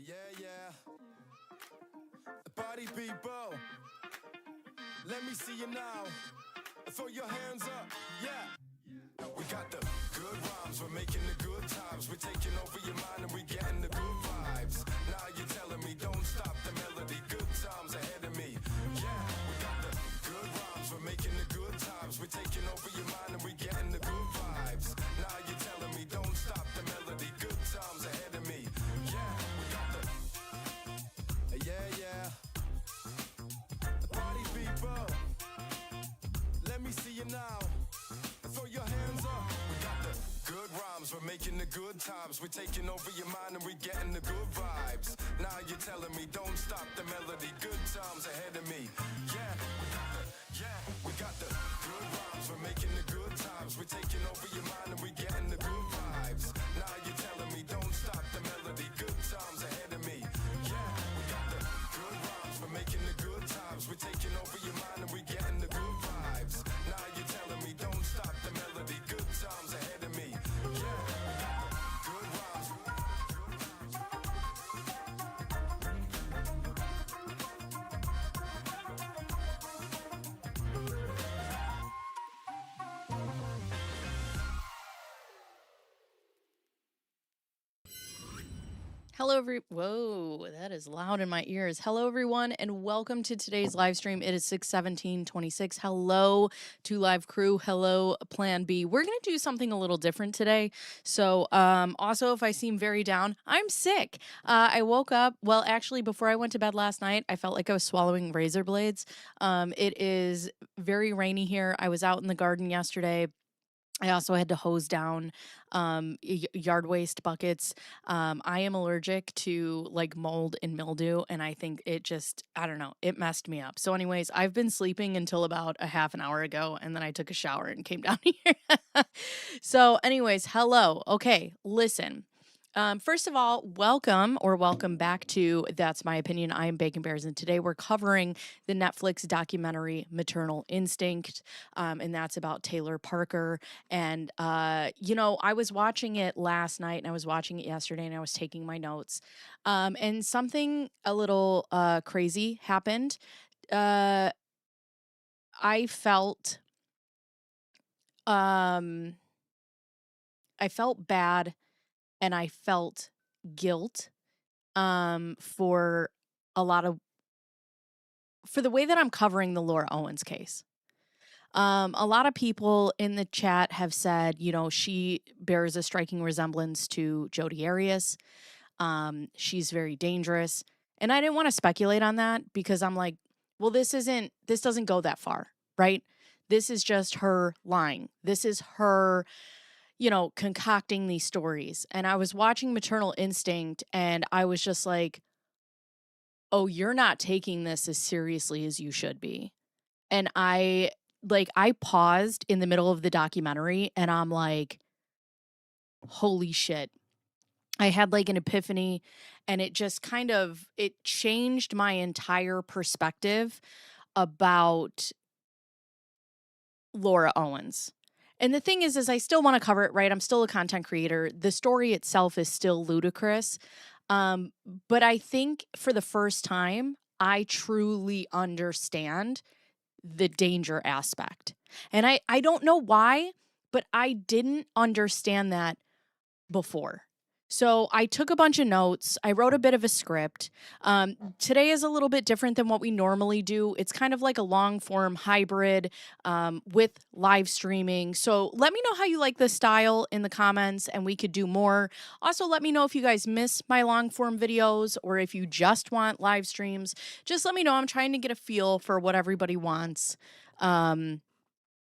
Yeah. Party people, let me see you now. Throw your hands up, yeah. We got the good rhymes, we're making the good times. We're taking over your mind and we getting the good vibes. Now you're telling me don't stop the melody. Good times ahead of me, yeah. We got the good rhymes, we're making the good times. We're taking over your mind and we getting the good vibes. Now you're telling me don't stop the melody. Good times ahead of me, yeah. We got the yeah. Party people, let me see you now. Throw your hands up. We got the good rhymes, we're making the good times. We're taking over your mind and we're getting the good vibes. Now you're telling me don't stop the melody. Good times ahead of me, yeah. We got the good rhymes, we're making the good times. We're taking over your mind and we're getting the good vibes. Now you're telling me don't stop the melody. Good times ahead of me, yeah. We got the good rhymes, we're making the good times. We're taking over your mind and we're getting the good vibes. Now you're telling me don't stop the melody. Good times ahead of me, yeah. We got the good rhymes. Whoa, that is loud in my ears. Hello, everyone, and welcome to today's live stream. It is 6/17/26. Hello to live crew. Hello, Plan B. We're going to do something a little different today. So, also, if I seem very down, I'm sick. I woke up, well, actually, before I went to bed last night, I felt like I was swallowing razor blades. It is very rainy here. I was out in the garden yesterday. I also had to hose down yard waste buckets. I am allergic to like mold and mildew, and I think I don't know, it messed me up. So, anyways, I've been sleeping until about a half an hour ago, and then I took a shower and came down here. So, anyways, hello. Okay, listen. First of all, welcome back to That's My Opinion. I am Bacon Bears, and today we're covering the Netflix documentary Maternal Instinct, and that's about Taylor Parker. And, I was watching it last night, and I was watching it yesterday, and I was taking my notes. And something a little crazy happened. Uh, I felt, um, I felt bad, and I felt guilt for a lot of for the way that I'm covering the Laura Owens case. A lot of people in the chat have said, she bears a striking resemblance to Jodi Arias. She's very dangerous. And I didn't want to speculate on that because I'm like, well, this doesn't go that far, right? This is just her lying. This is her, concocting these stories. And I was watching Maternal Instinct and I was just like, oh, you're not taking this as seriously as you should be. And I paused in the middle of the documentary and I'm like, holy shit. I had like an epiphany and it just it changed my entire perspective about Laura Owens. And the thing is I still want to cover it, right? I'm still a content creator. The story itself is still ludicrous. But I think for the first time, I truly understand the danger aspect. And I don't know why, but I didn't understand that before. So I took a bunch of notes. I wrote a bit of a script. Today is a little bit different than what we normally do. It's kind of like a long form hybrid with live streaming. So let me know how you like this style in the comments and we could do more. Also, let me know if you guys miss my long form videos or if you just want live streams. Just let me know. I'm trying to get a feel for what everybody wants.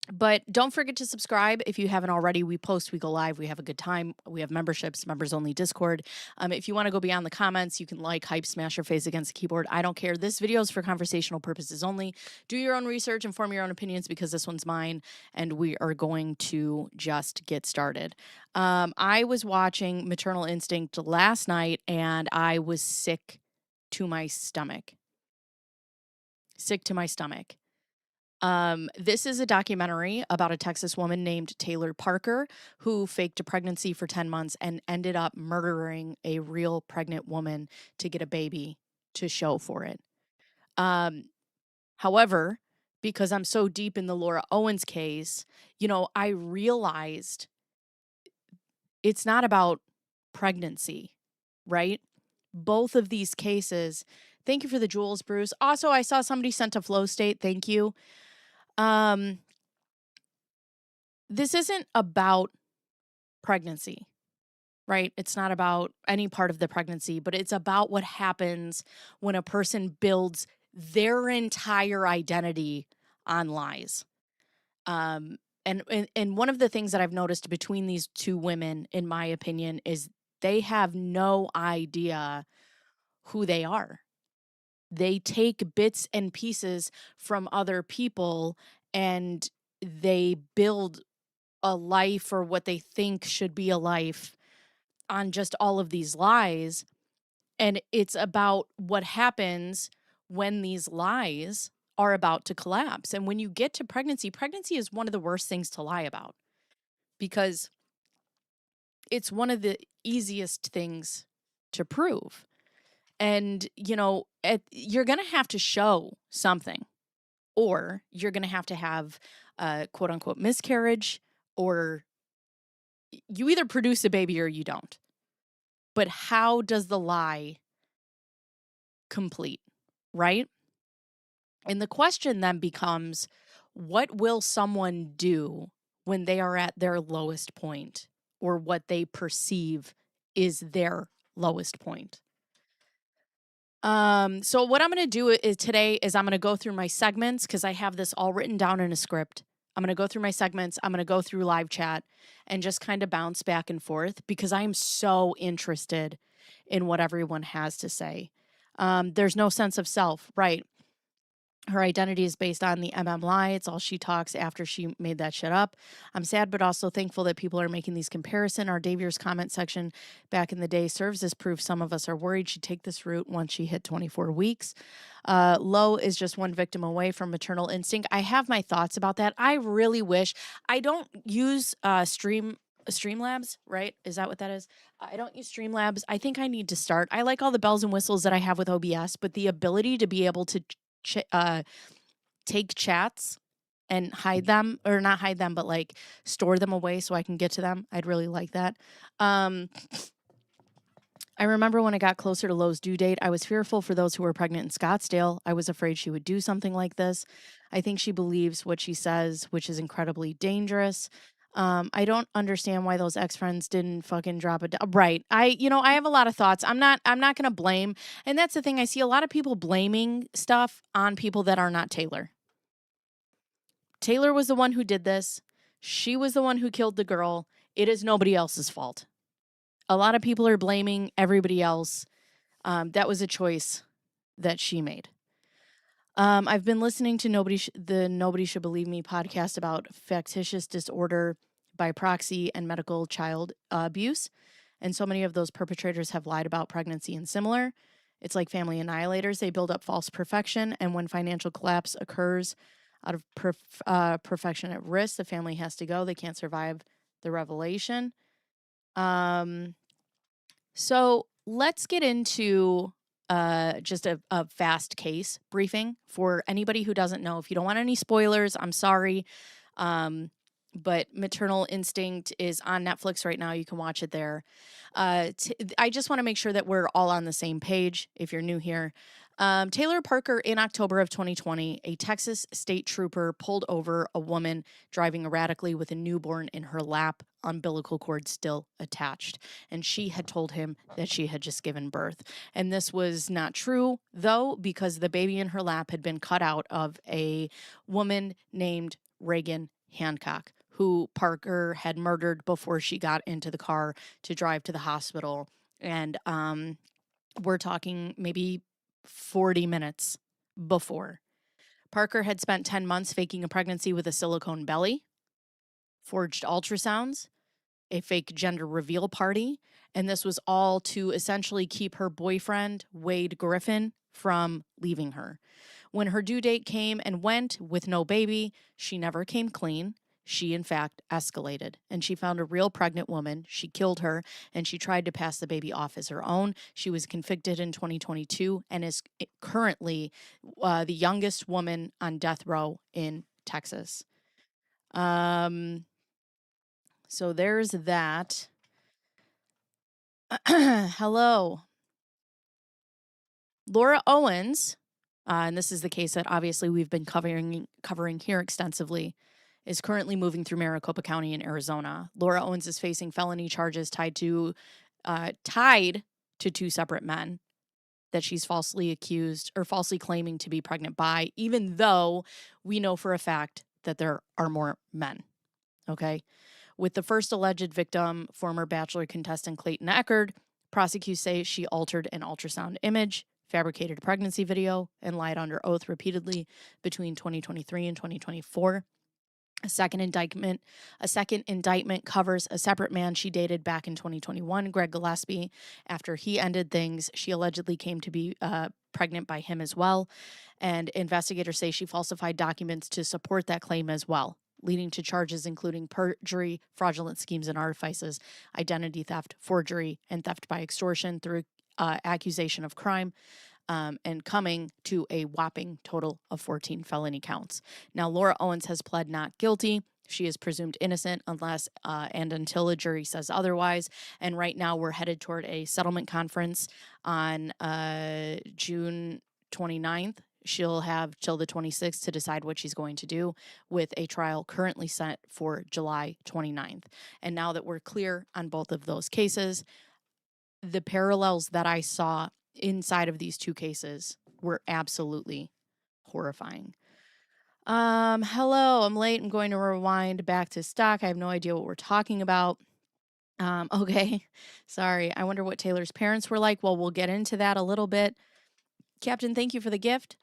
But don't forget to subscribe if you haven't already. We post, we go live, we have a good time. We have memberships, members only Discord. If you want to go beyond the comments, you can hype, smash your face against the keyboard. I don't care. This video is for conversational purposes only. Do your own research and form your own opinions because this one's mine and we are going to just get started. I was watching Maternal Instinct last night and I was sick to my stomach. This is a documentary about a Texas woman named Taylor Parker who faked a pregnancy for 10 months and ended up murdering a real pregnant woman to get a baby to show for it. Um, However, because I'm so deep in the Laura Owens case, I realized it's not about pregnancy, right? Both of these cases. Thank you for the jewels, Bruce. Also, I saw somebody sent a flow state. Thank you. Um, this isn't about pregnancy, right? It's not about any part of the pregnancy, but it's about what happens when a person builds their entire identity on lies. Um, and one of the things that I've noticed between these two women, in my opinion, is they have no idea who they are. They take bits and pieces from other people and they build a life or what they think should be a life on just all of these lies. And it's about what happens when these lies are about to collapse. And when you get to pregnancy, pregnancy is one of the worst things to lie about because it's one of the easiest things to prove. And, you're going to have to show something, or you're going to have a quote unquote miscarriage, or you either produce a baby or you don't. But how does the lie complete, right? And the question then becomes, what will someone do when they are at their lowest point, or what they perceive is their lowest point? So what I'm going to do is I'm going to go through my segments because I have this all written down in a script. I'm going to go through my segments. I'm going to go through live chat and just kind of bounce back and forth because I am so interested in what everyone has to say. There's no sense of self, right? Her identity is based on the lie. It's all she talks after she made that shit up. I'm sad, but also thankful that people are making these comparisons. Our Davier's comment section back in the day serves as proof some of us are worried she'd take this route once she hit 24 weeks. Low is just one victim away from maternal instinct. I have my thoughts about that. I really wish I don't use Streamlabs, right? Is that what that is? I don't use Streamlabs. I think I need to start. I like all the bells and whistles that I have with OBS, but the ability to be able to take chats and hide them, or not hide them, but like store them away so I can get to them. I'd really like that. I remember when I got closer to Lowe's due date, I was fearful for those who were pregnant in Scottsdale. I was afraid she would do something like this. I think she believes what she says, which is incredibly dangerous. I don't understand why those ex-friends didn't fucking drop it. Right. I have a lot of thoughts. I'm not going to blame. And that's the thing. I see a lot of people blaming stuff on people that are not Taylor. Taylor was the one who did this. She was the one who killed the girl. It is nobody else's fault. A lot of people are blaming everybody else. That was a choice that she made. I've been listening to the Nobody Should Believe Me podcast about factitious disorder by proxy and medical child abuse. And so many of those perpetrators have lied about pregnancy and similar. It's like family annihilators. They build up false perfection. And when financial collapse occurs out of perfection at risk, the family has to go. They can't survive the revelation. So let's get into just a fast case briefing for anybody who doesn't know. If you don't want any spoilers, I'm sorry. But Maternal Instinct is on Netflix right now. You can watch it there. I just want to make sure that we're all on the same page if you're new here. Taylor Parker, in October of 2020, a Texas state trooper pulled over a woman driving erratically with a newborn in her lap, umbilical cord still attached. And she had told him that she had just given birth. And this was not true, though, because the baby in her lap had been cut out of a woman named Reagan Hancock, who Parker had murdered before she got into the car to drive to the hospital. And we're talking maybe 40 minutes before. Parker had spent 10 months faking a pregnancy with a silicone belly, forged ultrasounds, a fake gender reveal party, and this was all to essentially keep her boyfriend, Wade Griffin, from leaving her. When her due date came and went with no baby, she never came clean. She, in fact, escalated, and she found a real pregnant woman. She killed her, and she tried to pass the baby off as her own. She was convicted in 2022 and is currently the youngest woman on death row in Texas. So there's that. Hello. Laura Owens, and this is the case that obviously we've been covering here extensively, is currently moving through Maricopa County in Arizona. Laura Owens is facing felony charges tied to two separate men that she's falsely accused or falsely claiming to be pregnant by, even though we know for a fact that there are more men. Okay. With the first alleged victim, former Bachelor contestant Clayton Eckerd, prosecutors say she altered an ultrasound image, fabricated a pregnancy video, and lied under oath repeatedly between 2023 and 2024. A second indictment covers a separate man she dated back in 2021, Greg Gillespie. After he ended things, she allegedly came to be pregnant by him as well. And investigators say she falsified documents to support that claim as well, leading to charges including perjury, fraudulent schemes and artifices, identity theft, forgery, and theft by extortion through accusation of crime. And coming to a whopping total of 14 felony counts. Now, Laura Owens has pled not guilty. She is presumed innocent unless and until a jury says otherwise. And right now we're headed toward a settlement conference on June 29th. She'll have till the 26th to decide what she's going to do, with a trial currently set for July 29th. And now that we're clear on both of those cases, the parallels that I saw inside of these two cases were absolutely horrifying. Hello, I'm late. I'm going to rewind back to stock. I have no idea what we're talking about. Okay, sorry. I wonder what Taylor's parents were like. Well, we'll get into that a little bit. Captain, thank you for the gift.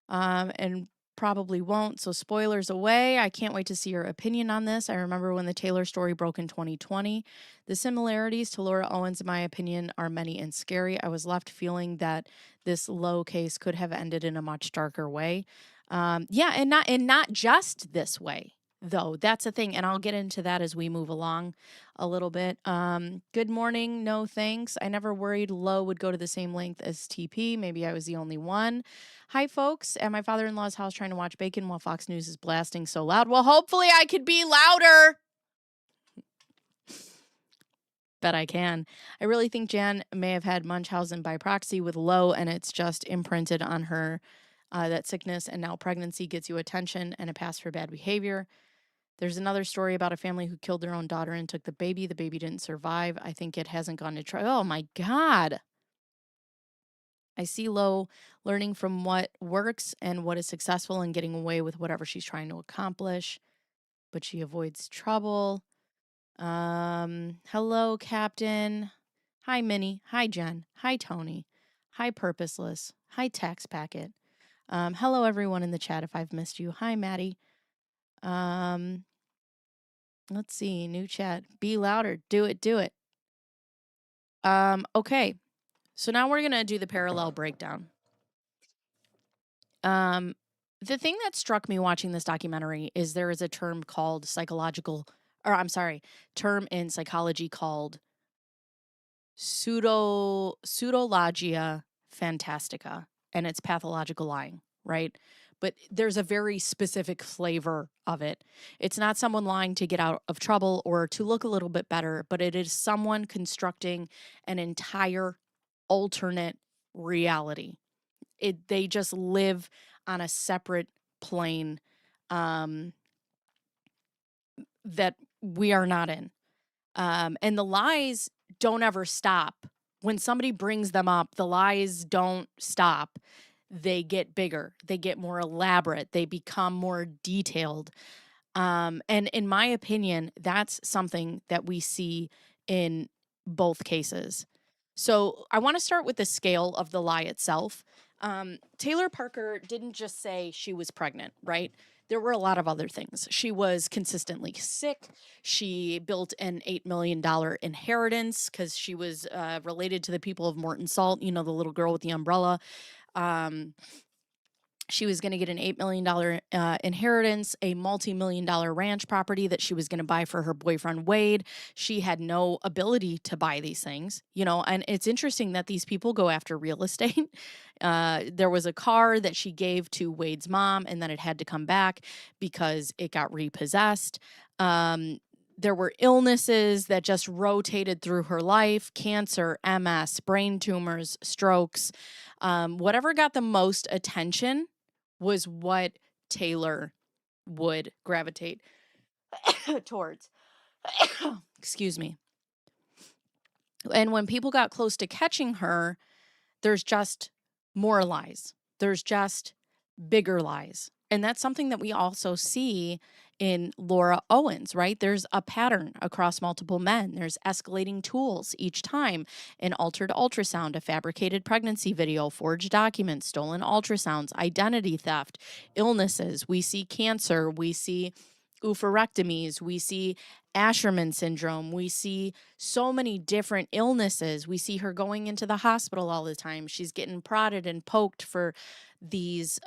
And probably won't. So spoilers away. I can't wait to see your opinion on this. I remember when the Taylor story broke in 2020. The similarities to Laura Owens, in my opinion, are many and scary. I was left feeling that this low case could have ended in a much darker way. And not just this way, though. That's the thing, and I'll get into that as we move along a little bit. Good morning. No thanks. I never worried low would go to the same length as TP. Maybe I was the only one. Hi, folks. At my father-in-law's house trying to watch Bacon while Fox News is blasting so loud. Well, hopefully I could be louder. Bet I can. I really think Jan may have had Munchausen by proxy with Low, and it's just imprinted on her that sickness and now pregnancy gets you attention and a pass for bad behavior. There's another story about a family who killed their own daughter and took the baby. The baby didn't survive. I think it hasn't gone to trial. Oh, my God. I see Lo learning from what works and what is successful and getting away with whatever she's trying to accomplish, but she avoids trouble. Hello, Captain. Hi, Minnie. Hi, Jen. Hi, Tony. Hi, Purposeless. Hi, Tax Packet. Hello, everyone in the chat if I've missed you. Hi, Maddie. Let's see. New chat. Be louder. Do it. Do it. Okay. So now we're going to do the parallel breakdown. The thing that struck me watching this documentary is there is a term called term in psychology called pseudologia fantastica, and it's pathological lying, right? But there's a very specific flavor of it. It's not someone lying to get out of trouble or to look a little bit better, but it is someone constructing an entire alternate reality. They just live on a separate plane that we are not in. And the lies don't ever stop. When somebody brings them up, the lies don't stop. They get bigger. They get more elaborate. They become more detailed. And in my opinion, that's something that we see in both cases. So I want to start with the scale of the lie itself. Taylor Parker didn't just say she was pregnant, right? There were a lot of other things. She was consistently sick. She built an $8 million inheritance because she was related to the people of Morton Salt, the little girl with the umbrella. She was going to get an $8 million inheritance, a multi-million-dollar ranch property that she was going to buy for her boyfriend, Wade. She had no ability to buy these things, and it's interesting that these people go after real estate. There was a car that she gave to Wade's mom, and then it had to come back because it got repossessed. There were illnesses that just rotated through her life: cancer, MS, brain tumors, strokes. Whatever got the most attention was what Taylor would gravitate towards. Excuse me. And when people got close to catching her, there's just more lies. There's just bigger lies. And that's something that we also see in Laura Owens, right? There's a pattern across multiple men. There's escalating tools each time: an altered ultrasound, a fabricated pregnancy video, forged documents, stolen ultrasounds, identity theft, illnesses. We see cancer. We see oophorectomies. We see Asherman syndrome. We see so many different illnesses. We see her going into the hospital all the time. She's getting prodded and poked for these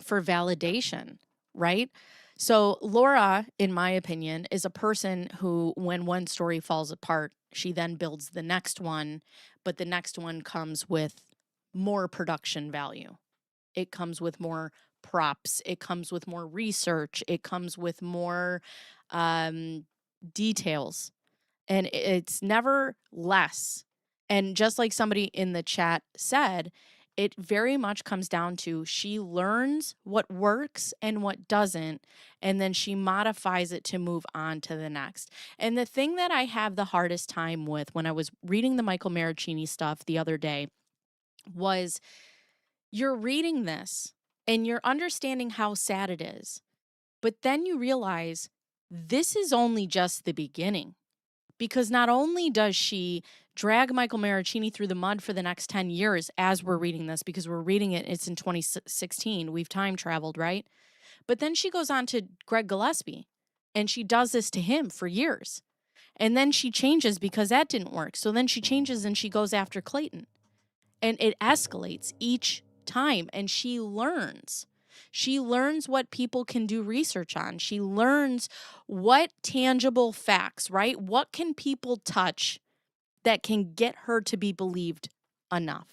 for validation, right? So Laura, in my opinion, is a person who, when one story falls apart, she then builds the next one, but the next one comes with more production value. It comes with more props. It comes with more research. It comes with more details. And it's never less. And just like somebody in the chat said, it very much comes down to she learns what works and what doesn't, and then she modifies it to move on to the next. And the thing that I have the hardest time with when I was reading the Michael Maricini stuff the other day was, you're reading this and you're understanding how sad it is, but then you realize this is only just the beginning. Because not only does she drag Michael Maricini through the mud for the next 10 years as we're reading this, because we're reading it, it's in 2016, we've time traveled, right? But then she goes on to Greg Gillespie, and she does this to him for years. And then she changes because that didn't work. So then she changes and she goes after Clayton. And it escalates each time, and she learns. She learns what people can do research on. She learns what tangible facts, right? What can people touch that can get her to be believed enough?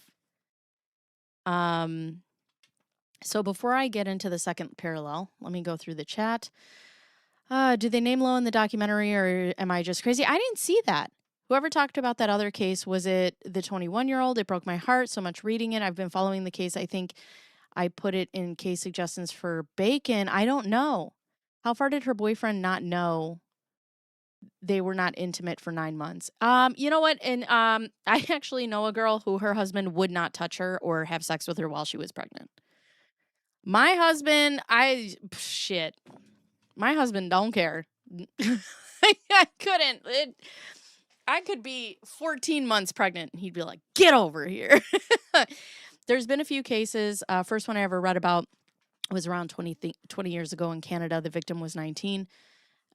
So before I get into the second parallel, let me go through the chat. Do they name Lowe in the documentary, or am I just crazy? I didn't see that. Whoever talked about that other case, was it the 21-year-old? It broke my heart so much reading it. I've been following the case. I think I put it in case suggestions for Bacon. I don't know. How far did her boyfriend not know they were not intimate for 9 months? You know what? And I actually know a girl who her husband would not touch her or have sex with her while she was pregnant. My husband, shit. My husband don't care. I couldn't. I could be 14 months pregnant and he'd be like, get over here. There's been a few cases. First one I ever read about was around 20 years ago in Canada. The victim was 19.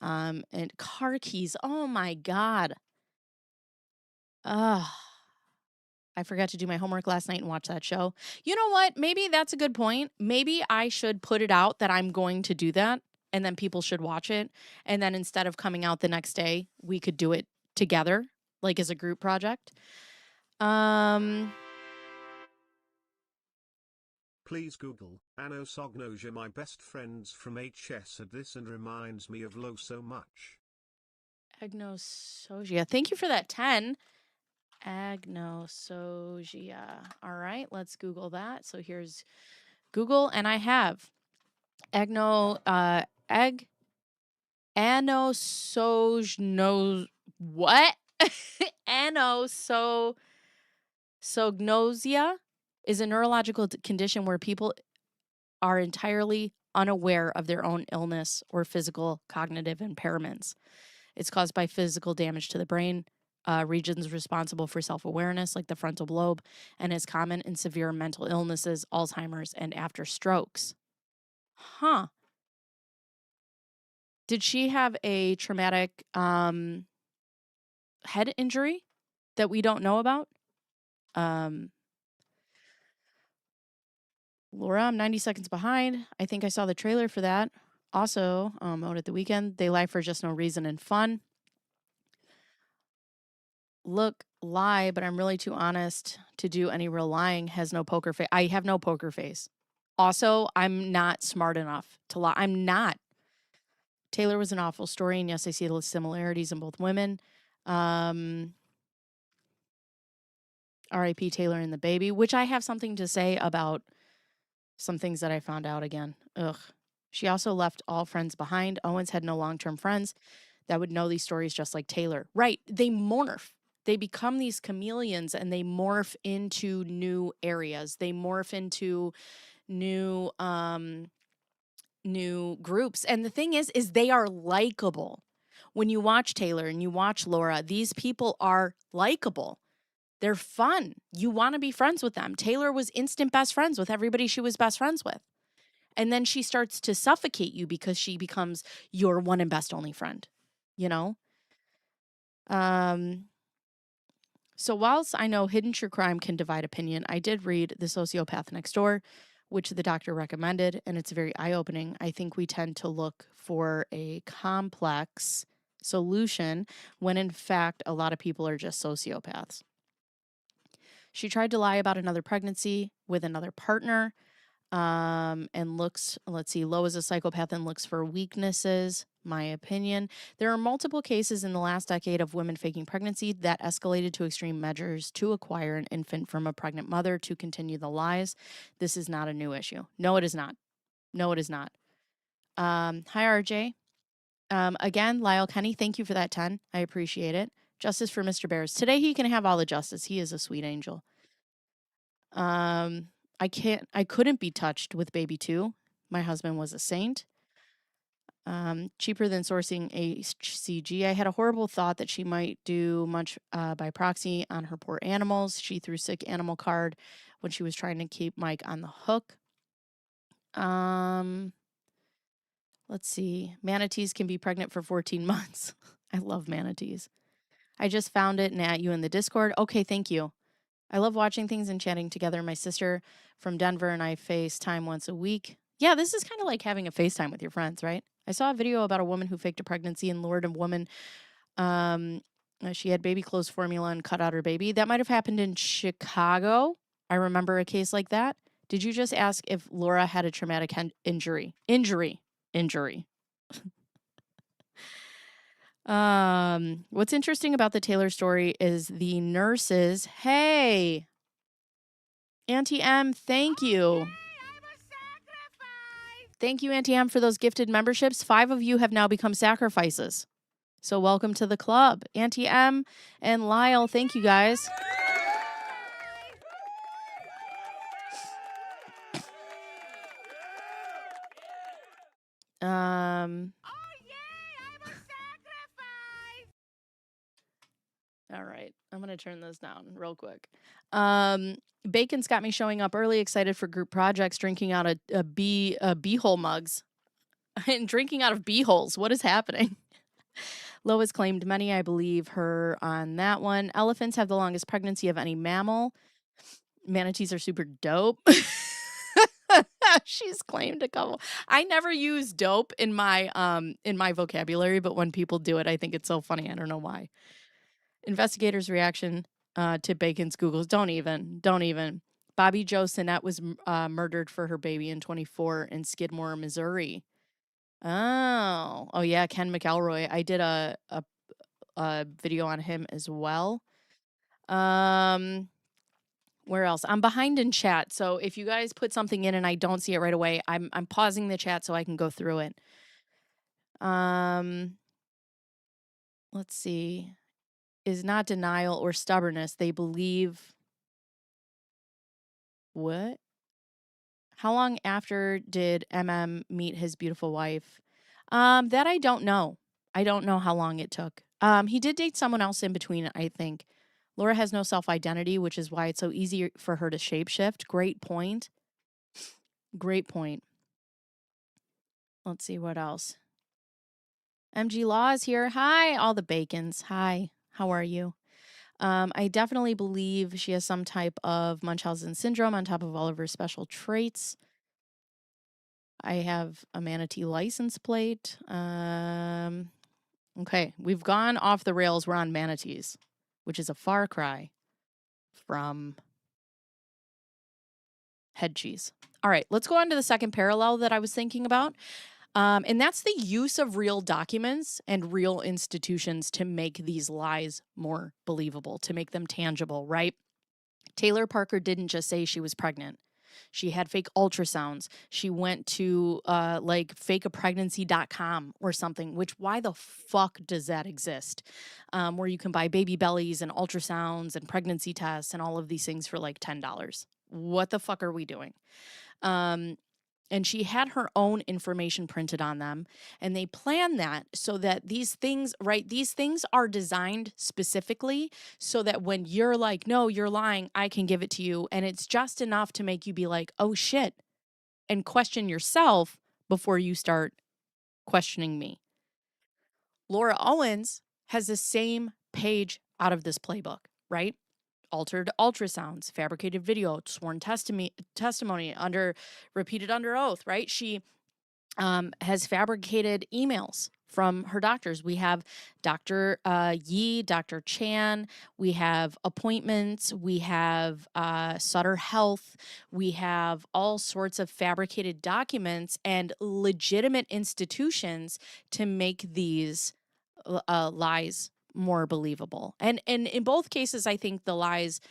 And car keys. Oh my God. I forgot to do my homework last night and watch that show. You know what? Maybe that's a good point. Maybe I should put it out that I'm going to do that, and then people should watch it. And then instead of coming out the next day, we could do it together, like as a group project. Please Google anosognosia. My best friends from HS said this and reminds me of Lo so much. Agnosogia. Thank you for that 10. Agnosogia. All right, let's Google that. So here's Google, and I have anosognosia. What? Anosognosia is a neurological condition where people are entirely unaware of their own illness or physical cognitive impairments. It's caused by physical damage to the brain, regions responsible for self-awareness, like the frontal lobe, and is common in severe mental illnesses, Alzheimer's, and after strokes. Huh. Did she have a traumatic head injury that we don't know about? Laura, I'm 90 seconds behind. I think I saw the trailer for that. Also, out at the weekend, they lie for just no reason and fun. Look, lie, but I'm really too honest to do any real lying. Has no poker face. I have no poker face. Also, I'm not smart enough to lie. I'm not. Taylor was an awful story, and yes, I see the similarities in both women. R.I.P. Taylor and the baby, which I have something to say about some things that I found out again. Ugh. She also left all friends behind. Owens had no long-term friends that would know these stories just like Taylor. Right. They morph. They become these chameleons and they morph into new areas. They morph into new new groups. And the thing is they are likable. When you watch Taylor and you watch Laura, these people are likable. They're fun. You want to be friends with them. Taylor was instant best friends with everybody she was best friends with. And then she starts to suffocate you because she becomes your one and best only friend, you know? So whilst I know hidden true crime can divide opinion, I did read The Sociopath Next Door, which the doctor recommended, and it's very eye-opening. I think we tend to look for a complex solution when in fact a lot of people are just sociopaths. She tried to lie about another pregnancy with another partner, and looks, let's see, Lo is a psychopath and looks for weaknesses, my opinion. There are multiple cases in the last decade of women faking pregnancy that escalated to extreme measures to acquire an infant from a pregnant mother to continue the lies. This is not a new issue. No, it is not. No, it is not. Hi, RJ. Again, Lyle Kenny, thank you for that 10. I appreciate it. Justice for Mr. Bears. Today he can have all the justice. He is a sweet angel. I couldn't be touched with baby 2. My husband was a saint. Cheaper than sourcing HCG. I had a horrible thought that she might do much by proxy on her poor animals. She threw sick animal card when she was trying to keep Mike on the hook. Let's see. Manatees can be pregnant for 14 months. I love manatees. I just found it and at you in the Discord. Okay, thank you. I love watching things and chatting together. My sister from Denver and I FaceTime once a week. Yeah, this is kind of like having a FaceTime with your friends, right? I saw a video about a woman who faked a pregnancy and lured a woman. She had baby clothes formula and cut out her baby. That might have happened in Chicago. I remember a case like that. Did you just ask if Laura had a traumatic injury? Injury. What's interesting about the Taylor story is the nurses. Hey, Auntie M, thank you. Thank you, Auntie M, for those gifted memberships. 5 of you have now become sacrifices. So welcome to the club. Auntie M and Lyle, thank you guys. All right, I'm going to turn this down real quick. Bacon's got me showing up early, excited for group projects, drinking out of beehole mugs. And drinking out of beeholes. What is happening? Lois claimed many. I believe her on that one. Elephants have the longest pregnancy of any mammal. Manatees are super dope. She's claimed a couple. I never use dope in my vocabulary, but when people do it, I think it's so funny. I don't know why. Investigators' reaction to Bacon's Googles. Don't even. Bobby Jo Sinnett was murdered for her baby in 24 in Skidmore, Missouri. Oh yeah, Ken McElroy. I did a video on him as well. Where else? I'm behind in chat, so if you guys put something in and I don't see it right away, I'm pausing the chat so I can go through it. Let's see. Is not denial or stubbornness. They believe. What? How long after did meet his beautiful wife? That I don't know. I don't know how long it took. He did date someone else in between, I think. Laura has no self-identity, which is why it's so easy for her to shapeshift. Great point. Let's see what else. MG Law is here. Hi, all the Bacons. Hi, how are you? I definitely believe she has some type of Munchausen syndrome on top of all of her special traits. I have a manatee license plate. Okay, we've gone off the rails. We're on manatees, which is a far cry from head cheese. All right, let's go on to the second parallel that I was thinking about. And that's the use of real documents and real institutions to make these lies more believable, to make them tangible, right? Taylor Parker didn't just say she was pregnant. She had fake ultrasounds. She went to like fakeapregnancy.com or something, which why the fuck does that exist? Where you can buy baby bellies and ultrasounds and pregnancy tests and all of these things for like $10. What the fuck are we doing? And she had her own information printed on them. And they planned that so that these things, right, these things are designed specifically so that when you're like, no, you're lying, I can give it to you. And it's just enough to make you be like, oh shit, and question yourself before you start questioning me. Laura Owens has the same page out of this playbook, right? Altered ultrasounds, fabricated video, sworn testimony repeated under oath, right? She has fabricated emails from her doctors. We have Dr. Yi, Dr. Chan, we have appointments, we have Sutter Health, we have all sorts of fabricated documents and legitimate institutions to make these lies more believable. And in both cases, I think the lies,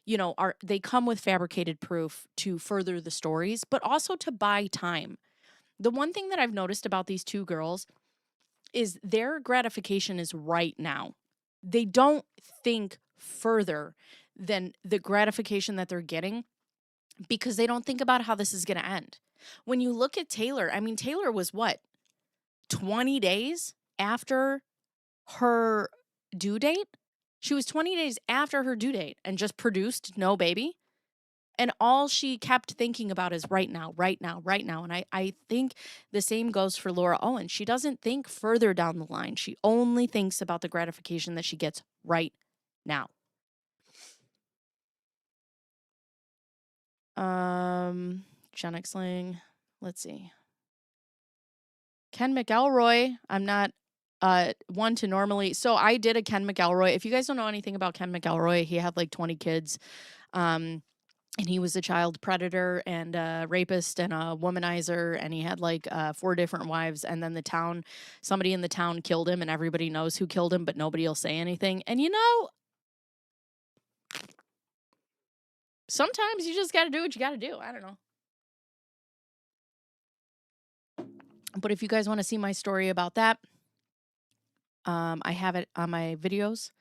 they come with fabricated proof to further the stories, but also to buy time. The one thing that I've noticed about these two girls is their gratification is right now. They don't think further than the gratification that they're getting because they don't think about how this is going to end. When you look at Taylor, I mean, Taylor was what, 20 days after her due date? She was 20 days after her due date and just produced no baby. And all she kept thinking about is right now, right now, right now. And I think the same goes for Laura Owens. She doesn't think further down the line. She only thinks about the gratification that she gets right now. Gen Xling. Let's see. Ken McElroy. I'm not one to normally. So I did a Ken McElroy. If you guys don't know anything about Ken McElroy, he had like 20 kids. And he was a child predator and a rapist and a womanizer. And he had like 4 different wives. And then somebody in the town killed him and everybody knows who killed him, but nobody will say anything. And sometimes you just got to do what you got to do. I don't know. But if you guys want to see my story about that, I have it on my videos.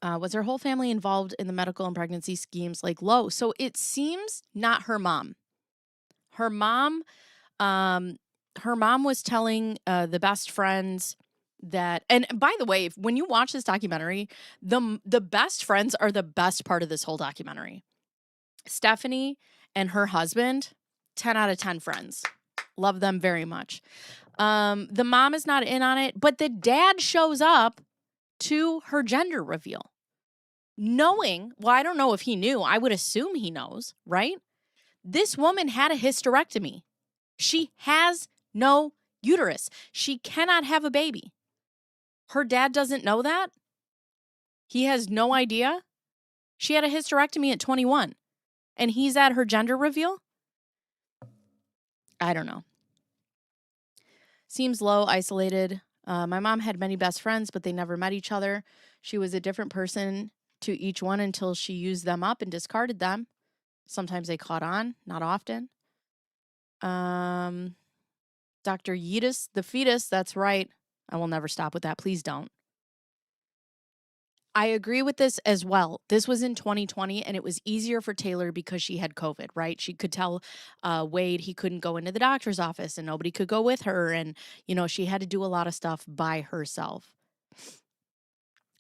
Was her whole family involved in the medical and pregnancy schemes like Lowe? So it seems not her mom. Her mom was telling the best friends that, and by the way, when you watch this documentary, the best friends are the best part of this whole documentary. Stephanie and her husband, 10 out of 10 friends. Love them very much. The mom is not in on it, but the dad shows up to her gender reveal. Knowing, well, I don't know if he knew. I would assume he knows, right? This woman had a hysterectomy. She has no uterus. She cannot have a baby. Her dad doesn't know that. He has no idea. She had a hysterectomy at 21, and he's at her gender reveal. I don't know. Seems low, isolated. My mom had many best friends, but they never met each other. She was a different person to each one until she used them up and discarded them. Sometimes they caught on, not often. Dr. Yeetus, the fetus, that's right. I will never stop with that. Please don't. I agree with this as well. This was in 2020, and it was easier for Taylor because she had COVID, right? She could tell Wade he couldn't go into the doctor's office, and nobody could go with her. And, she had to do a lot of stuff by herself.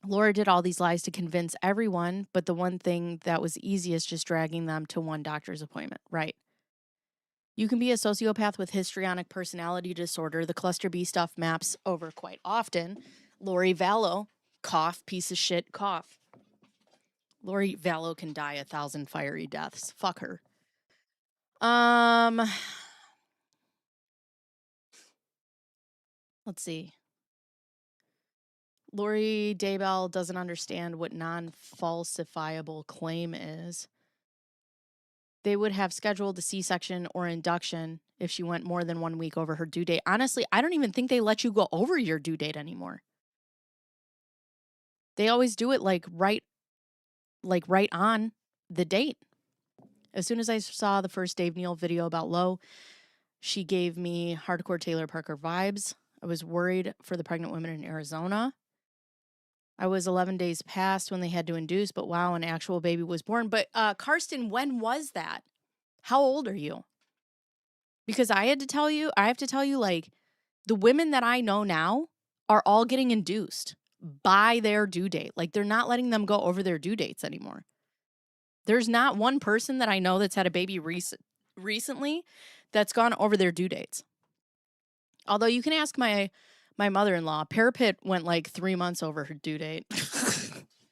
Laura did all these lies to convince everyone, but the one thing that was easiest just dragging them to one doctor's appointment, right? You can be a sociopath with histrionic personality disorder. The cluster B stuff maps over quite often. Lori Vallow Cough, piece of shit, cough. Lori Vallow can die 1,000 fiery deaths. Fuck her. Let's see. Lori Daybell doesn't understand what non-falsifiable claim is. They would have scheduled a C-section or induction if she went more than 1 week over her due date. Honestly, I don't even think they let you go over your due date anymore. They always do it like right on the date. As soon as I saw the first Dave Neal video about Lowe, she gave me hardcore Taylor Parker vibes. I was worried for the pregnant women in Arizona. I was 11 days past when they had to induce, but wow, an actual baby was born. But Karsten, when was that? How old are you? Because I have to tell you, like, the women that I know now are all getting induced by their due date. Like, they're not letting them go over their due dates anymore. There's not one person that I know that's had a baby recently that's gone over their due dates. Although you can ask my mother-in-law. Parapet went like 3 months over her due date.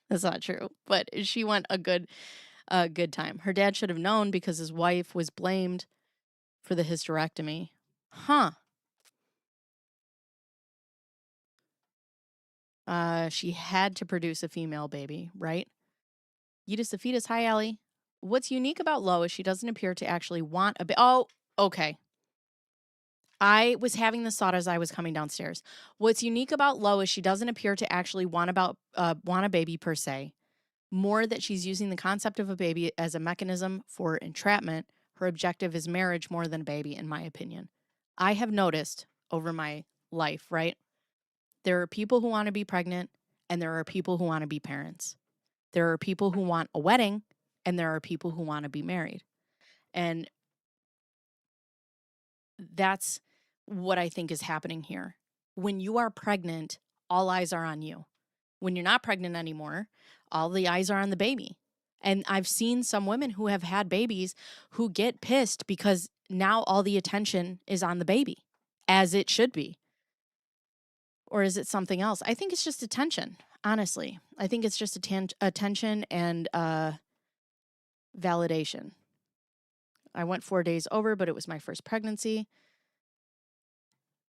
That's not true, but she went a good time. Her dad should have known because his wife was blamed for the hysterectomy. Huh. She had to produce a female baby, right? Yeetus the fetus. Hi, Allie. What's unique about Lo is she doesn't appear to actually want a baby. Oh, okay. I was having this thought as I was coming downstairs. What's unique about Lo is she doesn't appear to actually want a baby per se. More that she's using the concept of a baby as a mechanism for entrapment. Her objective is marriage more than a baby, in my opinion. I have noticed over my life, right? There are people who want to be pregnant, and there are people who want to be parents. There are people who want a wedding, and there are people who want to be married. And that's what I think is happening here. When you are pregnant, all eyes are on you. When you're not pregnant anymore, all the eyes are on the baby. And I've seen some women who have had babies who get pissed because now all the attention is on the baby, as it should be. Or is it something else? I think it's just attention, honestly. I think it's just attention and validation. I went 4 days over, but it was my first pregnancy.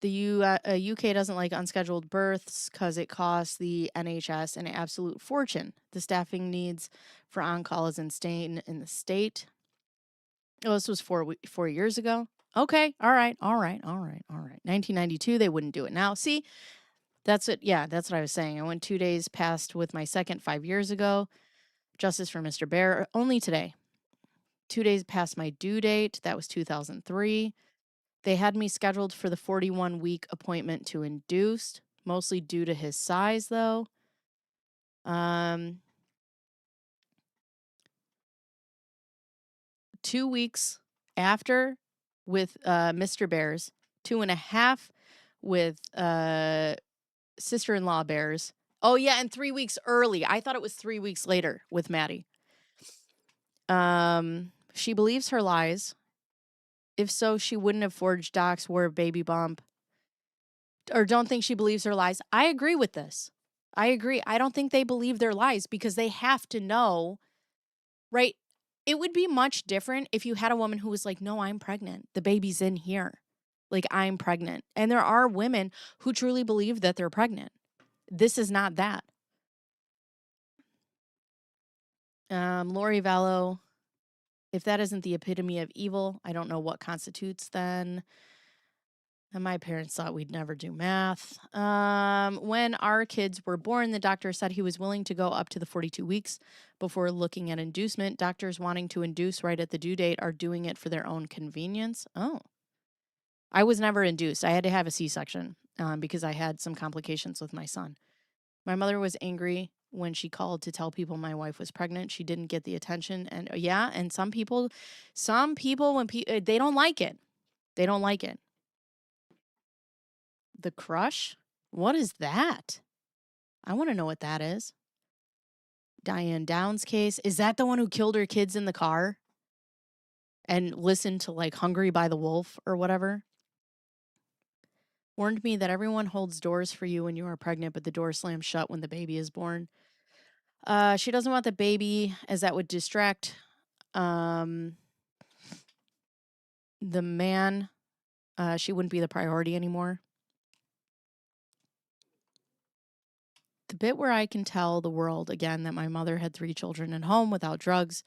The UK doesn't like unscheduled births because it costs the NHS an absolute fortune. The staffing needs for on-call is insane in the state. Oh, this was 4 years ago. Okay, all right. 1992, they wouldn't do it now. See, that's it. Yeah, that's what I was saying. I went 2 days past with my second 5 years ago. Justice for Mr. Bear, only today. 2 days past my due date. That was 2003. They had me scheduled for the 41-week appointment to induce, mostly due to his size, though. 2 weeks after with Mr. Bears, 2.5 with sister-in-law Bears. Oh, yeah, and 3 weeks early. I thought it was 3 weeks later with Maddie. She believes her lies. If so, she wouldn't have forged docs, wore a baby bump, or don't think she believes her lies. I agree with this. I agree. I don't think they believe their lies because they have to know, right? It would be much different if you had a woman who was like, no, I'm pregnant. The baby's in here. Like, I'm pregnant. And there are women who truly believe that they're pregnant. This is not that. Lori Vallow, if that isn't the epitome of evil, I don't know what constitutes then. And my parents thought we'd never do math. When our kids were born, the doctor said he was willing to go up to the 42 weeks before looking at inducement. Doctors wanting to induce right at the due date are doing it for their own convenience. Oh. I was never induced. I had to have a C-section because I had some complications with my son. My mother was angry when she called to tell people my wife was pregnant. She didn't get the attention. And yeah, and some people when they don't like it. They don't like it. The crush? What is that? I want to know what that is. Diane Downs case. Is that the one who killed her kids in the car and listened to like Hungry by the Wolf or whatever? warned me that everyone holds doors for you when you are pregnant, but the door slams shut when the baby is born. She doesn't want the baby, as that would distract the man. She wouldn't be the priority anymore. The bit where I can tell the world again that my mother had 3 children at home without drugs,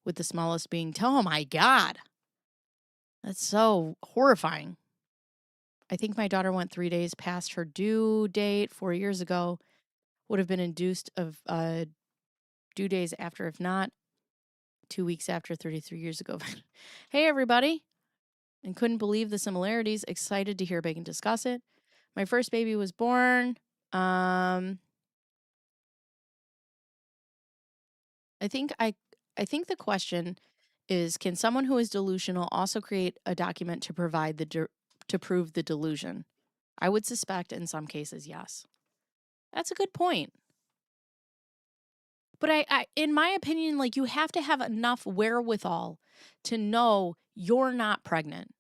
with the smallest being oh my God. That's so horrifying. I think my daughter went 3 days past her due date 4 years ago. Would have been induced of due days after, if not 2 weeks after, 33 years ago. Hey, everybody. And couldn't believe the similarities. Excited to hear Bacon discuss it. My first baby was born. I think the question is, can someone who is delusional also create a document to provide to prove the delusion? I would suspect in some cases, yes. That's a good point. But I in my opinion, like, you have to have enough wherewithal to know you're not pregnant.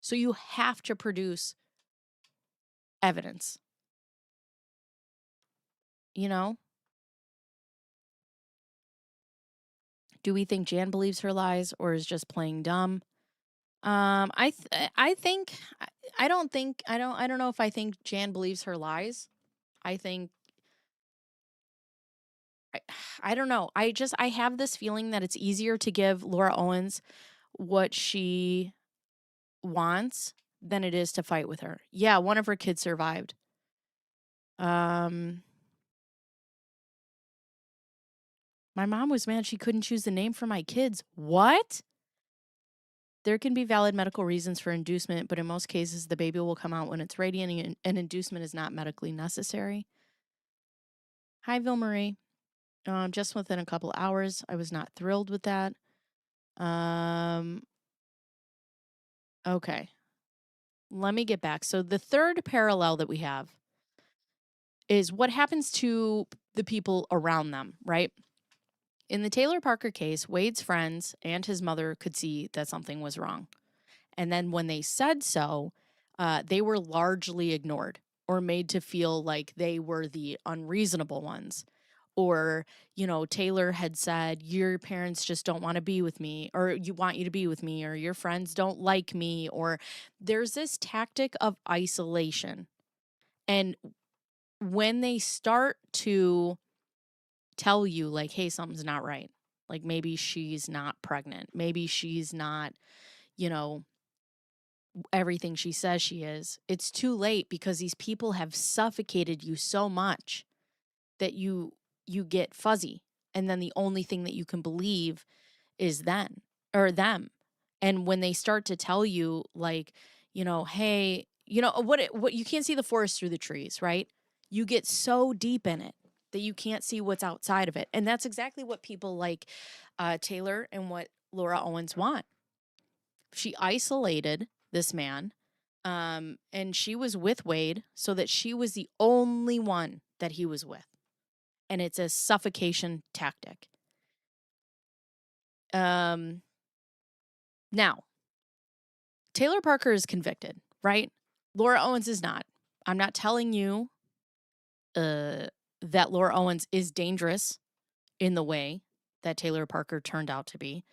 So you have to produce evidence. You know? Do we think Jan believes her lies or is just playing dumb? I think I don't know if I think Jan believes her lies. I think I, I don't know. I have this feeling that it's easier to give Laura Owens what she wants than it is to fight with her. Yeah, one of her kids survived. My mom was mad she couldn't choose the name for my kids. What? There can be valid medical reasons for inducement, but in most cases, the baby will come out when it's ready, and an inducement is not medically necessary. Hi, Ville-Marie. Just within a couple hours, I was not thrilled with that. Okay. Let me get back. So the third parallel that we have is what happens to the people around them, right? In the Taylor Parker case, Wade's friends and his mother could see that something was wrong. And then when they said so, they were largely ignored or made to feel like they were the unreasonable ones. Or, Taylor had said, your parents just don't want to be with me, or you want you to be with me, or your friends don't like me, or there's this tactic of isolation. And when they start to tell you, like, hey, something's not right, like maybe she's not pregnant, maybe she's not, everything she says she is, it's too late because these people have suffocated you so much that you get fuzzy, and then the only thing that you can believe is them. And when they start to tell you, like, hey, what you can't see the forest through the trees, right? You get so deep in it that you can't see what's outside of it. And that's exactly what people like Taylor and what Laura Owens want. She isolated this man, and she was with Wade so that she was the only one that he was with. And it's a suffocation tactic. Now, Taylor Parker is convicted, right? Laura Owens is not. I'm not telling you that Laura Owens is dangerous in the way that Taylor Parker turned out to be.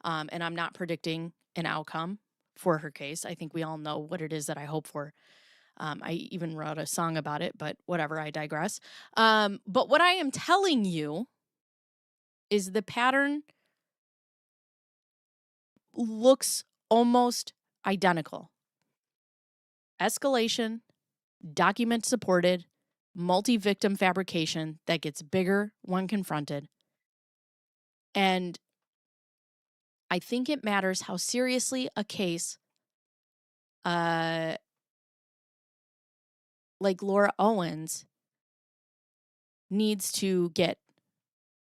And I'm not predicting an outcome for her case. I think we all know what it is that I hope for. I even wrote a song about it, but whatever, I digress. But what I am telling you is the pattern looks almost identical. Escalation, document supported, multi-victim fabrication that gets bigger when confronted. And I think it matters how seriously a case like Laura Owens needs to get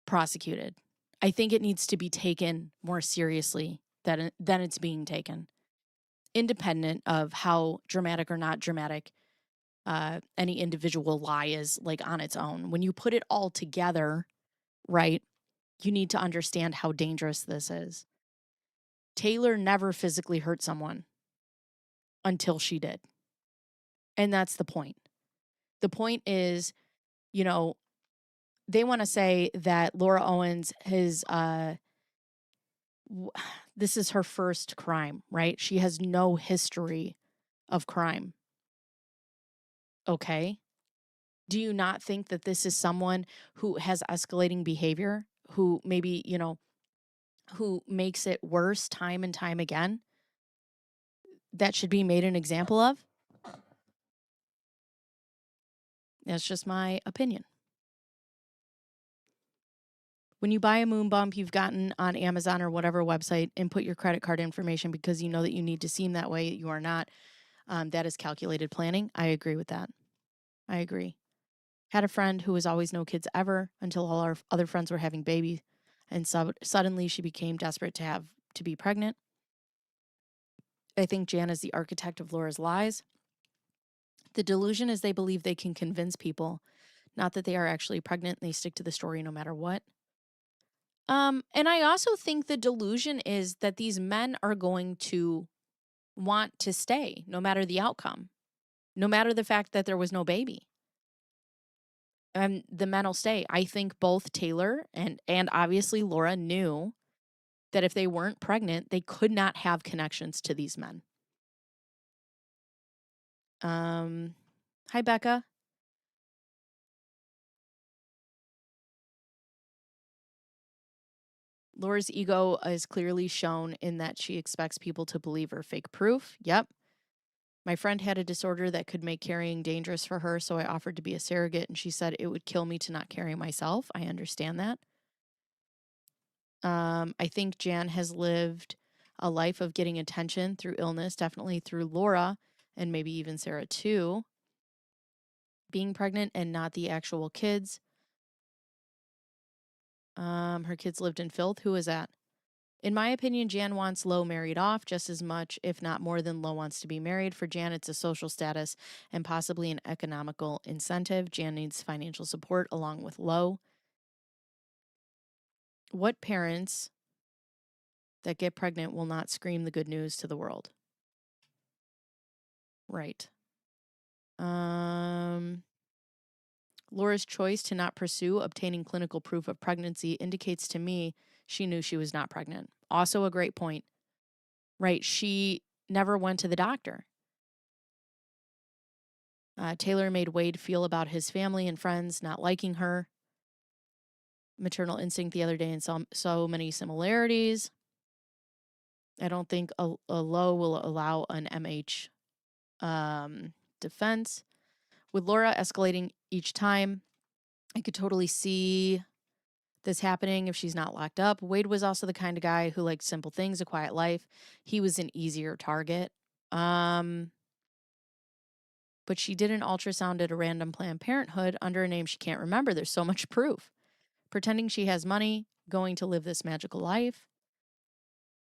prosecuted. I think it needs to be taken more seriously than it's being taken, independent of how dramatic or not dramatic any individual lie is, like, on its own. When you put it all together, right, you need to understand how dangerous this is. Taylor never physically hurt someone until she did. And that's the point. The point is, you know, they want to say that Laura Owens has, this is her first crime, right? She has no history of crime. Okay. Do you not think that this is someone who has escalating behavior, who maybe, who makes it worse time and time again, that should be made an example of? That's just my opinion. When you buy a moon bump you've gotten on Amazon or whatever website, input your credit card information because you know that you need to seem that way. You are not. That is calculated planning. I agree with that. I agree. Had a friend who was always no kids ever until all our other friends were having babies, and suddenly she became desperate to be pregnant. I think Jan is the architect of Laura's lies. The delusion is they believe they can convince people, not that they are actually pregnant, and they stick to the story no matter what. And I also think the delusion is that these men are going to want to stay no matter the outcome, no matter the fact that there was no baby. And the men will stay. I think both Taylor and obviously Laura knew that if they weren't pregnant, they could not have connections to these men. Hi, Becca. Laura's ego is clearly shown in that she expects people to believe her fake proof. Yep. My friend had a disorder that could make carrying dangerous for her, so I offered to be a surrogate, and she said it would kill me to not carry myself. I understand that. I think Jan has lived a life of getting attention through illness, definitely through Laura, and maybe even Sarah too. Being pregnant and not the actual kids. Her kids lived in filth. Who is that? In my opinion, Jan wants Lo married off just as much, if not more, than Lo wants to be married. For Jan, it's a social status and possibly an economical incentive. Jan needs financial support along with Lo. What parents that get pregnant will not scream the good news to the world? Right. Laura's choice to not pursue obtaining clinical proof of pregnancy indicates to me she knew she was not pregnant. Also a great point. Right, she never went to the doctor. Taylor made Wade feel about his family and friends not liking her. Maternal instinct the other day and so many similarities. I don't think a Lo will allow an MH defense. With Laura escalating each time, I could totally see this happening if she's not locked up. Wade was also the kind of guy who liked simple things, a quiet life. He was an easier target. But she did an ultrasound at a random Planned Parenthood under a name she can't remember. There's so much proof. Pretending she has money, going to live this magical life.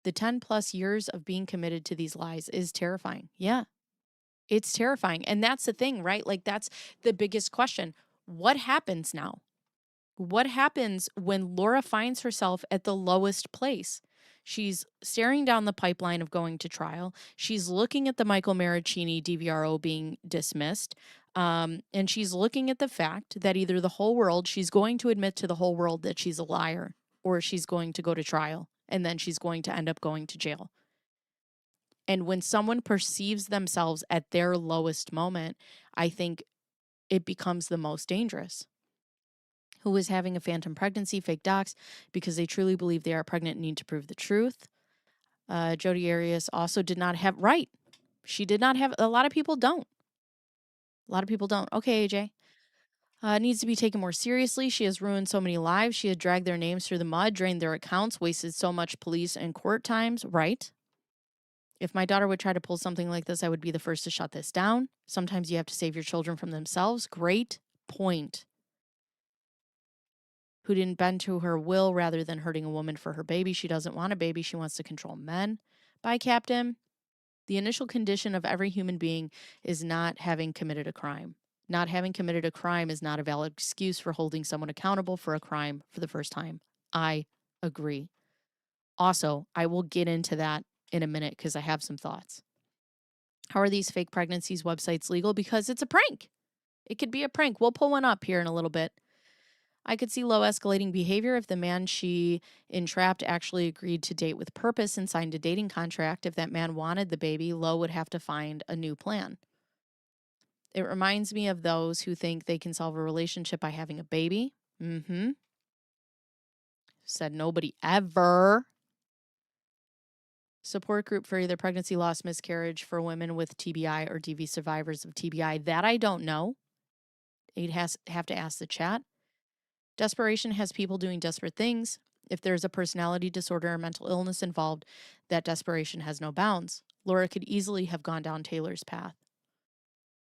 The 10 plus years of being committed to these lies is terrifying. Yeah, it's terrifying. And that's the thing, right? Like, that's the biggest question. What happens now? What happens when Laura finds herself at the lowest place? She's staring down the pipeline of going to trial. She's looking at the Michael Maricini DVRO being dismissed. And she's looking at the fact that either she's going to admit to the whole world that she's a liar, or she's going to go to trial, and then she's going to end up going to jail. And when someone perceives themselves at their lowest moment, I think it becomes the most dangerous. Who is having a phantom pregnancy, fake docs, because they truly believe they are pregnant and need to prove the truth. Jodi Arias also did not have, right. She did not have, a lot of people don't. Okay, AJ. Needs to be taken more seriously. She has ruined so many lives. She has dragged their names through the mud, drained their accounts, wasted so much police and court times. Right. If my daughter would try to pull something like this, I would be the first to shut this down. Sometimes you have to save your children from themselves. Great point. Who didn't bend to her will rather than hurting a woman for her baby. She doesn't want a baby. She wants to control men. Bye, Captain. The initial condition of every human being is not having committed a crime. Not having committed a crime is not a valid excuse for holding someone accountable for a crime for the first time. I agree. Also, I will get into that in a minute because I have some thoughts. How are these fake pregnancies websites legal? Because it's a prank. It could be a prank. We'll pull one up here in a little bit. I could see low escalating behavior if the man she entrapped actually agreed to date with purpose and signed a dating contract. If that man wanted the baby, Low would have to find a new plan. It reminds me of those who think they can solve a relationship by having a baby. Said nobody ever. Support group for either pregnancy, loss, miscarriage for women with TBI or DV survivors of TBI. That I don't know. You'd have to ask the chat. Desperation has people doing desperate things. If there's a personality disorder or mental illness involved, that desperation has no bounds. Laura could easily have gone down Taylor's path.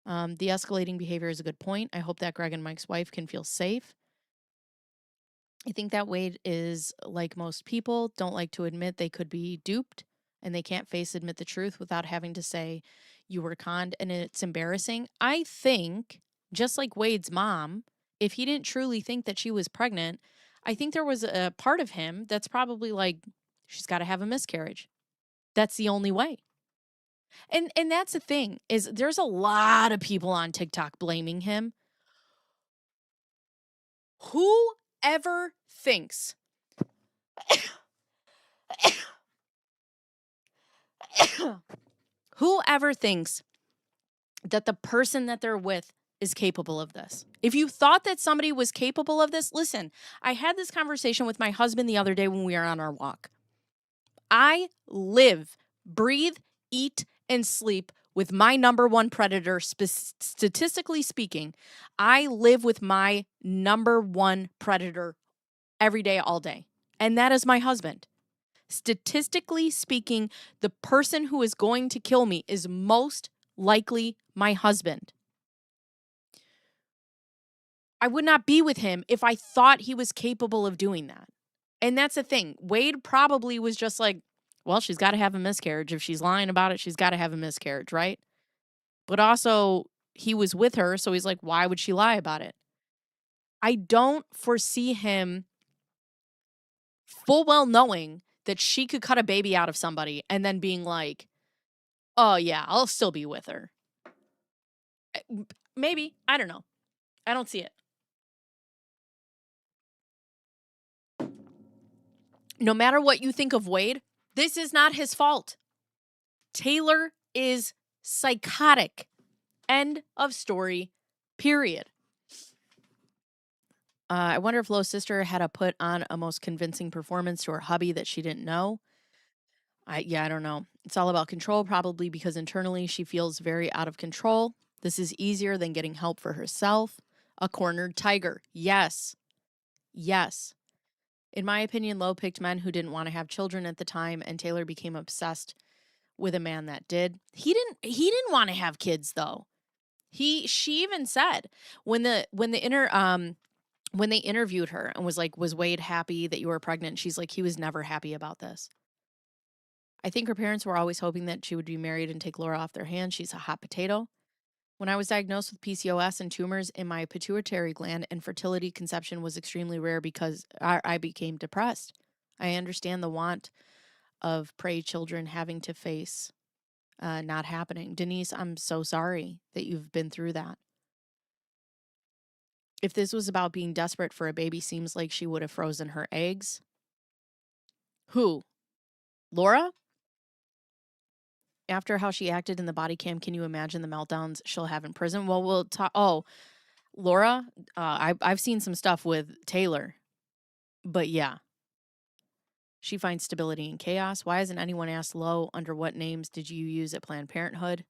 The escalating behavior is a good point. I hope that Greg and Mike's wife can feel safe. I think that Wade is like most people, don't like to admit they could be duped, and they can't admit the truth without having to say you were conned, and it's embarrassing. I think, just like Wade's mom, if he didn't truly think that she was pregnant, I think there was a part of him that's probably like, she's got to have a miscarriage. That's the only way. And that's the thing, is there's a lot of people on TikTok blaming him. Whoever thinks whoever thinks that the person that they're with is capable of this. If you thought that somebody was capable of this, listen, I had this conversation with my husband the other day when we were on our walk. I live, breathe, eat, and sleep with my number one predator. Statistically speaking, I live with my number one predator every day, all day. And that is my husband. Statistically speaking, the person who is going to kill me is most likely my husband. I would not be with him if I thought he was capable of doing that. And that's the thing. Wade probably was just like, well, she's got to have a miscarriage. If she's lying about it, she's got to have a miscarriage, right? But also, he was with her, so he's like, why would she lie about it? I don't foresee him full well knowing that she could cut a baby out of somebody and then being like, oh, yeah, I'll still be with her. Maybe. I don't know. I don't see it. No matter what you think of Wade, this is not his fault. Taylor is psychotic. End of story, period. I wonder if Lo's sister had to put on a most convincing performance to her hubby that she didn't know. I don't know. It's all about control, probably because internally she feels very out of control. This is easier than getting help for herself. A cornered tiger. Yes. Yes. In my opinion, Lo picked men who didn't want to have children at the time, and Taylor became obsessed with a man that did. He didn't want to have kids though. She even said when they interviewed her and was like, was Wade happy that you were pregnant? She's like, he was never happy about this. I think her parents were always hoping that she would be married and take Laura off their hands. She's a hot potato. When I was diagnosed with PCOS and tumors in my pituitary gland, and fertility conception was extremely rare because I became depressed. I understand the want of prey children having to face not happening. Denise, I'm so sorry that you've been through that. If this was about being desperate for a baby, seems like she would have frozen her eggs. Who? Laura? After how she acted in the body cam, can you imagine the meltdowns she'll have in prison? Well, we'll talk. Oh, Laura, I've seen some stuff with Taylor, but yeah. She finds stability in chaos. Why hasn't anyone asked Lo under what names did you use at Planned Parenthood?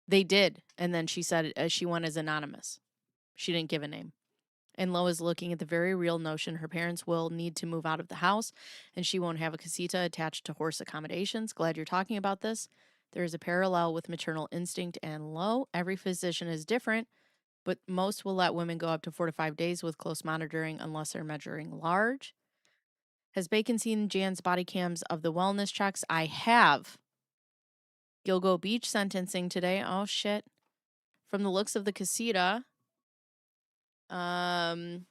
They did, and then she said she went as anonymous. She didn't give a name. And Lo is looking at the very real notion her parents will need to move out of the house, and she won't have a casita attached to horse accommodations. Glad you're talking about this. There is a parallel with maternal instinct and Lo. Every physician is different, but most will let women go up to 4 to 5 days with close monitoring unless they're measuring large. Has Bacon seen Jan's body cams of the wellness checks? I have. Gilgo Beach sentencing today. Oh, shit. From the looks of the casita,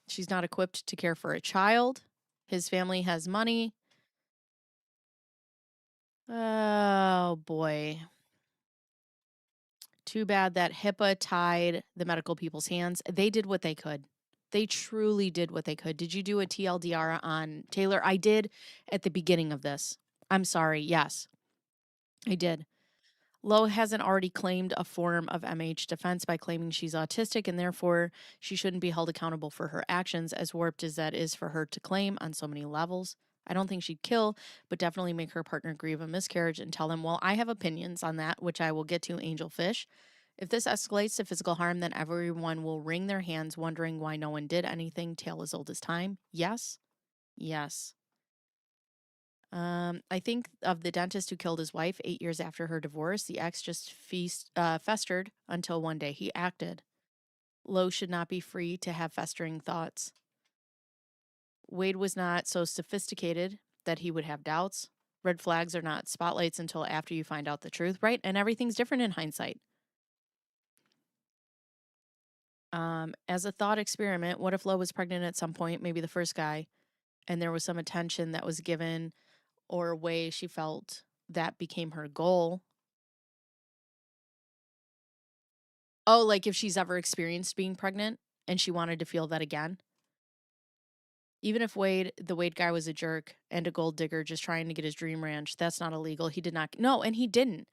she's not equipped to care for a child. His family has money. Oh, boy. Too bad that HIPAA tied the medical people's hands. They did what they could. They truly did what they could. Did you do a TLDR on Taylor? I did at the beginning of this. I'm sorry. Yes, I did. Lowe hasn't already claimed a form of MH defense by claiming she's autistic, and therefore she shouldn't be held accountable for her actions, as warped as that is for her to claim on so many levels. I don't think she'd kill, but definitely make her partner grieve a miscarriage and tell them, well, I have opinions on that, which I will get to, Angelfish. If this escalates to physical harm, then everyone will wring their hands wondering why no one did anything. Tale as old as time. Yes. Yes. I think of the dentist who killed his wife 8 years after her divorce. The ex just festered until one day he acted. Lowe should not be free to have festering thoughts. Wade was not so sophisticated that he would have doubts. Red flags are not spotlights until after you find out the truth, right? And everything's different in hindsight. As a thought experiment, what if Lowe was pregnant at some point, maybe the first guy, and there was some attention that was given or a way she felt that became her goal? Oh, like if she's ever experienced being pregnant and she wanted to feel that again? Even if the Wade guy was a jerk and a gold digger just trying to get his dream ranch, that's not illegal. He did not. No, and he didn't.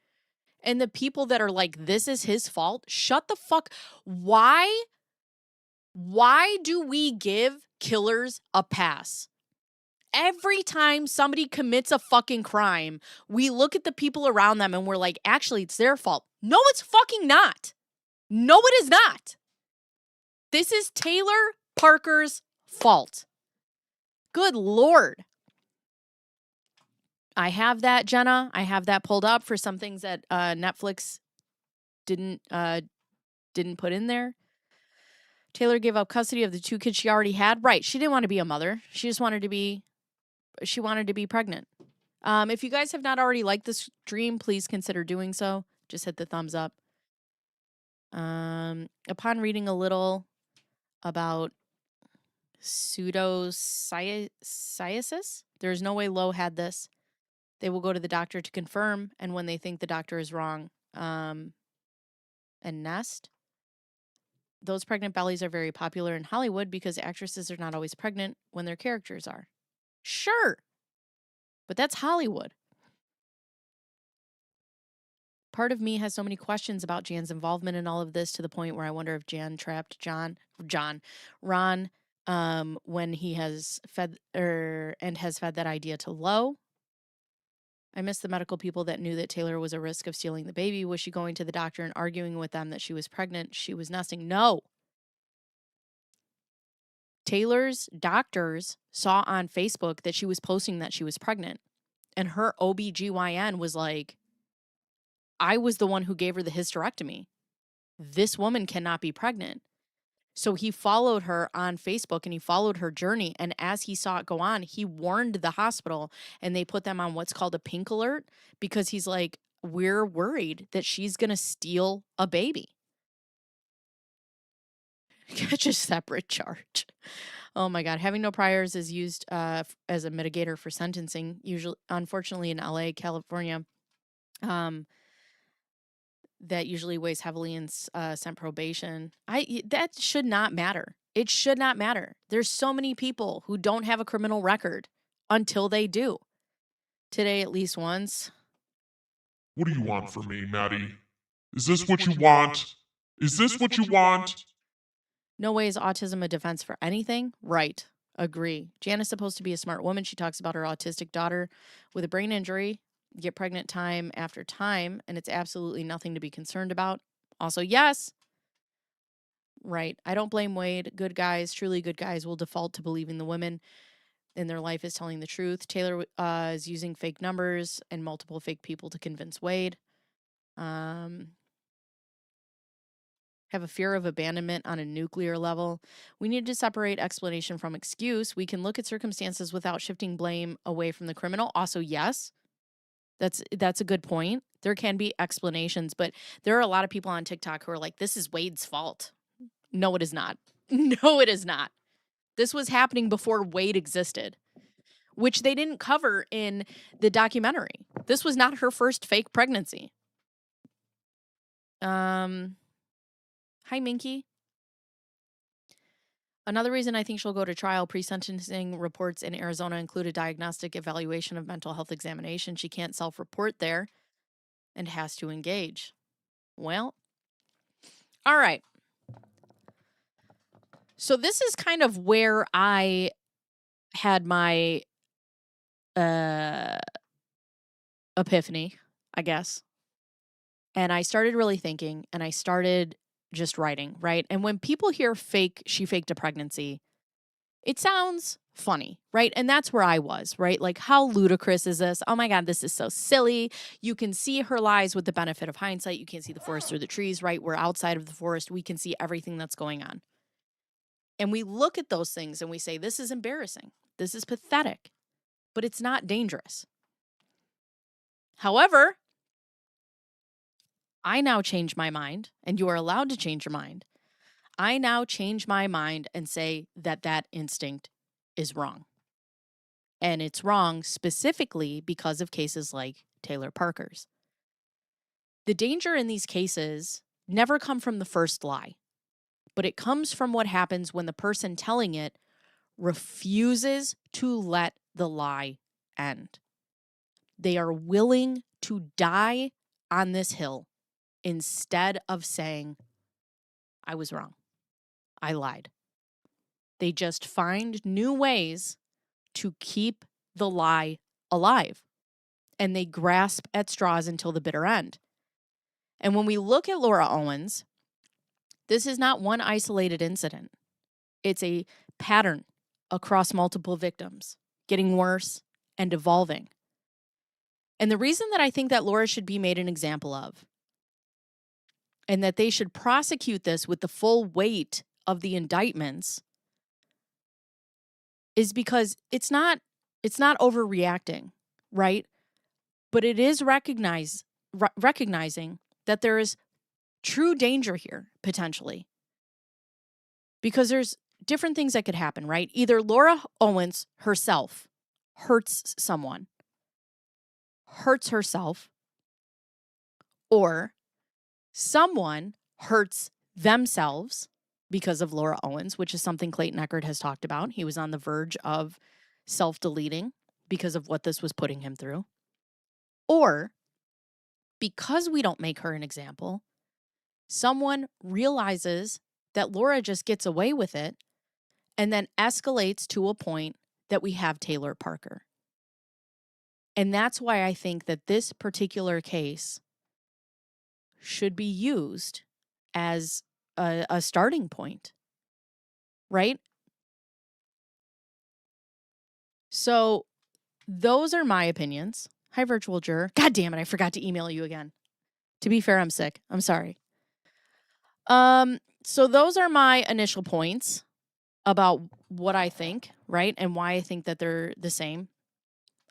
And the people that are like, this is his fault, shut the fuck. Why do we give killers a pass? Every time somebody commits a fucking crime, we look at the people around them and we're like, actually, it's their fault. No, it's fucking not. No, it is not. This is Taylor Parker's fault. Good Lord. I have that, Jenna. I have that pulled up for some things that Netflix didn't put in there. Taylor gave up custody of the 2 kids she already had. Right. She didn't want to be a mother. She just wanted to be pregnant. If you guys have not already liked this stream, please consider doing so. Just hit the thumbs up. Upon reading a little about pseudopsoriasis, there's no way Lowe had this. They will go to the doctor to confirm, and when they think the doctor is wrong, and Nest. Those pregnant bellies are very popular in Hollywood because actresses are not always pregnant when their characters are. Sure. But that's Hollywood. Part of me has so many questions about Jan's involvement in all of this to the point where I wonder if Jan trapped Ron, when he has fed that idea to Lowe. I miss the medical people that knew that Taylor was a risk of stealing the baby. Was she going to the doctor and arguing with them that she was pregnant? She was nesting. No. Taylor's doctors saw on Facebook that she was posting that she was pregnant. And her OBGYN was like, I was the one who gave her the hysterectomy. This woman cannot be pregnant. So he followed her on Facebook and he followed her journey. And as he saw it go on, he warned the hospital and they put them on what's called a pink alert because he's like, we're worried that she's going to steal a baby. Catch a separate charge. Oh my God. Having no priors is used as a mitigator for sentencing. Usually, unfortunately, in LA, California, that usually weighs heavily in sent probation. That should not matter. It should not matter. There's so many people who don't have a criminal record until they do. Today, at least once. What do you want from me, Maddie? Is this what you want? Is this what you want? No way is autism a defense for anything. Right. Agree. Jan is supposed to be a smart woman. She talks about her autistic daughter with a brain injury. Get pregnant time after time, and it's absolutely nothing to be concerned about. Also, yes. Right. I don't blame Wade. Good guys, truly good guys, will default to believing the women in their life is telling the truth. Taylor is using fake numbers and multiple fake people to convince Wade. Have a fear of abandonment on a nuclear level. We need to separate explanation from excuse. We can look at circumstances without shifting blame away from the criminal. Also, yes. That's a good point. There can be explanations, but there are a lot of people on TikTok who are like, this is Wade's fault. No, it is not. No, it is not. This was happening before Wade existed, which they didn't cover in the documentary. This was not her first fake pregnancy. Hi, Minky. Another reason I think she'll go to trial, pre-sentencing reports in Arizona include a diagnostic evaluation of mental health examination. She can't self-report there and has to engage. Well, all right. So this is kind of where I had my epiphany, I guess. And I started really thinking, and I started just writing, right? And when people hear she faked a pregnancy, it sounds funny, right? And that's where I was, right? Like, how ludicrous is this? Oh my God, this is so silly. You can see her lies with the benefit of hindsight. You can't see the forest through the trees, right? We're outside of the forest. We can see everything that's going on. And we look at those things and we say, this is embarrassing. This is pathetic, but it's not dangerous. However, I now change my mind, and you are allowed to change your mind. I now change my mind and say that that instinct is wrong. And it's wrong specifically because of cases like Taylor Parker's. The danger in these cases never come from the first lie, but it comes from what happens when the person telling it refuses to let the lie end. They are willing to die on this hill instead of saying, I was wrong. I lied. They just find new ways to keep the lie alive. And they grasp at straws until the bitter end. And when we look at Laura Owens, this is not one isolated incident. It's a pattern across multiple victims, getting worse and evolving. And the reason that I think that Laura should be made an example of, and that they should prosecute this with the full weight of the indictments, is because it's not overreacting, right? But it is recognizing that there is true danger here, potentially. Because there's different things that could happen, right? Either Laura Owens herself hurts someone, hurts herself, or someone hurts themselves because of Laura Owens, which is something Clayton Echard has talked about. He was on the verge of self-deleting because of what this was putting him through. Or because we don't make her an example, someone realizes that Laura just gets away with it and then escalates to a point that we have Taylor Parker. And that's why I think that this particular case should be used as a starting point, right? So those are my opinions. Hi, virtual juror. God damn it, I forgot to email you again. To be fair, I'm sick. I'm sorry. So those are my initial points about what I think, right? And why I think that they're the same.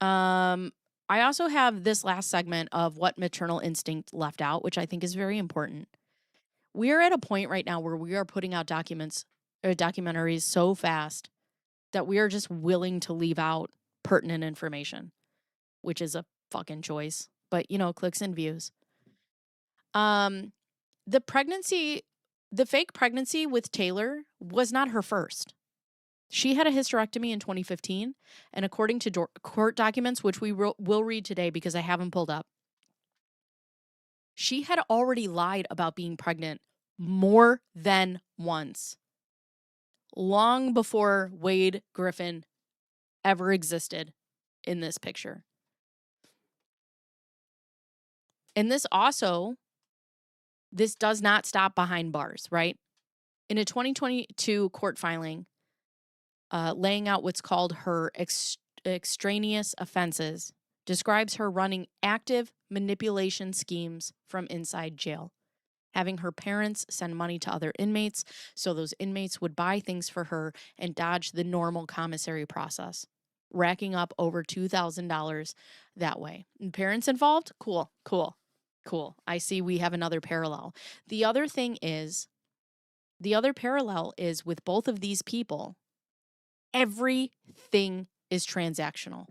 I also have this last segment of what maternal instinct left out, which I think is very important. We are at a point right now where we are putting out documentaries so fast that we are just willing to leave out pertinent information, which is a fucking choice. But, clicks and views. The fake pregnancy with Taylor was not her first. She had a hysterectomy in 2015, and according to court documents, which we will read today because I have them pulled up, she had already lied about being pregnant more than once, long before Wade Griffin ever existed in this picture. And this does not stop behind bars, right? In a 2022 court filing, laying out what's called her extraneous offenses, describes her running active manipulation schemes from inside jail, having her parents send money to other inmates so those inmates would buy things for her and dodge the normal commissary process, racking up over $2,000 that way. And parents involved? Cool. I see we have another parallel. The other parallel is with both of these people, everything is transactional.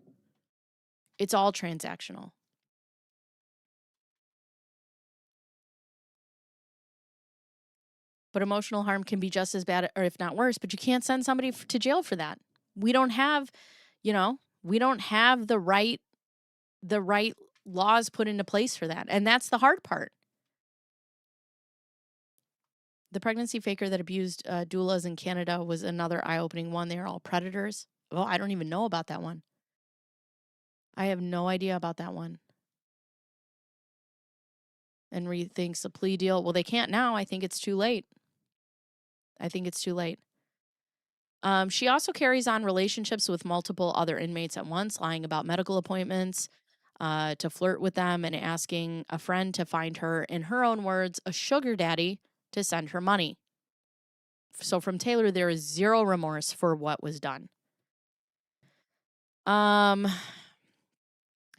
It's all transactional. But emotional harm can be just as bad, or if not worse, but you can't send somebody to jail for that. We don't have, we don't have the right laws put into place for that. And that's the hard part. The pregnancy faker that abused doulas in Canada was another eye-opening one. They are all predators. Well, I don't even know about that one. I have no idea about that one. And rethinks the plea deal. Well, they can't now. I think it's too late. She also carries on relationships with multiple other inmates at once, lying about medical appointments, to flirt with them, and asking a friend to find her, in her own words, a sugar daddy to send her money. So from Taylor, there is zero remorse for what was done.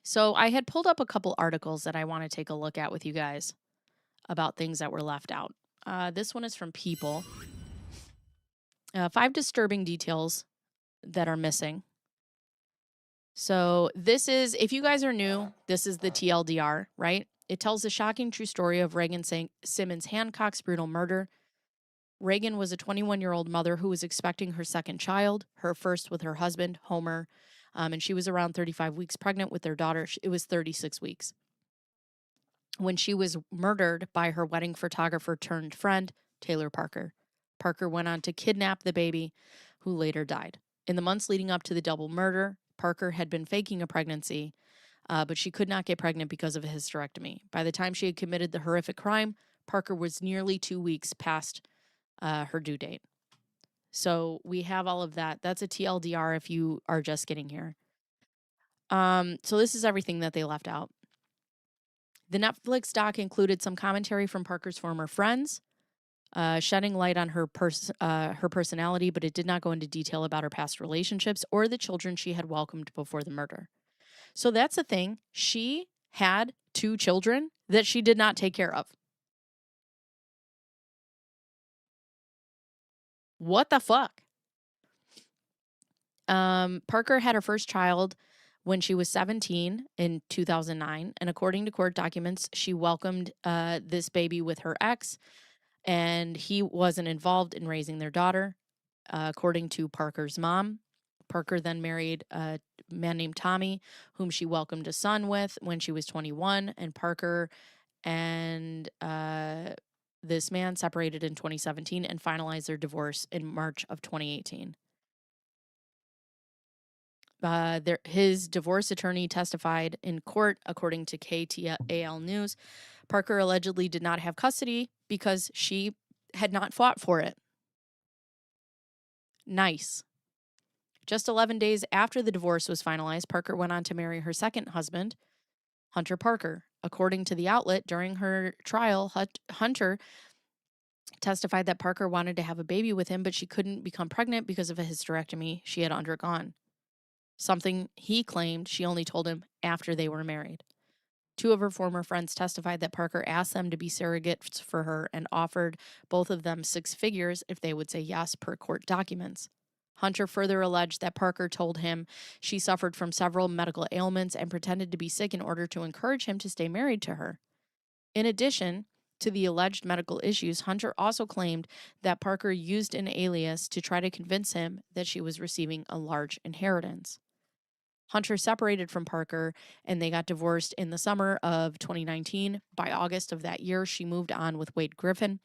So I had pulled up a couple articles that I want to take a look at with you guys about things that were left out. This one is from People. 5 disturbing details that are missing. So this is, if you guys are new, this is the TLDR, right? It tells the shocking true story of Reagan Simmons Hancock's brutal murder. Reagan was a 21-year-old mother who was expecting her second child, her first with her husband, Homer, and she was around 35 weeks pregnant with their daughter. It was 36 weeks. When she was murdered by her wedding photographer turned friend, Taylor Parker. Parker went on to kidnap the baby, who later died. In the months leading up to the double murder, Parker had been faking a pregnancy, but she could not get pregnant because of a hysterectomy. By the time she had committed the horrific crime, Parker was nearly 2 weeks past her due date. So we have all of that. That's a TLDR if you are just getting here. So this is everything that they left out. The Netflix doc included some commentary from Parker's former friends, shedding light on her personality, but it did not go into detail about her past relationships or the children she had welcomed before the murder. So that's the thing. She had 2 children that she did not take care of. What the fuck? Parker had her first child when she was 17 in 2009. And according to court documents, she welcomed this baby with her ex, and he wasn't involved in raising their daughter, according to Parker's mom. Parker then married a man named Tommy, whom she welcomed a son with when she was 21. And Parker and this man separated in 2017 and finalized their divorce in March of 2018. His divorce attorney testified in court, according to KTAL News. Parker allegedly did not have custody because she had not fought for it. Nice. Just 11 days after the divorce was finalized, Parker went on to marry her second husband, Hunter Parker. According to the outlet, during her trial, Hunter testified that Parker wanted to have a baby with him, but she couldn't become pregnant because of a hysterectomy she had undergone. Something he claimed she only told him after they were married. 2 of her former friends testified that Parker asked them to be surrogates for her and offered both of them 6 figures if they would say yes per court documents. Hunter further alleged that Parker told him she suffered from several medical ailments and pretended to be sick in order to encourage him to stay married to her. In addition to the alleged medical issues, Hunter also claimed that Parker used an alias to try to convince him that she was receiving a large inheritance. Hunter separated from Parker and they got divorced in the summer of 2019. By August of that year, she moved on with Wade Griffin.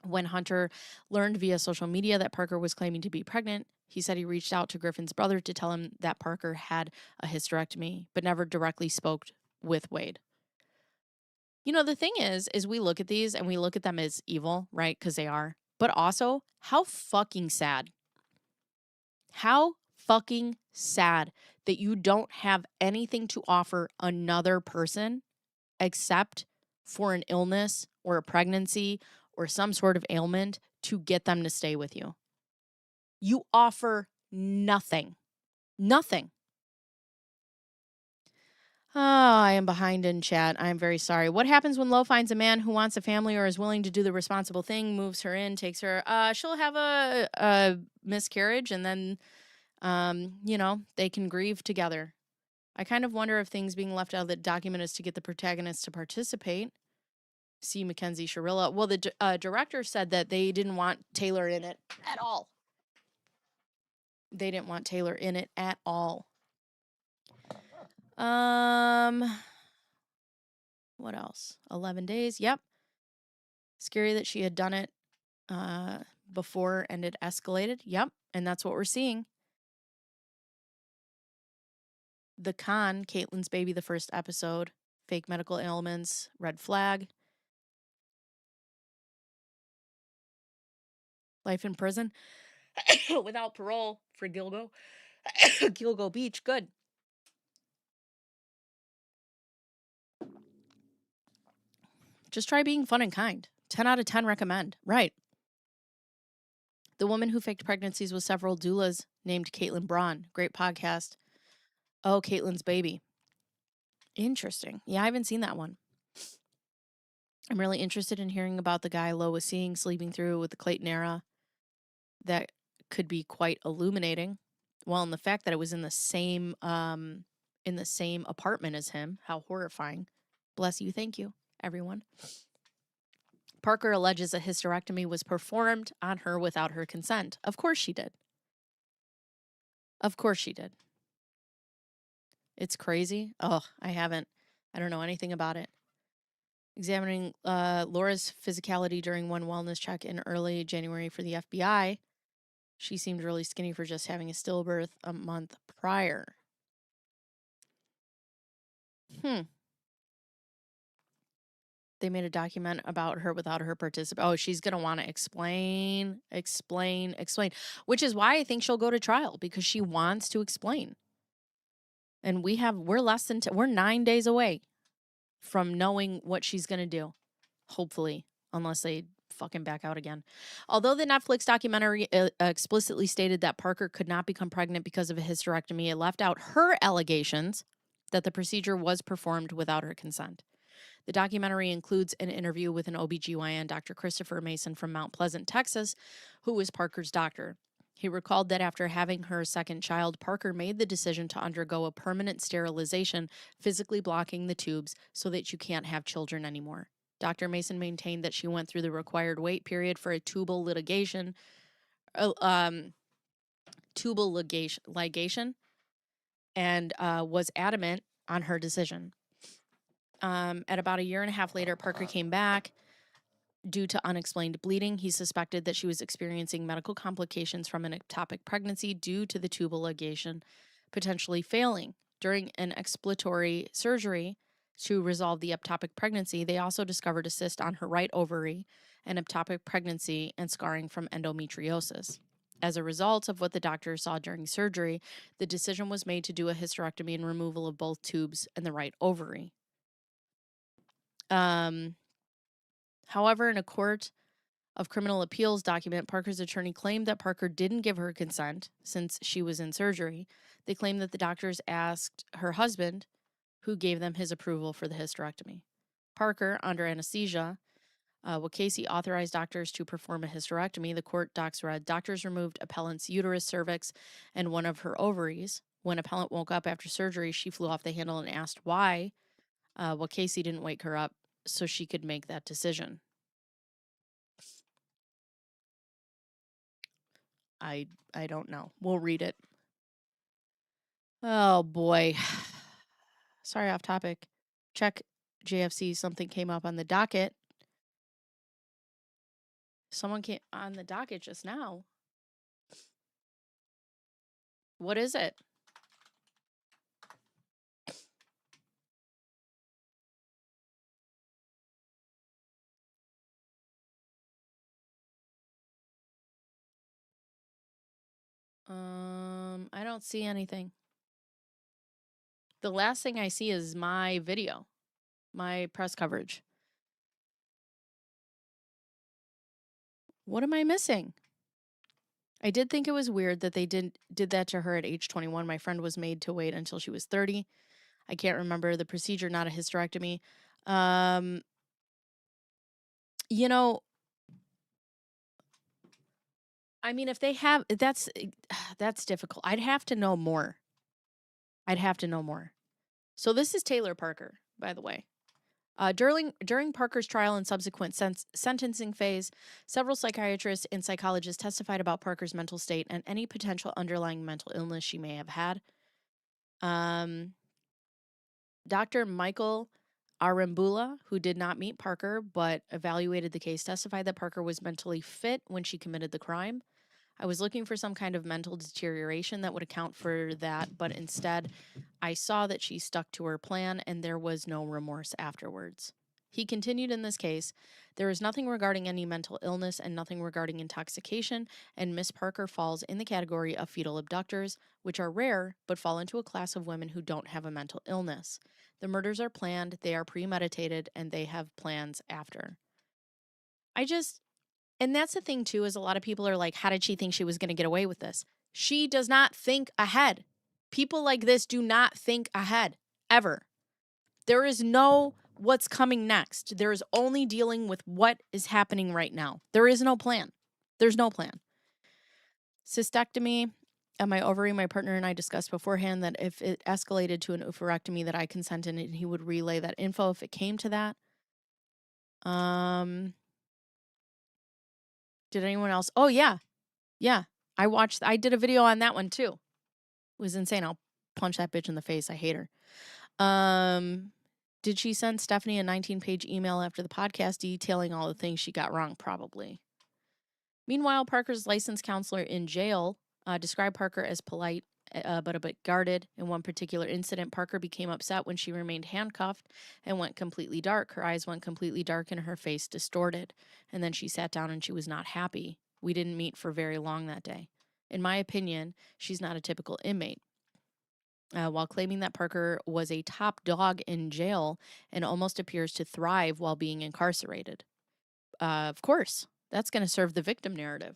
When Hunter learned via social media that Parker was claiming to be pregnant, he said he reached out to Griffin's brother to tell him that Parker had a hysterectomy, but never directly spoke with Wade. You know, the thing is we look at these and we look at them as evil, right? Because they are. But also, how fucking sad. How fucking sad that you don't have anything to offer another person except for an illness or a pregnancy or some sort of ailment to get them to stay with you. You offer nothing. Nothing. Oh, I am behind in chat. I am very sorry. What happens when Lo finds a man who wants a family or is willing to do the responsible thing, moves her in, takes her? She'll have a miscarriage and then they can grieve together. I kind of wonder if things being left out of the document is to get the protagonist to participate. C. Mackenzie Shirilla. Well, the director said that they didn't want Taylor in it at all. They didn't want Taylor in it at all. What else? 11 days. Yep. Scary that she had done it before and it escalated. Yep. And that's what we're seeing. The Con, Caitlin's baby, the first episode. Fake medical ailments, red flag. Life in prison without parole for Gilgo. Gilgo Beach. Good. Just try being fun and kind. 10 out of 10 recommend. Right. The woman who faked pregnancies with several doulas named Caitlin Braun. Great podcast. Oh, Caitlin's baby. Interesting. Yeah, I haven't seen that one. I'm really interested in hearing about the guy Lo was seeing sleeping through with the Clayton era. That could be quite illuminating. Well, and the fact that it was in the same apartment as him. How horrifying. Bless you. Thank you, everyone. Parker alleges a hysterectomy was performed on her without her consent. Of course she did. Of course she did. It's crazy. Oh, I don't know anything about it. Examining Laura's physicality during one wellness check in early January for the FBI. She seemed really skinny for just having a stillbirth a month prior. They made a document about her without her participation. Oh, she's going to want to explain, which is why I think she'll go to trial, because she wants to explain. And we're 9 days away from knowing what she's going to do. Hopefully, unless they fucking back out again. Although the Netflix documentary explicitly stated that Parker could not become pregnant because of a hysterectomy, it left out her allegations that the procedure was performed without her consent. The documentary includes an interview with an OBGYN, Dr. Christopher Mason from Mount Pleasant, Texas, who was Parker's doctor. He recalled that after having her second child, Parker made the decision to undergo a permanent sterilization, physically blocking the tubes so that you can't have children anymore. Dr. Mason maintained that she went through the required wait period for a tubal ligation, and was adamant on her decision. At about 1.5 years later, Parker came back due to unexplained bleeding. He suspected that she was experiencing medical complications from an ectopic pregnancy due to the tubal ligation potentially failing. During an exploratory surgery to resolve the ectopic pregnancy, they also discovered a cyst on her right ovary, an ectopic pregnancy, and scarring from endometriosis. As a result of what the doctor saw during surgery, the decision was made to do a hysterectomy and removal of both tubes and the right ovary. However, in a court of criminal appeals document, Parker's attorney claimed that Parker didn't give her consent since she was in surgery. They claimed that the doctors asked her husband, who gave them his approval for the hysterectomy. Parker, under anesthesia, Casey authorized doctors to perform a hysterectomy. The court docs read, doctors removed appellant's uterus, cervix, and one of her ovaries. When appellant woke up after surgery, she flew off the handle and asked why. Casey didn't wake her up so she could make that decision. I don't know. We'll read it. Oh boy. Sorry, off topic. Check JFC. Something came up on the docket. Someone came on the docket just now. What is it? I don't see anything. The last thing I see is my video, my press coverage. What am I missing? I did think it was weird that they did that to her at age 21. My friend was made to wait until she was 30. I can't remember the procedure, not a hysterectomy. You know, I mean, if they have, that's difficult. I'd have to know more. So this is Taylor Parker, by the way. During Parker's trial and subsequent sentencing phase, several psychiatrists and psychologists testified about Parker's mental state and any potential underlying mental illness she may have had. Dr. Michael Arambula, who did not meet Parker but evaluated the case, testified that Parker was mentally fit when she committed the crime. I was looking for some kind of mental deterioration that would account for that, but instead, I saw that she stuck to her plan and there was no remorse afterwards. He continued in this case, there is nothing regarding any mental illness and nothing regarding intoxication, and Miss Parker falls in the category of fetal abductors, which are rare but fall into a class of women who don't have a mental illness. The murders are planned, they are premeditated, and they have plans after. And that's the thing too, is a lot of people are like, how did she think she was going to get away with this? She does not think ahead. People like this do not think ahead, ever. There is no what's coming next. There is only dealing with what is happening right now. There is no plan. There's no plan. Cystectomy at my ovary, my partner and I discussed beforehand that if it escalated to an oophorectomy that I consented and he would relay that info if it came to that. Did anyone else? Oh, yeah. Yeah. I did a video on that one too. It was insane. I'll punch that bitch in the face. I hate her. Did she send Stephanie a 19-page email after the podcast detailing all the things she got wrong? Probably. Meanwhile, Parker's licensed counselor in jail described Parker as polite but a bit guarded. In one particular incident, Parker became upset when she remained handcuffed and went completely dark. Her eyes went completely dark and her face distorted. And then she sat down and she was not happy. We didn't meet for very long that day. In my opinion, she's not a typical inmate. While claiming that Parker was a top dog in jail and almost appears to thrive while being incarcerated. Of course, that's going to serve the victim narrative.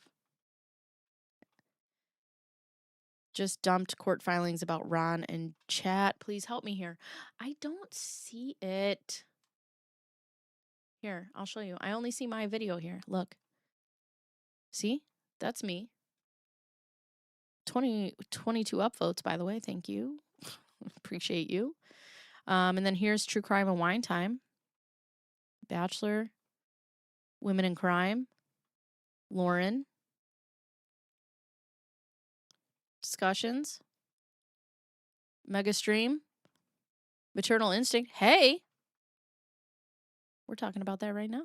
Just dumped court filings about Ron and chat. Please help me here. I don't see it. Here, I'll show you. I only see my video here. Look. See? That's me. 22 upvotes, by the way. Thank you. Appreciate you. And then here's True Crime and Wine Time. Bachelor. Women in Crime. Lauren. Discussions. Mega Stream. Maternal Instinct. Hey! We're talking about that right now.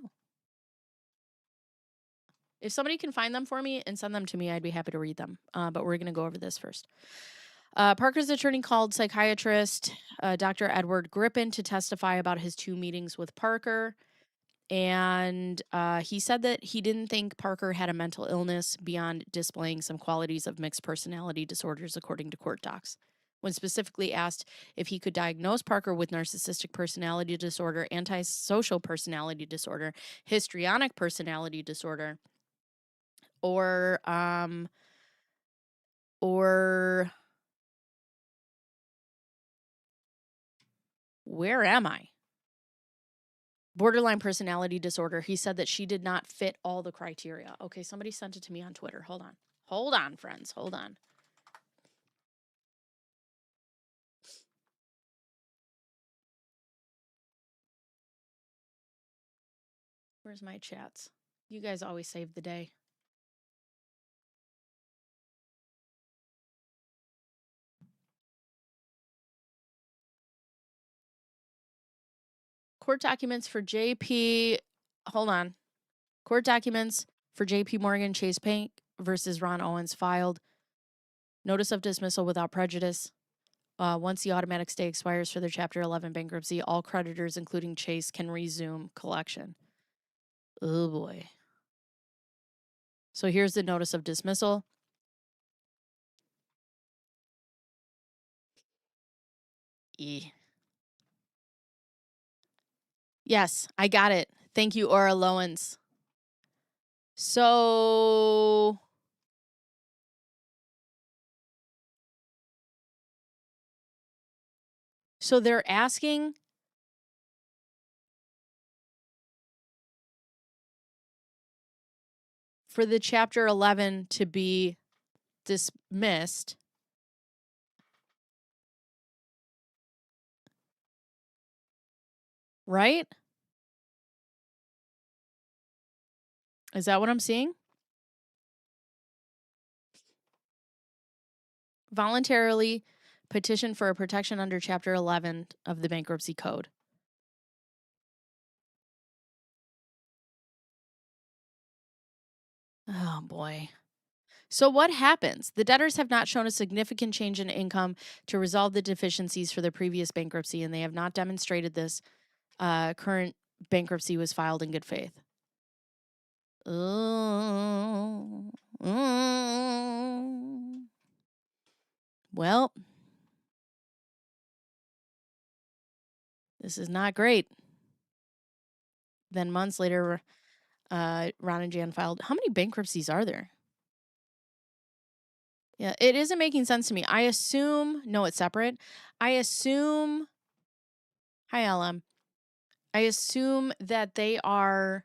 If somebody can find them for me and send them to me, I'd be happy to read them. But we're going to go over this first. Parker's attorney called psychiatrist Dr. Edward Grippen to testify about his 2 meetings with Parker. And he said that he didn't think Parker had a mental illness beyond displaying some qualities of mixed personality disorders, according to court docs. When specifically asked if he could diagnose Parker with narcissistic personality disorder, antisocial personality disorder, histrionic personality disorder, or where am I? Borderline personality disorder, he said that she did not fit all the criteria. Okay, somebody sent it to me on Twitter. Hold on. Hold on, friends. Hold on. Where's my chats? You guys always save the day. Court documents for JP. Hold on. Court documents for JP Morgan Chase Bank versus Ron Owens filed. Notice of dismissal without prejudice. Once the automatic stay expires for their Chapter 11 bankruptcy, all creditors, including Chase, can resume collection. Oh boy. So here's the notice of dismissal. Yes, I got it. Thank you, Aura Lowens. So they're asking for the Chapter 11 to be dismissed. Right? Is that what I'm seeing? Voluntarily petition for a protection under Chapter 11 of the Bankruptcy Code. Oh, boy. So what happens? The debtors have not shown a significant change in income to resolve the deficiencies for their previous bankruptcy, and they have not demonstrated this current bankruptcy was filed in good faith. Well, this is not great. Then months later, Ron and Jan filed. How many bankruptcies are there? Yeah, it isn't making sense to me. I assume, no, it's separate. I assume, hi, LM. I assume that they are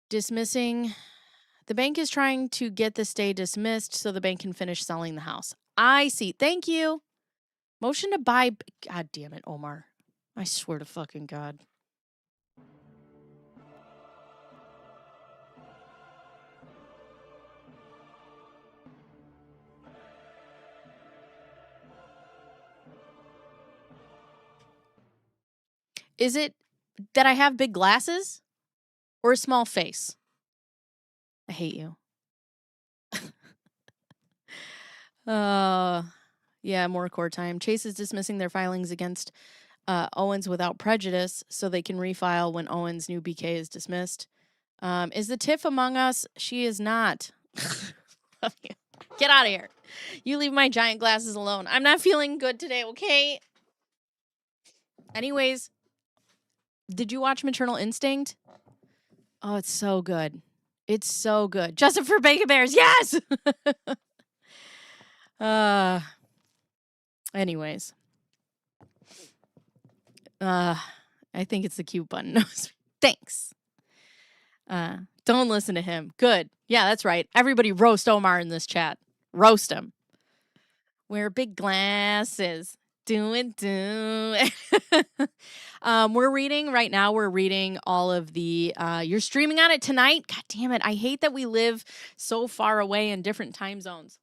dismissing. The bank is trying to get the stay dismissed so the bank can finish selling the house. I see. Thank you. Motion to buy. God damn it, Omar. I swear to fucking God. Is it that I have big glasses or a small face? I hate you. Yeah, more court time. Chase is dismissing their filings against Owens without prejudice so they can refile when Owens' new BK is dismissed. Is the Tiff among us? She is not. Get out of here. You leave my giant glasses alone. I'm not feeling good today, okay? Anyways, did you watch Maternal Instinct? Oh, it's so good. It's so good. Justice for Bacon Bears, yes! Anyways. I think it's the cute button. Thanks. Don't listen to him. Good. Yeah, that's right. Everybody roast Omar in this chat. Roast him. Wear big glasses. Do it. We're reading right now. We're reading all of the. You're streaming on it tonight. God damn it! I hate that we live so far away in different time zones.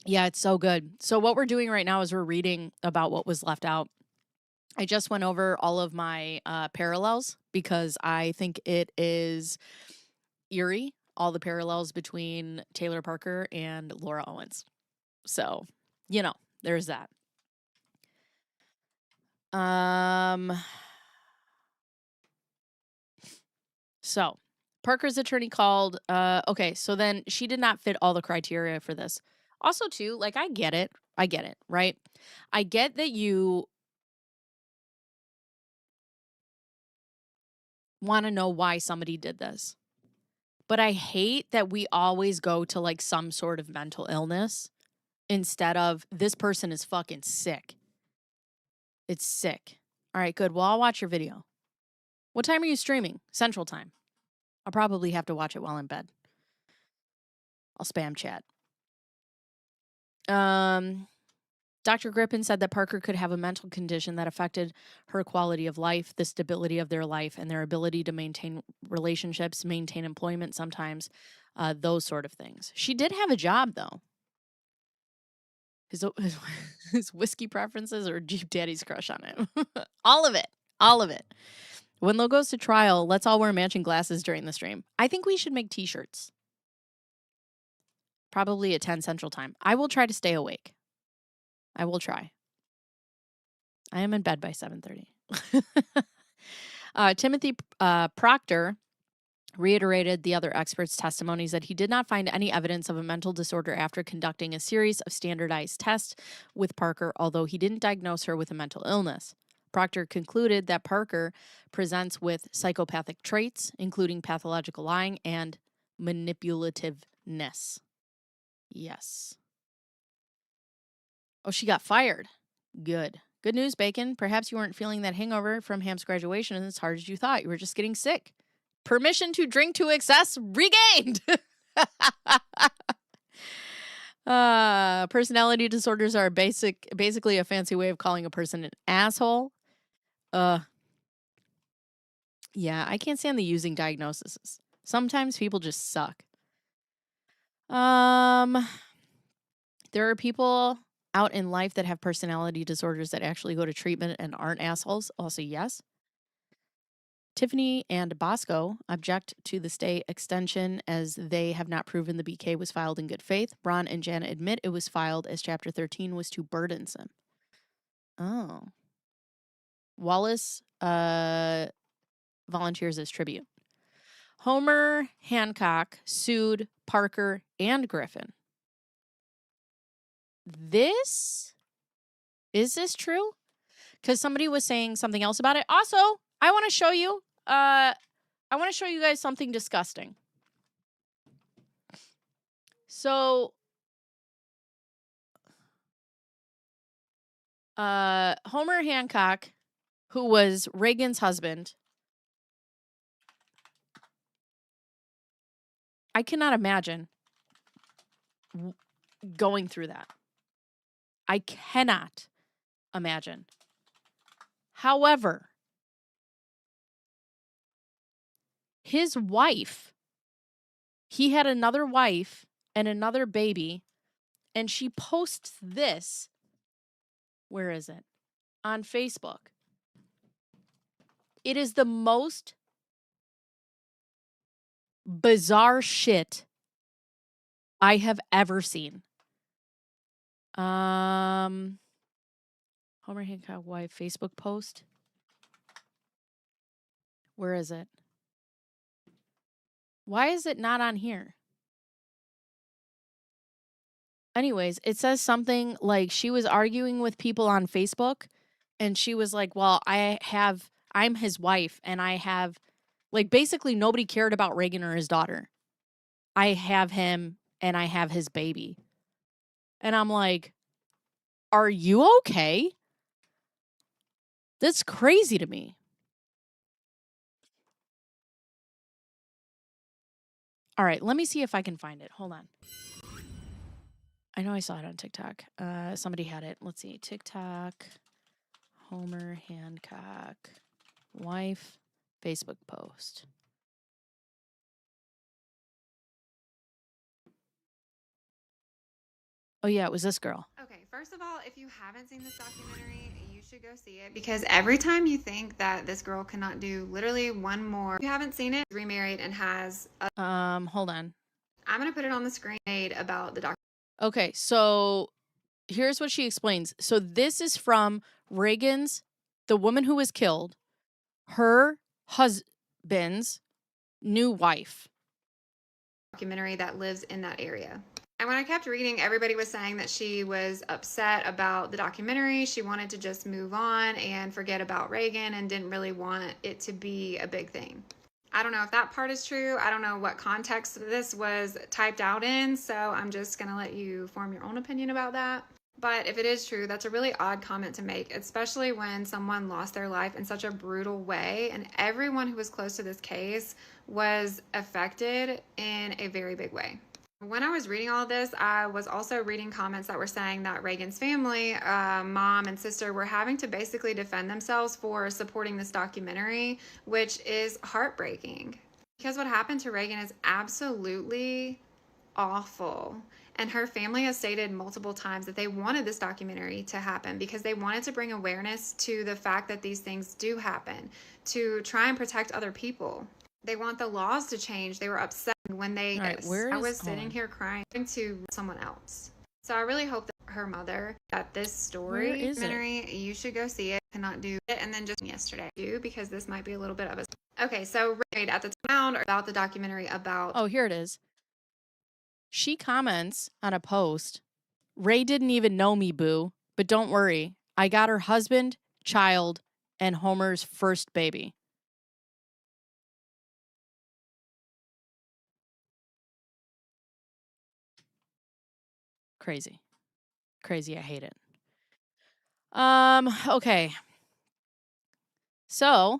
Yeah, it's so good. So what we're doing right now is we're reading about what was left out. I just went over all of my parallels because I think it is eerie, all the parallels between Taylor Parker and Laura Owens. So, there's that. So, Parker's attorney called. Okay, so then she did not fit all the criteria for this. Also, too, like, I get it, right? I get that you want to know why somebody did this. But I hate that we always go to like some sort of mental illness instead of this person is fucking sick. It's sick. All right, good. Well, I'll watch your video. What time are you streaming? Central time. I'll probably have to watch it while in bed. I'll spam chat. Dr. Griffin said that Parker could have a mental condition that affected her quality of life, the stability of their life, and their ability to maintain relationships, maintain employment sometimes, those sort of things. She did have a job, though. His whiskey preferences or Jeep Daddy's crush on him. All of it. All of it. When Lo goes to trial, let's all wear matching glasses during the stream. I think we should make t-shirts. Probably at 10 Central Time. I will try to stay awake. I will try. I am in bed by 7:30. Timothy Proctor reiterated the other experts' testimonies that he did not find any evidence of a mental disorder after conducting a series of standardized tests with Parker, although he didn't diagnose her with a mental illness. Proctor concluded that Parker presents with psychopathic traits, including pathological lying and manipulativeness. Yes. Oh, she got fired. Good. Good news, Bacon. Perhaps you weren't feeling that hangover from Ham's graduation as hard as you thought. You were just getting sick. Permission to drink to excess regained. Personality disorders are basically a fancy way of calling a person an asshole. Yeah, I can't stand the using diagnoses. Sometimes people just suck. There are people out in life that have personality disorders that actually go to treatment and aren't assholes. Also, yes. Tiffany and Bosco object to the stay extension as they have not proven the BK was filed in good faith. Braun and Jana admit it was filed as Chapter 13 was too burdensome. Oh. Wallace volunteers as tribute. Homer Hancock sued Parker and Griffin. Is this true? Because somebody was saying something else about it. Also, I want to show you. I want to show you guys something disgusting. So, Homer Hancock, who was Reagan's husband, I cannot imagine going through that. I cannot imagine. However, his wife, he had another wife and another baby, and she posts this. Where is it? On Facebook. It is the most bizarre shit I have ever seen. Homer Hancock wife Facebook post. Where is it? Why is it not on here? Anyways, it says something like she was arguing with people on Facebook and she was like, well, I'm his wife and I have, like, basically nobody cared about Reagan or his daughter. I have him and I have his baby. And I'm like, are you okay? That's crazy to me. All right, let me see if I can find it. Hold on. I know I saw it on TikTok. Somebody had it. Let's see. TikTok, Homer Hancock, wife, Facebook post. Oh, yeah, it was this girl. Okay, first of all, if you haven't seen this documentary, you should go see it because every time you think that this girl cannot do literally one more, if you haven't seen it, remarried and has a, Hold on. I'm going to put it on the screen about the documentary. Okay, so here's what she explains. So this is from Reagan's, the woman who was killed, her husband's new wife. Documentary that lives in that area. And when I kept reading, everybody was saying that she was upset about the documentary. She wanted to just move on and forget about Reagan and didn't really want it to be a big thing. I don't know if that part is true. I don't know what context this was typed out in, so I'm just going to let you form your own opinion about that. But if it is true, that's a really odd comment to make, especially when someone lost their life in such a brutal way, and everyone who was close to this case was affected in a very big way. When I was reading all of this, I was also reading comments that were saying that Reagan's family, mom and sister, were having to basically defend themselves for supporting this documentary, which is heartbreaking. Because what happened to Reagan is absolutely awful. And her family has stated multiple times that they wanted this documentary to happen because they wanted to bring awareness to the fact that these things do happen, to try and protect other people. They want the laws to change. They were upset when they, I was sitting here crying to someone else. So I really hope that her mother got this story documentary. You should go see it. Cannot do it. And then just yesterday do because this might be a little bit of a, okay. So right at the town about the documentary about, oh, here it is. She comments on a post, Ray didn't even know me, boo, but don't worry. I got her husband, child, and Homer's first baby. Crazy. Crazy. I hate it. Okay. So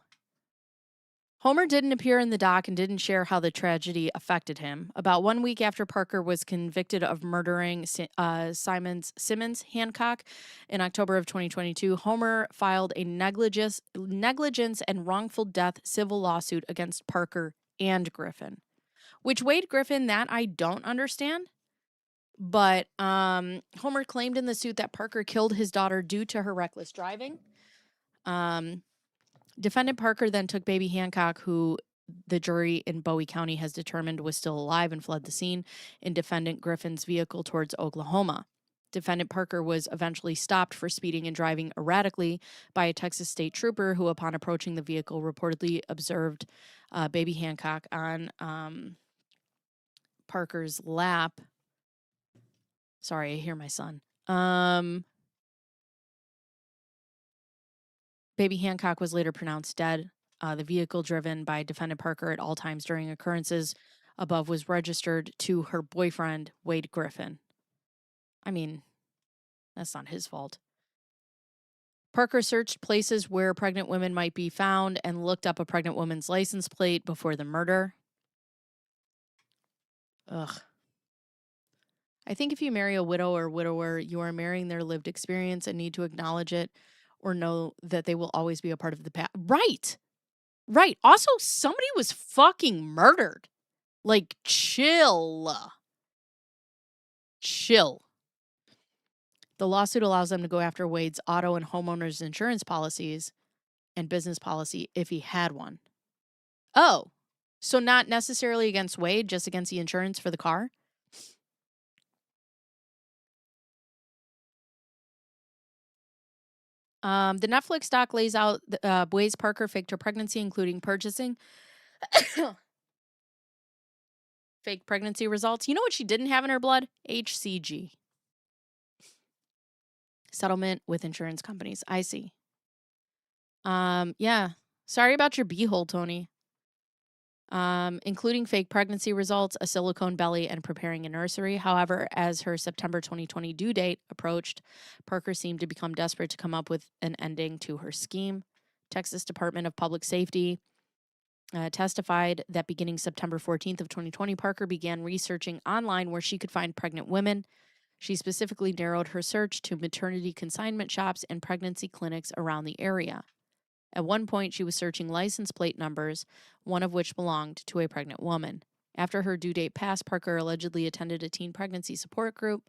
Homer didn't appear in the doc and didn't share how the tragedy affected him. About 1 week after Parker was convicted of murdering Simmons Hancock in October of 2022, Homer filed a negligence and wrongful death civil lawsuit against Parker and Griffin. Which Wade Griffin, that I don't understand. But Homer claimed in the suit that Parker killed his daughter due to her reckless driving. Defendant Parker then took baby Hancock, who the jury in Bowie County has determined was still alive, and fled the scene in defendant Griffin's vehicle towards Oklahoma. Defendant Parker was eventually stopped for speeding and driving erratically by a Texas state trooper who, upon approaching the vehicle, reportedly observed baby Hancock on Parker's lap. Sorry, I hear my son. Baby Hancock was later pronounced dead. The vehicle driven by defendant Parker at all times during occurrences above was registered to her boyfriend, Wade Griffin. I mean, that's not his fault. Parker searched places where pregnant women might be found and looked up a pregnant woman's license plate before the murder. Ugh. I think if you marry a widow or widower, you are marrying their lived experience and need to acknowledge it or know that they will always be a part of the past. Right. Right. Also, somebody was fucking murdered. Like, chill. Chill. The lawsuit allows them to go after Wade's auto and homeowners insurance policies and business policy if he had one. Oh, so not necessarily against Wade, just against the insurance for the car? The Netflix doc lays out ways Parker faked her pregnancy, including purchasing fake pregnancy results. You know what she didn't have in her blood? HCG. Settlement with insurance companies. I see. Yeah. Sorry about your beehole, Tony. Including fake pregnancy results, a silicone belly, and preparing a nursery. However, as her September 2020 due date approached, Parker seemed to become desperate to come up with an ending to her scheme. Texas Department of Public Safety testified that beginning September 14th of 2020, Parker began researching online where she could find pregnant women. She specifically narrowed her search to maternity consignment shops and pregnancy clinics around the area. At one point, she was searching license plate numbers, one of which belonged to a pregnant woman. After her due date passed, Parker allegedly attended a teen pregnancy support group,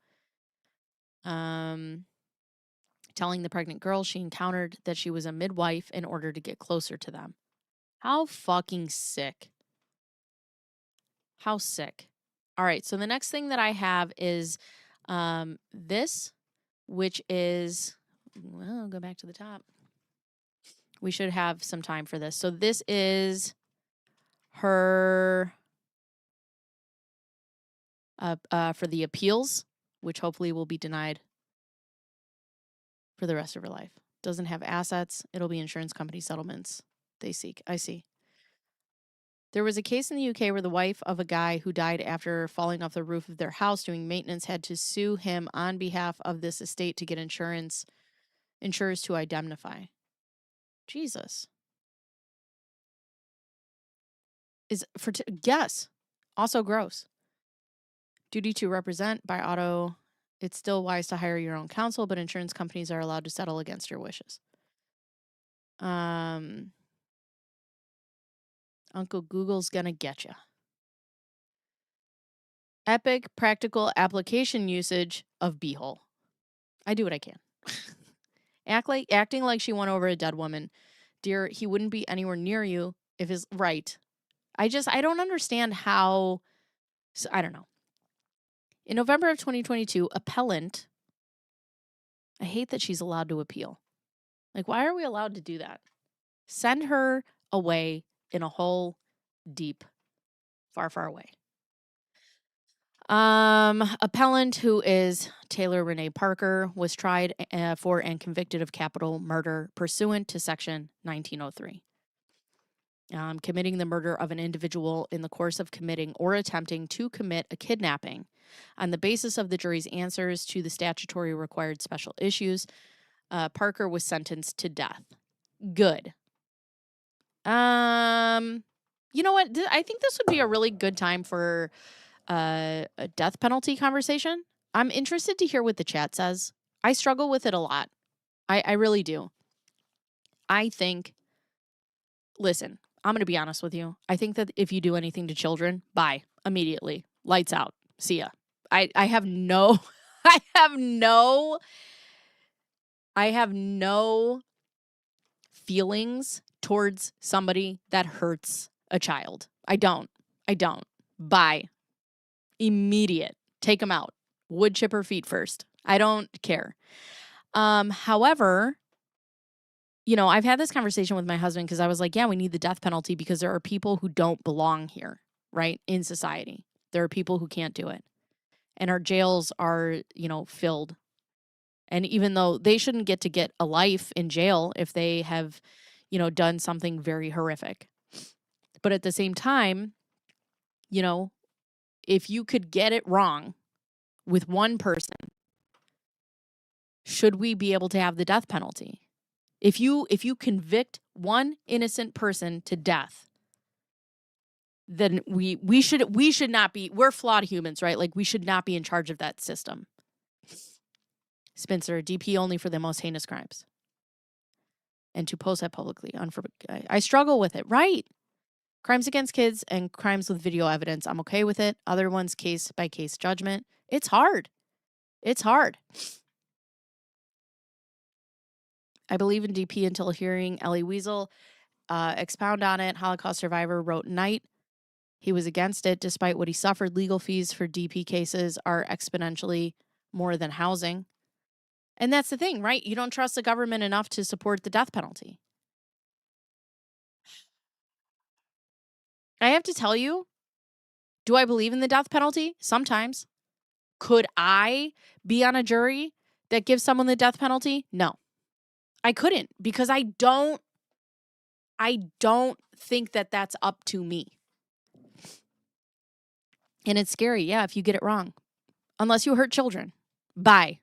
telling the pregnant girls she encountered that she was a midwife in order to get closer to them. How fucking sick. How sick. All right, so the next thing that I have is this, which is, well, I'll go back to the top. We should have some time for this. So this is her for the appeals, which hopefully will be denied for the rest of her life. Doesn't have assets. It'll be insurance company settlements they seek. I see. There was a case in the UK where the wife of a guy who died after falling off the roof of their house doing maintenance had to sue him on behalf of this estate to get insurers to indemnify. Jesus. Yes. Also gross. Duty to represent by auto. It's still wise to hire your own counsel, but insurance companies are allowed to settle against your wishes. Uncle Google's gonna get you. Epic practical application usage of beehole. I do what I can. Acting like she won over a dead woman. Dear, he wouldn't be anywhere near you if his right. I don't understand how. So, I don't know. In November of 2022, appellant. I hate that she's allowed to appeal. Like, why are we allowed to do that? Send her away in a hole deep, far, far away. Appellant, who is Taylor Renee Parker, was tried for and convicted of capital murder pursuant to Section 1903. Committing the murder of an individual in the course of committing or attempting to commit a kidnapping. On the basis of the jury's answers to the statutory required special issues, Parker was sentenced to death. Good. You know what? I think this would be a really good time for a death penalty conversation. I'm interested to hear what the chat says. I struggle with it a lot. I really do. I think, listen, I'm going to be honest with you. I think that if you do anything to children, bye, immediately. Lights out. See ya. I have no, I have no feelings towards somebody that hurts a child. I don't. Bye. Immediate. Take them out. Wood chipper feet first. I don't care. However, you know, I've had this conversation with my husband because I was like, yeah, we need the death penalty because there are people who don't belong here, right? In society. There are people who can't do it. And our jails are, you know, filled. And even though they shouldn't get to get a life in jail if they have, you know, done something very horrific. But at the same time, you know, if you could get it wrong with one person, should we be able to have the death penalty? If you convict one innocent person to death, then we should not be, we're flawed humans, right? Like we should not be in charge of that system. Spencer, DP only for the most heinous crimes. And to post that publicly. I struggle with it, right? Crimes against kids and crimes with video evidence, I'm okay with it. Other ones, case by case judgment. It's hard. It's hard. I believe in DP until hearing Ellie Weasel expound on it. Holocaust survivor wrote Knight. He was against it despite what he suffered. Legal fees for DP cases are exponentially more than housing. And that's the thing, right? You don't trust the government enough to support the death penalty. I have to tell you, do I believe in the death penalty? Sometimes. Could I be on a jury that gives someone the death penalty? No. I couldn't because I don't think that that's up to me. And it's scary, yeah, if you get it wrong. Unless you hurt children. Bye.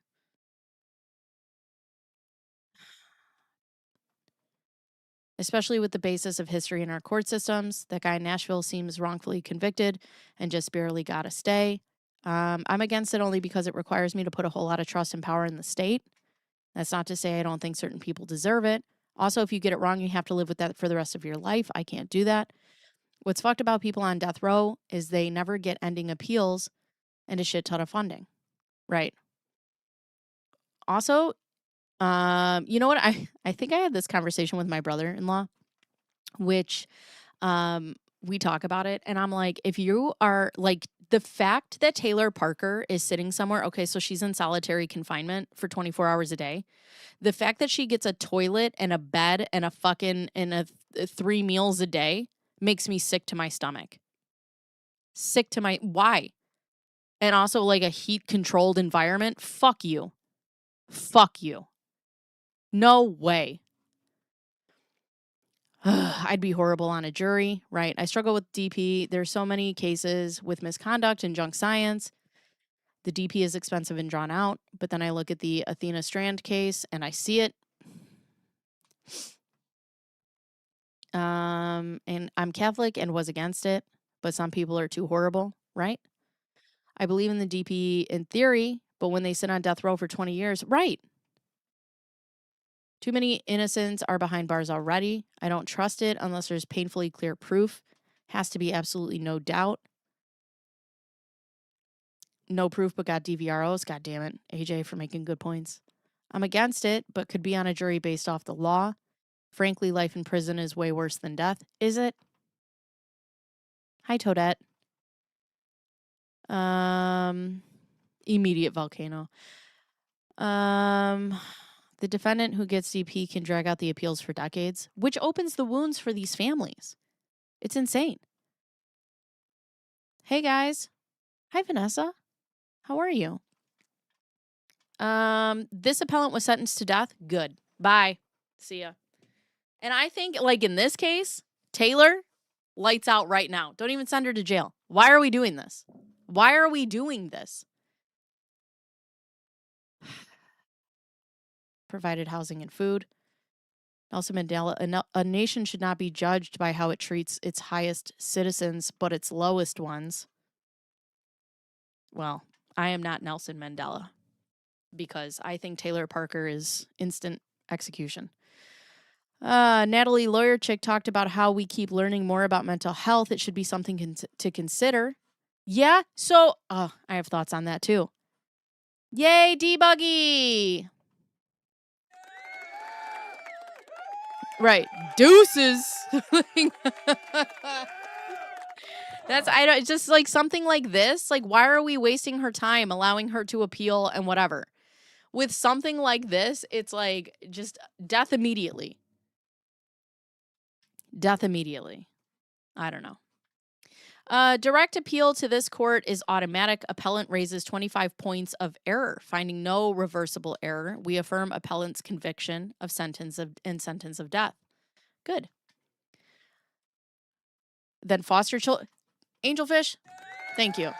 Especially with the basis of history in our court systems. That guy in Nashville seems wrongfully convicted and just barely got a stay. I'm against it only because it requires me to put a whole lot of trust and power in the state. That's not to say I don't think certain people deserve it. Also, if you get it wrong, you have to live with that for the rest of your life. I can't do that. What's fucked about people on death row is they never get ending appeals and a shit ton of funding. Right. Also, you know what? I think I had this conversation with my brother-in-law, which we talk about it. And I'm like, if you are like the fact that Taylor Parker is sitting somewhere, okay, so she's in solitary confinement for 24 hours a day. The fact that she gets a toilet and a bed and a fucking and a 3 meals a day makes me sick to my stomach. Sick to my, why? And also like a heat controlled environment. Fuck you. Fuck you. No way. I'd be horrible on a jury, right? I struggle with DP. There's so many cases with misconduct and junk science. The DP is expensive and drawn out, but then I look at the Athena Strand case and I see it. And I'm Catholic and was against it, but some people are too horrible, right? I believe in the DP in theory, but when they sit on death row for 20 years, right? Too many innocents are behind bars already. I don't trust it unless there's painfully clear proof. Has to be absolutely no doubt. No proof but got DVROs. God damn it. AJ for making good points. I'm against it, but could be on a jury based off the law. Frankly, life in prison is way worse than death. Is it? Hi, Toadette. Immediate volcano. The defendant who gets DP can drag out the appeals for decades, which opens the wounds for these families. It's insane. Hey, guys. Hi, Vanessa. How are you? This appellant was sentenced to death. Good. Bye. See ya. And I think, like in this case, Taylor, lights out right now. Don't even send her to jail. Why are we doing this? Why are we doing this? Provided housing and food. Nelson Mandela, a nation should not be judged by how it treats its highest citizens, but its lowest ones. Well, I am not Nelson Mandela because I think Taylor Parker is instant execution. Natalie Lawyer Chick talked about how we keep learning more about mental health. It should be something to consider. Yeah, so I have thoughts on that too. Yay, debuggy! Right, deuces. It's just like something like this. Like, why are we wasting her time, allowing her to appeal and whatever? With something like this, it's like just death immediately. Death immediately. I don't know. Direct appeal to this court is automatic. Appellant raises 25 points of error, finding no reversible error. We affirm appellant's conviction of sentence of death. Good. Then foster children. Angelfish, thank you.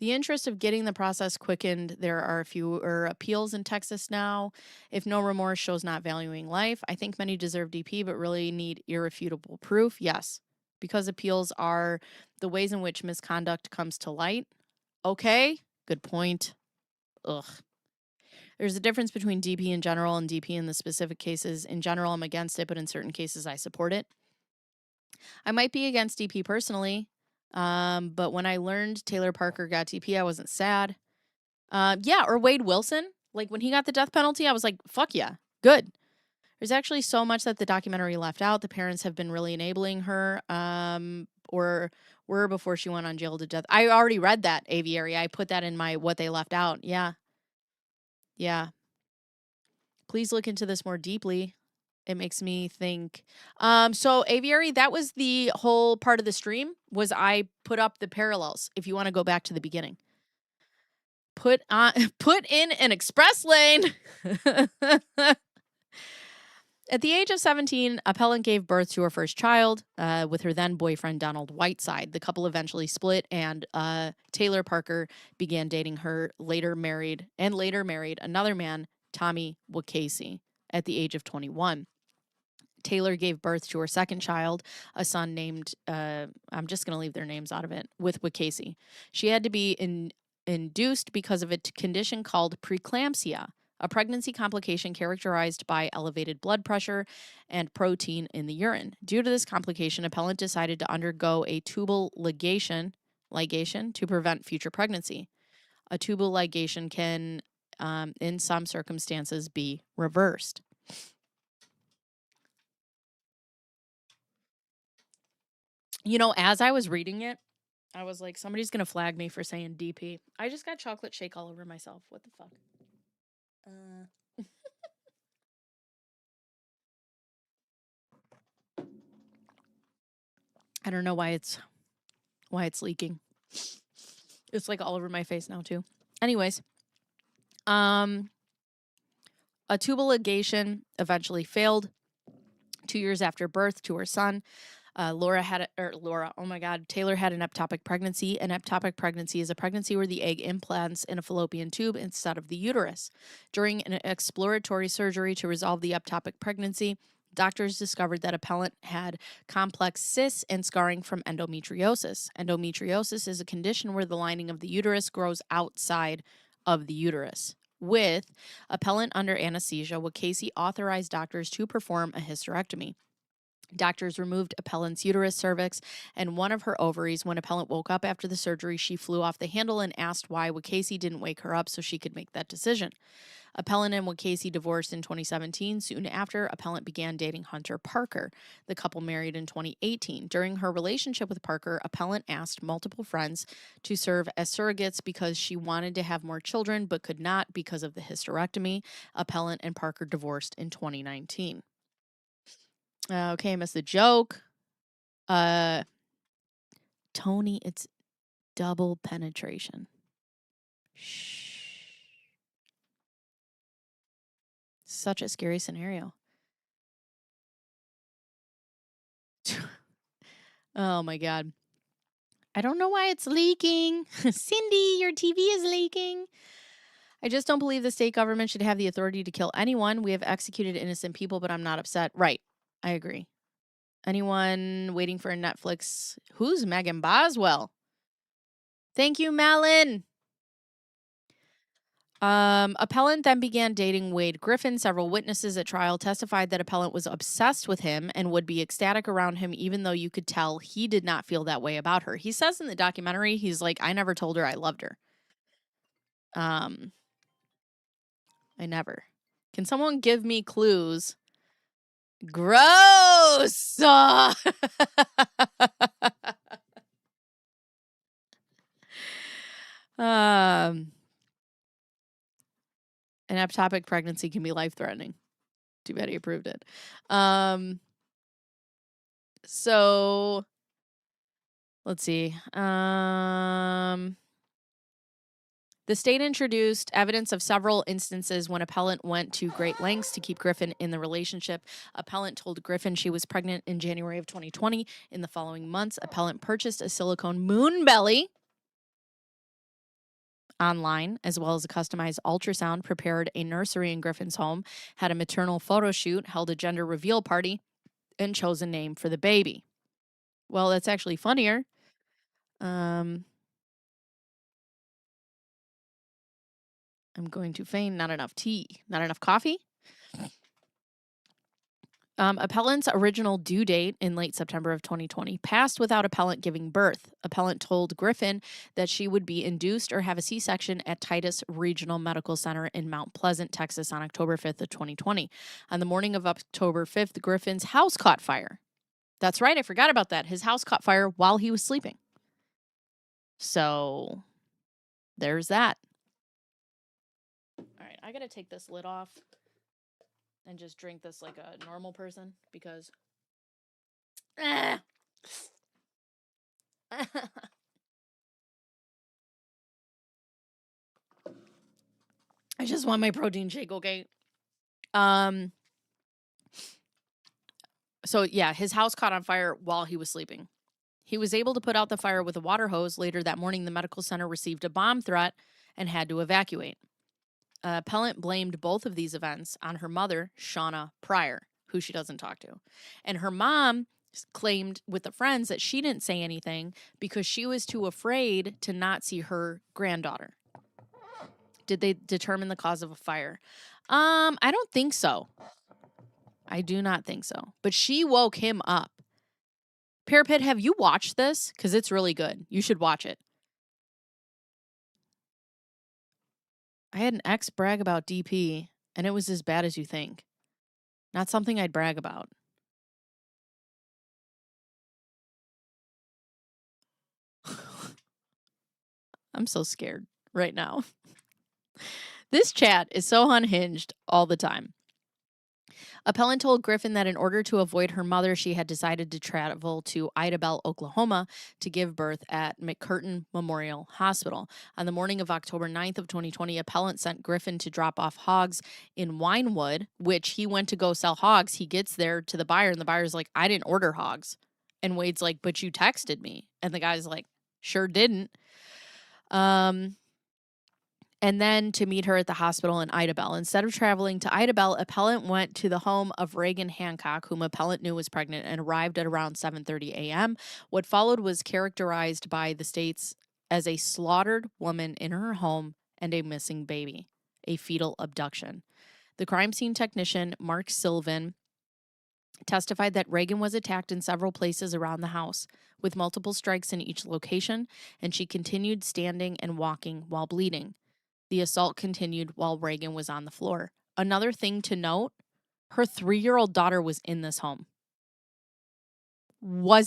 The interest of getting the process quickened, there are fewer appeals in Texas now. If no remorse shows not valuing life, I think many deserve DP but really need irrefutable proof. Yes, because appeals are the ways in which misconduct comes to light. Okay, good point. Ugh. There's a difference between DP in general and DP in the specific cases. In general, I'm against it, but in certain cases, I support it. I might be against DP personally. But when I learned Taylor Parker got DP, I wasn't sad. Yeah, or Wade Wilson. Like when he got the death penalty, I was like, fuck yeah, good. There's actually so much that the documentary left out. The parents have been really enabling her, or were before she went on jail to death. I already read that, Aviary. I put that in my what they left out. Yeah. Yeah. Please look into this more deeply. It makes me think. So Aviary, that was the whole part of the stream, was I put up the parallels. If you want to go back to the beginning, put in an express lane. At the age of 17, appellant gave birth to her first child with her then boyfriend, Donald Whiteside. The couple eventually split, and Taylor Parker began dating her later married another man, Tommy Wakasey, at the age of 21. Taylor gave birth to her second child, a son named, I'm just going to leave their names out of it, with Wakasey. She had to be induced because of a condition called preeclampsia, a pregnancy complication characterized by elevated blood pressure and protein in the urine. Due to this complication, appellant decided to undergo a tubal ligation to prevent future pregnancy. A tubal ligation can, in some circumstances, be reversed. You know, as I was reading it, I was like, somebody's going to flag me for saying DP. I just got chocolate shake all over myself. What the fuck? I don't know why it's leaking. It's like all over my face now too. Anyways, a tubal ligation eventually failed 2 years after birth to her son. Taylor had an ectopic pregnancy. An ectopic pregnancy is a pregnancy where the egg implants in a fallopian tube instead of the uterus. During an exploratory surgery to resolve the ectopic pregnancy, doctors discovered that appellant had complex cysts and scarring from endometriosis. Endometriosis is a condition where the lining of the uterus grows outside of the uterus. With appellant under anesthesia, Wakasey authorized doctors to perform a hysterectomy. Doctors removed appellant's uterus, cervix, and one of her ovaries. When appellant woke up after the surgery, she flew off the handle and asked why Wakasey didn't wake her up so she could make that decision. Appellant and Wakasey divorced in 2017. Soon after, appellant began dating Hunter Parker. The couple married in 2018. During her relationship with Parker, appellant asked multiple friends to serve as surrogates because she wanted to have more children but could not because of the hysterectomy. Appellant and Parker divorced in 2019. Okay, I missed the joke. Tony, it's double penetration. Shh. Such a scary scenario. Oh my God. I don't know why it's leaking. Cindy, your TV is leaking. I just don't believe the state government should have the authority to kill anyone. We have executed innocent people, but I'm not upset. Right. I agree. Anyone waiting for a Netflix? Who's Megan Boswell? Thank you, Malin. Appellant then began dating Wade Griffin. Several witnesses at trial testified that appellant was obsessed with him and would be ecstatic around him, even though you could tell he did not feel that way about her. He says in the documentary, he's like, I never told her I loved her. I never. Can someone give me clues? Gross! An ectopic pregnancy can be life-threatening. Too bad he approved it. So let's see. The state introduced evidence of several instances when appellant went to great lengths to keep Griffin in the relationship. Appellant told Griffin she was pregnant in January of 2020. In the following months, appellant purchased a silicone moon belly online, as well as a customized ultrasound, prepared a nursery in Griffin's home, had a maternal photo shoot, held a gender reveal party, and chose a name for the baby. Well, that's actually funnier. I'm going to feign not enough tea. Not enough coffee? Appellant's original due date in late September of 2020 passed without appellant giving birth. Appellant told Griffin that she would be induced or have a C-section at Titus Regional Medical Center in Mount Pleasant, Texas on October 5th of 2020. On the morning of October 5th, Griffin's house caught fire. That's right, I forgot about that. His house caught fire while he was sleeping. So, there's that. All right, I gotta take this lid off and just drink this like a normal person because I just want my protein shake, okay? So yeah, his house caught on fire while he was sleeping. He was able to put out the fire with a water hose. Later that morning, the medical center received a bomb threat and had to evacuate. Appellant blamed both of these events on her mother, Shauna Pryor, who she doesn't talk to. And her mom claimed with the friends that she didn't say anything because she was too afraid to not see her granddaughter. Did they determine the cause of a fire? I don't think so. I do not think so. But she woke him up. Parapet, have you watched this? Because it's really good. You should watch it. I had an ex brag about DP, and it was as bad as you think. Not something I'd brag about. I'm so scared right now. This chat is so unhinged all the time. Appellant told Griffin that in order to avoid her mother, she had decided to travel to Idabel, Oklahoma to give birth at McCurtain Memorial Hospital. On the morning of October 9th of 2020, appellant sent Griffin to drop off hogs in Winewood, which he went to go sell hogs. He gets there to the buyer, and the buyer's like, I didn't order hogs. And Wade's like, but you texted me. And the guy's like, sure didn't. And then to meet her at the hospital in Idabel. Instead of traveling to Idabel, appellant went to the home of Reagan Hancock, whom appellant knew was pregnant, and arrived at around 7:30 a.m. What followed was characterized by the states as a slaughtered woman in her home and a missing baby, a fetal abduction. The crime scene technician, Mark Sylvan, testified that Reagan was attacked in several places around the house, with multiple strikes in each location, and she continued standing and walking while bleeding. The assault continued while Reagan was on the floor. Another thing to note, her 3-year-old daughter was in this home. The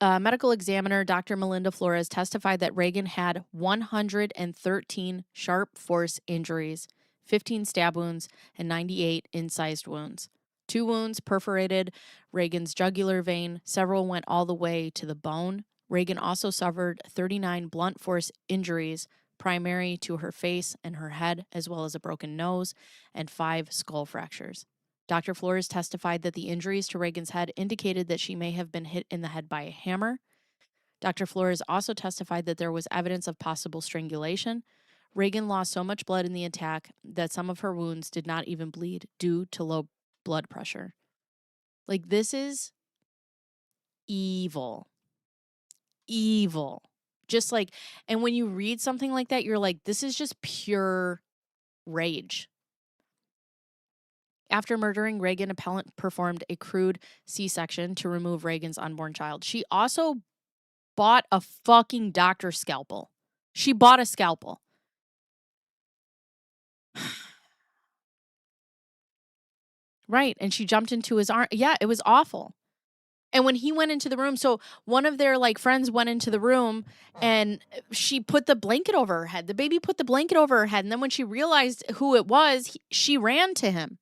medical examiner, Dr. Melinda Flores, testified that Reagan had 113 sharp force injuries, 15 stab wounds, and 98 incised wounds. 2 wounds perforated Reagan's jugular vein. Several went all the way to the bone. Reagan also suffered 39 blunt force injuries, primary to her face and her head, as well as a broken nose and 5 skull fractures. Dr. Flores testified that the injuries to Reagan's head indicated that she may have been hit in the head by a hammer. Dr. Flores also testified that there was evidence of possible strangulation. Reagan lost so much blood in the attack that some of her wounds did not even bleed due to low blood pressure. Like, this is evil. Evil. Just like, and when you read something like that, you're like, this is just pure rage. After murdering Reagan, appellant performed a crude C-section to remove Reagan's unborn child. She also bought a fucking doctor's scalpel. She bought a scalpel. Right. And she jumped into his arm. Yeah, it was awful. And when he went into the room, so one of their like friends went into the room and she put the blanket over her head. The baby put the blanket over her head. And then when she realized who it was, she ran to him.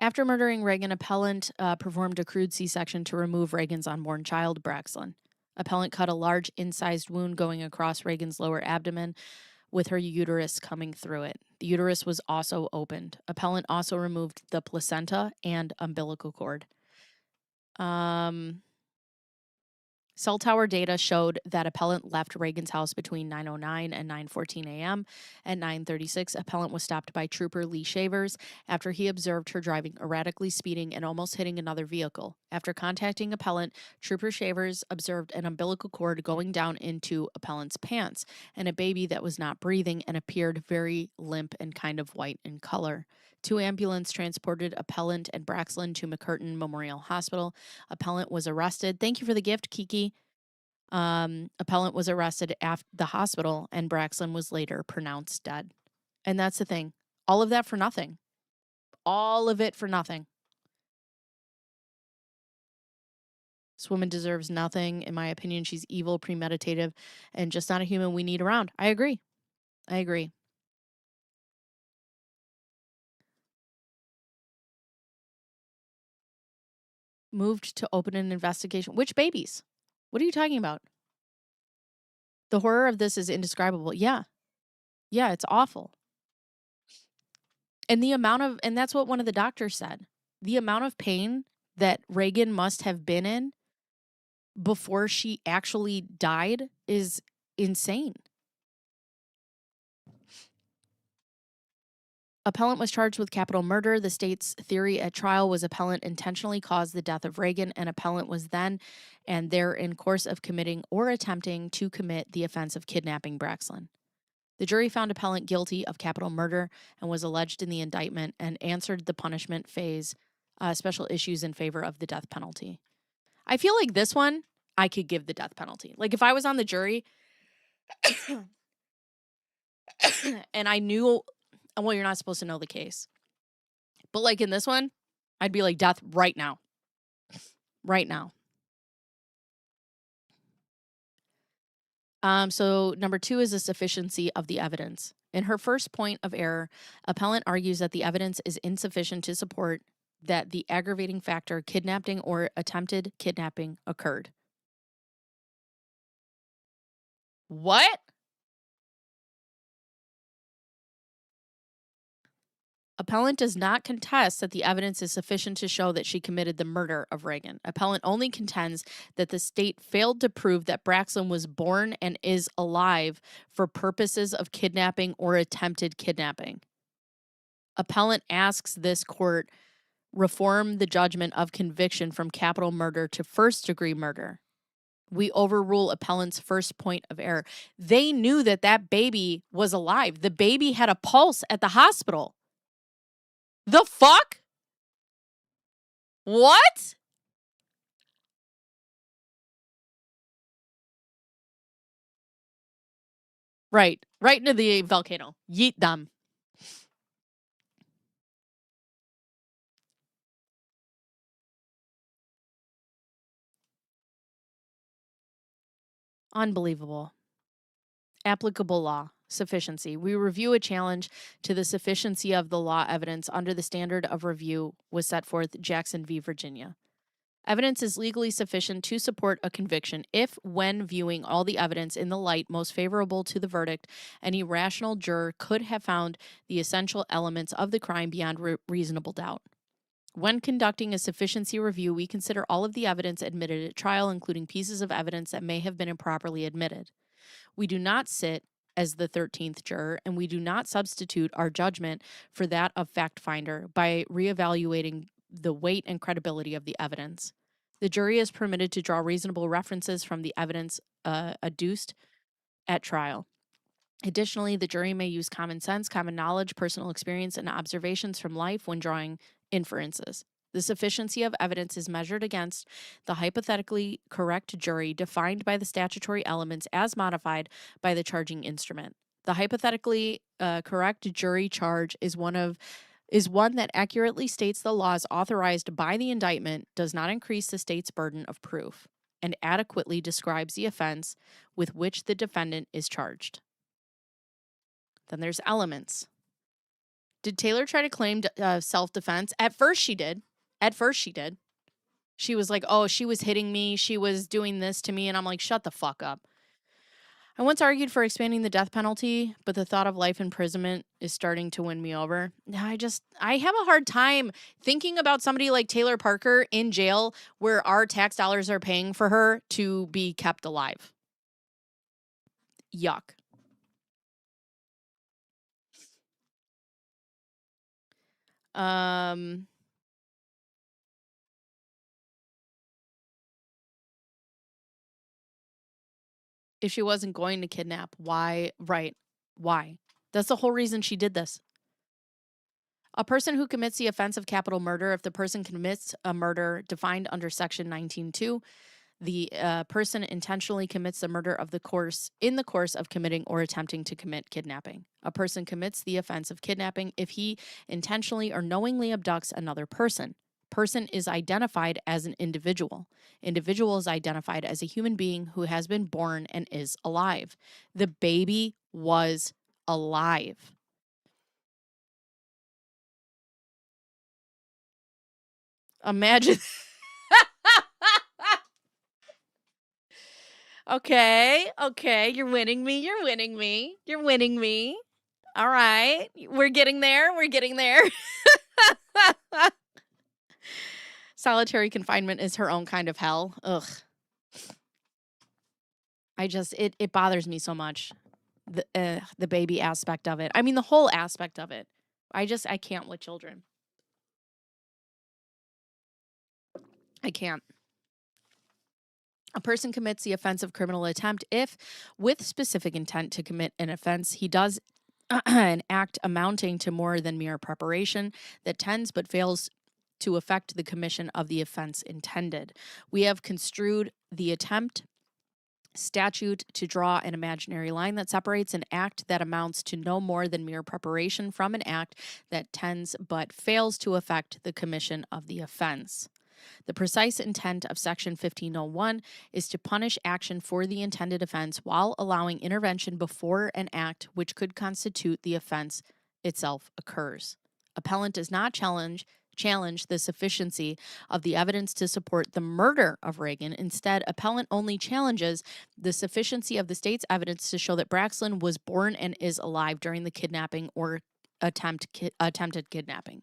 After murdering Reagan, appellant performed a crude C-section to remove Reagan's unborn child, Braxton. Appellant cut a large incised wound going across Reagan's lower abdomen with her uterus coming through it. The uterus was also opened. Appellant also removed the placenta and umbilical cord. Cell tower data showed that appellant left Reagan's house between 9:09 and 9:14 a.m. At 9:36, appellant was stopped by Trooper Lee Shavers after he observed her driving erratically, speeding, and almost hitting another vehicle. After contacting appellant, Trooper Shavers observed an umbilical cord going down into appellant's pants and a baby that was not breathing and appeared very limp and kind of white in color. 2 ambulances transported appellant and Braxton to McCurtain Memorial Hospital. Appellant was arrested. Thank you for the gift, Kiki. Appellant was arrested at the hospital, and Braxton was later pronounced dead. And that's the thing. All of that for nothing. All of it for nothing. This woman deserves nothing. In my opinion, she's evil, premeditative, and just not a human we need around. I agree. I agree. Moved to open an investigation. Which babies? What are you talking about? The horror of this is indescribable. Yeah. Yeah, it's awful. And and that's what one of the doctors said. The amount of pain that Reagan must have been in before she actually died is insane. Appellant was charged with capital murder. The state's theory at trial was appellant intentionally caused the death of Reagan, and appellant was then and there in course of committing or attempting to commit the offense of kidnapping Braxton. The jury found appellant guilty of capital murder and was alleged in the indictment and answered the punishment phase special issues in favor of the death penalty. I feel like this one, I could give the death penalty. Like if I was on the jury and I knew, well, you're not supposed to know the case. But like in this one, I'd be like, death right now. Right now. So number 2 is the sufficiency of the evidence. In her first point of error, appellant argues that the evidence is insufficient to support that the aggravating factor kidnapping or attempted kidnapping occurred. What? Appellant does not contest that the evidence is sufficient to show that she committed the murder of Reagan. Appellant only contends that the state failed to prove that Braxton was born and is alive for purposes of kidnapping or attempted kidnapping. Appellant asks this court reform the judgment of conviction from capital murder to first-degree murder. We overrule appellant's first point of error. They knew that that baby was alive. The baby had a pulse at the hospital. The fuck? What? Right. Right into the volcano. Yeet them. Unbelievable. Applicable law. Sufficiency. We review a challenge to the sufficiency of the law evidence under the standard of review was set forth Jackson v. Virginia. Evidence is legally sufficient to support a conviction if, when viewing all the evidence in the light most favorable to the verdict, any rational juror could have found the essential elements of the crime beyond reasonable doubt. When conducting a sufficiency review, we consider all of the evidence admitted at trial, including pieces of evidence that may have been improperly admitted. We do not sit as the 13th juror, and we do not substitute our judgment for that of fact finder by reevaluating the weight and credibility of the evidence. The jury is permitted to draw reasonable references from the evidence adduced at trial. Additionally, the jury may use common sense, common knowledge, personal experience, and observations from life when drawing inferences. The sufficiency of evidence is measured against the hypothetically correct jury defined by the statutory elements as modified by the charging instrument. The hypothetically correct jury charge is one that accurately states the laws authorized by the indictment, does not increase the state's burden of proof, and adequately describes the offense with which the defendant is charged. Then there's elements. Did Taylor try to claim self-defense? At first she did. She was like, oh, she was hitting me. She was doing this to me. And I'm like, shut the fuck up. I once argued for expanding the death penalty, but the thought of life imprisonment is starting to win me over. I have a hard time thinking about somebody like Taylor Parker in jail where our tax dollars are paying for her to be kept alive. Yuck. If she wasn't going to kidnap, why? Right. Why? That's the whole reason she did this. A person who commits the offense of capital murder, if the person commits a murder defined under Section 19.2, the person intentionally commits the murder in the course of committing or attempting to commit kidnapping. A person commits the offense of kidnapping if he intentionally or knowingly abducts another person. Person is identified as an individual. Individual is identified as a human being who has been born and is alive. The baby was alive. Imagine. Okay, you're winning me. All right, we're getting there. Solitary confinement is her own kind of hell. Ugh. It bothers me so much. The baby aspect of it. I mean, the whole aspect of it. I can't with children. I can't. A person commits the offense of criminal attempt if, with specific intent to commit an offense, he does an act amounting to more than mere preparation that tends but fails to effect the commission of the offense intended. We have construed the attempt statute to draw an imaginary line that separates an act that amounts to no more than mere preparation from an act that tends but fails to effect the commission of the offense. The precise intent of Section 1501 is to punish action for the intended offense while allowing intervention before an act which could constitute the offense itself occurs. Appellant does not challenge the sufficiency of the evidence to support the murder of Reagan. Instead, appellant only challenges the sufficiency of the state's evidence to show that Braxton was born and is alive during the kidnapping or attempted kidnapping.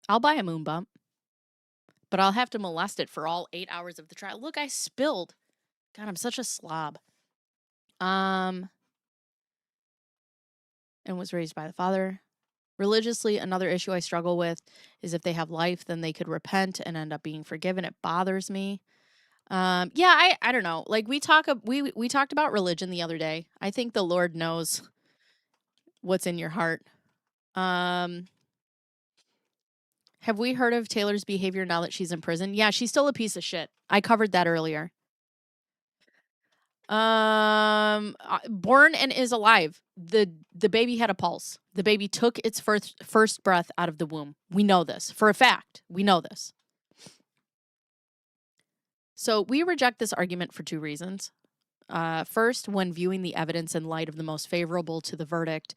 I'll buy a moon bump, but I'll have to molest it for all 8 hours of the trial. Look, I spilled. God, I'm such a slob. And was raised by the father. Religiously, another issue I struggle with is if they have life, then they could repent and end up being forgiven. It bothers me. I don't know. Like we talked about religion the other day. I think the Lord knows what's in your heart. Have we heard of Taylor's behavior now that she's in prison? Yeah, she's still a piece of shit. I covered that earlier. Born and is alive. The baby had a pulse. The baby took its first breath out of the womb. We know this for a fact. We know this. So we reject this argument for two reasons. First, when viewing the evidence in light of the most favorable to the verdict,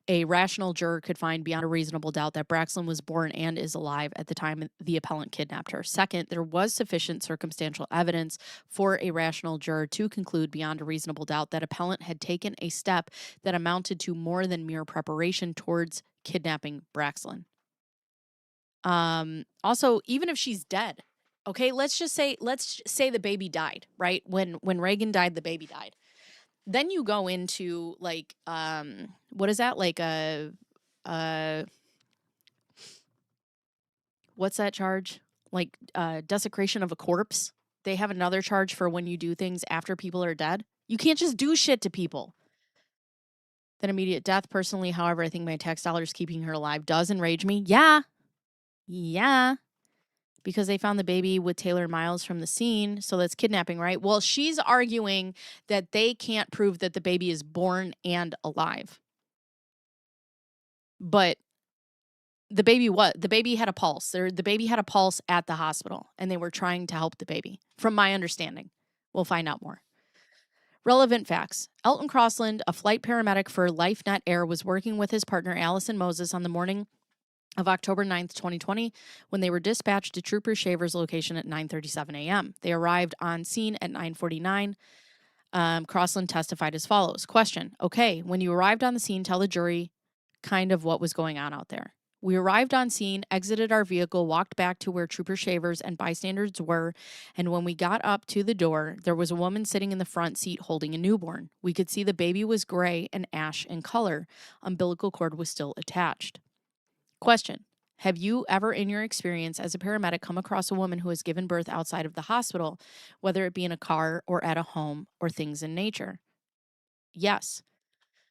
a rational juror could find beyond a reasonable doubt that Braxton was born and is alive at the time the appellant kidnapped her. Second, there was sufficient circumstantial evidence for a rational juror to conclude beyond a reasonable doubt that appellant had taken a step that amounted to more than mere preparation towards kidnapping Braxton. Also, even if she's dead, okay, let's say the baby died, right? When Reagan died, the baby died. Then you go into like what is that? Like what's that charge? Like desecration of a corpse. They have another charge for when you do things after people are dead. You can't just do shit to people. Then immediate death. Personally, however, I think my tax dollars keeping her alive does enrage me. Yeah. Because they found the baby with Taylor Miles from the scene. So that's kidnapping, right? Well, she's arguing that they can't prove that the baby is born and alive. But the baby had a pulse. The baby had a pulse at the hospital, and they were trying to help the baby, from my understanding. We'll find out more. Relevant facts. Elton Crossland, a flight paramedic for LifeNet Air, was working with his partner, Allison Moses, on the morning of October 9th, 2020, when they were dispatched to Trooper Shaver's location at 9:37 a.m. They arrived on scene at 9:49. Crossland testified as follows. Question. Okay, when you arrived on the scene, tell the jury kind of what was going on out there. We arrived on scene, exited our vehicle, walked back to where Trooper Shavers and bystanders were, and when we got up to the door, there was a woman sitting in the front seat holding a newborn. We could see the baby was gray and ash in color. Umbilical cord was still attached. Question. Have you ever in your experience as a paramedic come across a woman who has given birth outside of the hospital, whether it be in a car or at a home or things in nature? Yes.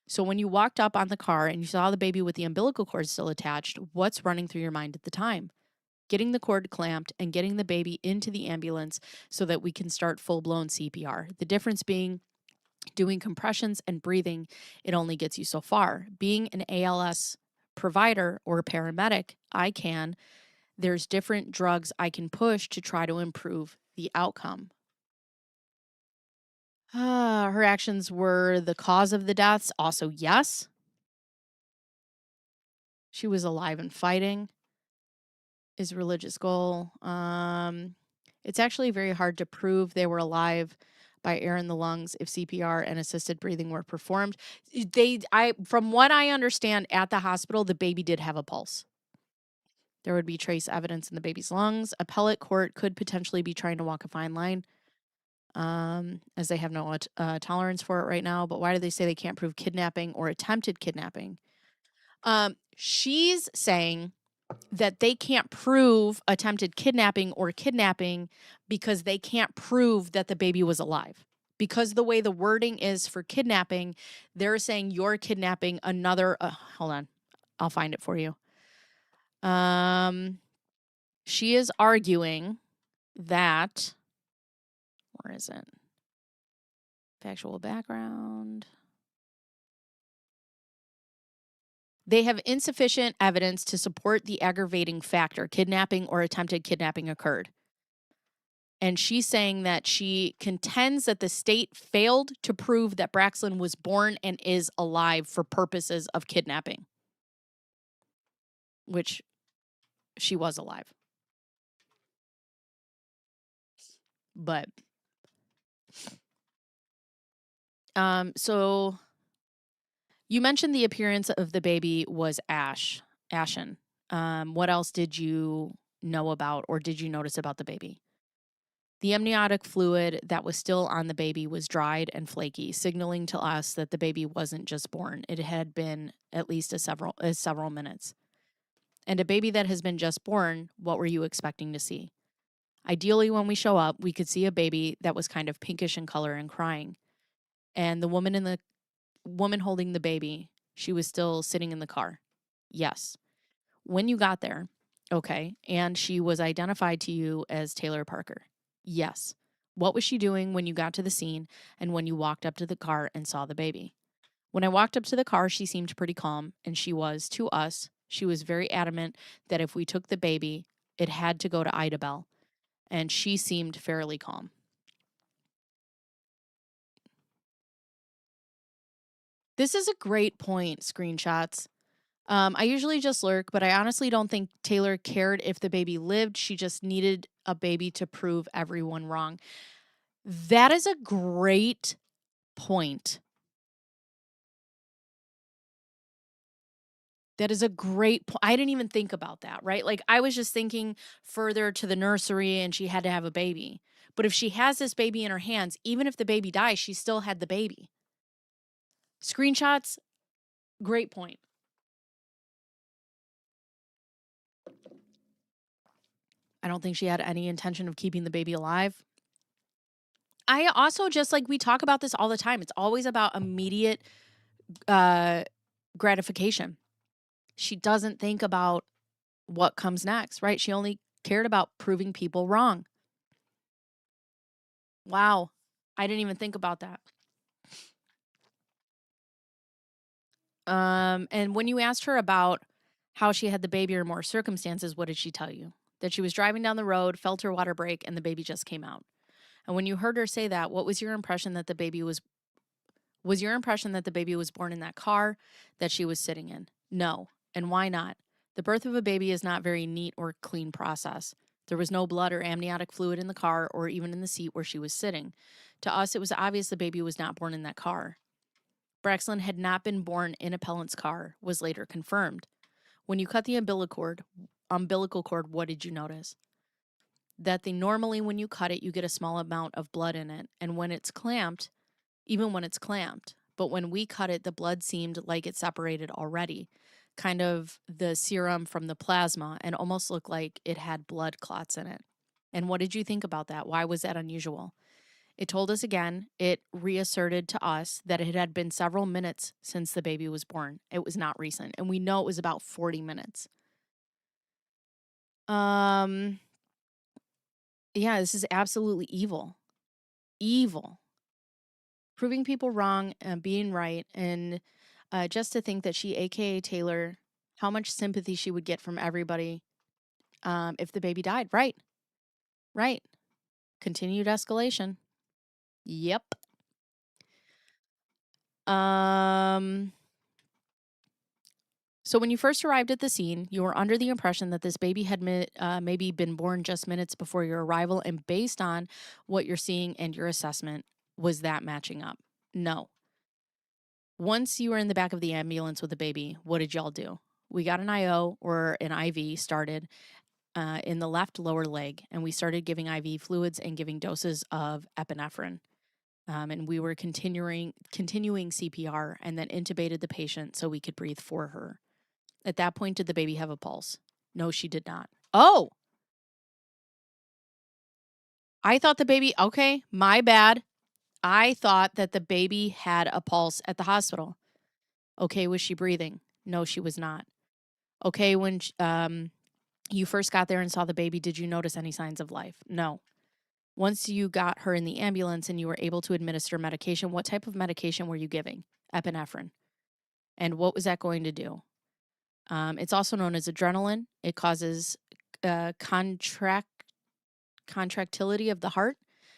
So when you walked up on the car and you saw the baby with the umbilical cord still attached, what's running through your mind at the time? Getting the cord clamped and getting the baby into the ambulance so that we can start full-blown CPR. The difference being doing compressions and breathing, it only gets you so far. Being an ALS provider or paramedic, there's different drugs I can push to try to improve the outcome. Her actions were the cause of the deaths. Also, yes. She was alive and fighting. Is religious goal. It's actually very hard to prove they were alive by air in the lungs if CPR and assisted breathing were performed. From what I understand at the hospital, the baby did have a pulse. There would be trace evidence in the baby's lungs. Appellate court could potentially be trying to walk a fine line, as they have no tolerance for it right now. But why do they say they can't prove kidnapping or attempted kidnapping? She's saying that they can't prove attempted kidnapping or kidnapping because they can't prove that the baby was alive. Because the way the wording is for kidnapping, they're saying you're kidnapping another. Hold on, I'll find it for you. She is arguing that, where is it? Factual background. They have insufficient evidence to support the aggravating factor, kidnapping or attempted kidnapping occurred. And she's saying that she contends that the state failed to prove that Braxton was born and is alive for purposes of kidnapping, which she was alive. But, so you mentioned the appearance of the baby was ashen. What else did you know about or did you notice about the baby? The amniotic fluid that was still on the baby was dried and flaky, signaling to us that the baby wasn't just born. It had been at least several minutes. And a baby that has been just born, what were you expecting to see? Ideally, when we show up, we could see a baby that was kind of pinkish in color and crying. And the woman holding the baby, she was still sitting in the car. Yes. When you got there, okay, and she was identified to you as Taylor Parker. Yes. What was she doing when you got to the scene and when you walked up to the car and saw the baby? When I walked up to the car, she seemed pretty calm, and she was, to us, she was very adamant that if we took the baby, it had to go to Ida Bell, and she seemed fairly calm. This is a great point, screenshots. I usually just lurk, but I honestly don't think Taylor cared if the baby lived. She just needed a baby to prove everyone wrong. That is a great point. That is a great point. I didn't even think about that, right? Like, I was just thinking further to the nursery and she had to have a baby. But if she has this baby in her hands, even if the baby dies, she still had the baby. Screenshots, great point. I don't think she had any intention of keeping the baby alive. I also just like we talk about this all the time. It's always about immediate gratification. She doesn't think about what comes next, right? She only cared about proving people wrong. Wow. I didn't even think about that. And when you asked her about how she had the baby or more circumstances, what did she tell you? That she was driving down the road, felt her water break, and the baby just came out. And when you heard her say that, what was your impression that the baby was your impression that the baby was born in that car that she was sitting in? No. And why not? The birth of a baby is not very neat or clean process. There was no blood or amniotic fluid in the car or even in the seat where she was sitting. To us, it was obvious the baby was not born in that car. Braxton had not been born in appellant's car, was later confirmed. When you cut the umbilical cord, what did you notice? That normally when you cut it, you get a small amount of blood in it. And when it's clamped, even when it's clamped, but when we cut it, the blood seemed like it separated already, kind of the serum from the plasma, and almost looked like it had blood clots in it. And what did you think about that? Why was that unusual? It told us again, it reasserted to us that it had been several minutes since the baby was born. It was not recent. And we know it was about 40 minutes. Yeah, this is absolutely evil. Evil. Proving people wrong and being right. And just to think that she, AKA Taylor, how much sympathy she would get from everybody if the baby died. Right. Right. Continued escalation. Yep. So when you first arrived at the scene, you were under the impression that this baby had maybe been born just minutes before your arrival, and based on what you're seeing and your assessment, was that matching up? No. Once you were in the back of the ambulance with the baby, what did y'all do? We got an IO or an IV started in the left lower leg, and we started giving IV fluids and giving doses of epinephrine. And we were continuing CPR and then intubated the patient so we could breathe for her. At that point, did the baby have a pulse? No, she did not. Oh! I thought the baby, okay, my bad. I thought that the baby had a pulse at the hospital. Okay, was she breathing? No, she was not. Okay, when you first got there and saw the baby, did you notice any signs of life? No. Once you got her in the ambulance and you were able to administer medication, what type of medication were you giving? Epinephrine. And what was that going to do? It's also known as adrenaline. It causes contractility of the heart,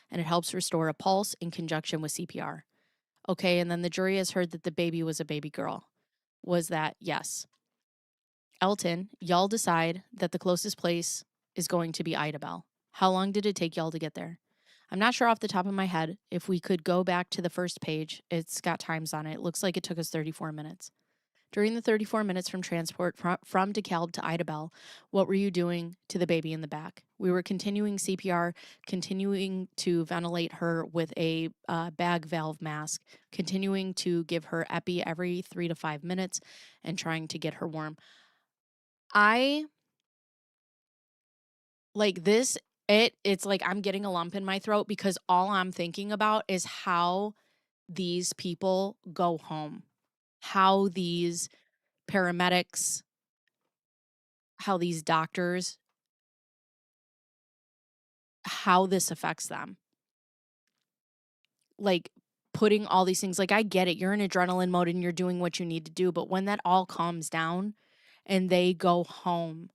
and it helps restore a pulse in conjunction with CPR. Okay, and then the jury has heard that the baby was a baby girl. Was that yes? Elton, y'all decide that the closest place is going to be Idabel. How long did it take y'all to get there? I'm not sure off the top of my head. If we could go back to the first page, it's got times on it. It looks like it took us 34 minutes. During the 34 minutes from transport from DeKalb to Idabel, what were you doing to the baby in the back? We were continuing CPR, continuing to ventilate her with a bag valve mask, continuing to give her epi every 3 to 5 minutes, and trying to get her warm. I like this. It's like I'm getting a lump in my throat because all I'm thinking about is how these people go home, how these paramedics, how these doctors, how this affects them. Like putting all these things, like I get it, you're in adrenaline mode and you're doing what you need to do, but when that all calms down and they go home,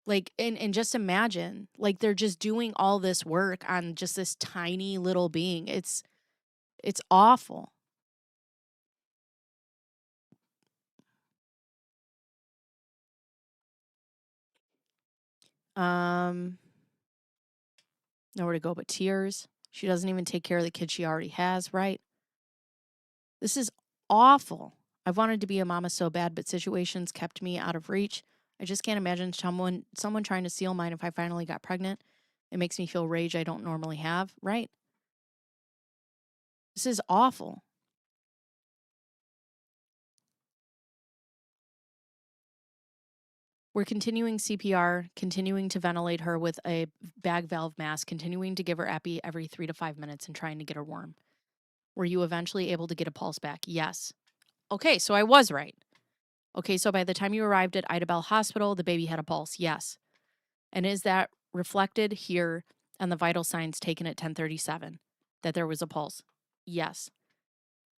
like and just imagine, like they're just doing all this work on just this tiny little being. It's awful. Nowhere to go but tears. She doesn't even take care of the kid she already has, right? This is awful. I've wanted to be a mama so bad, but situations kept me out of reach. I just can't imagine someone trying to steal mine if I finally got pregnant. It makes me feel rage I don't normally have, right? This is awful. We're continuing CPR, continuing to ventilate her with a bag valve mask, continuing to give her epi every 3 to 5 minutes and trying to get her warm. Were you eventually able to get a pulse back? Yes. Okay, so I was right. Okay, so by the time you arrived at Ida Bell Hospital, the baby had a pulse. Yes. And is that reflected here on the vital signs taken at 10:37 that there was a pulse? Yes.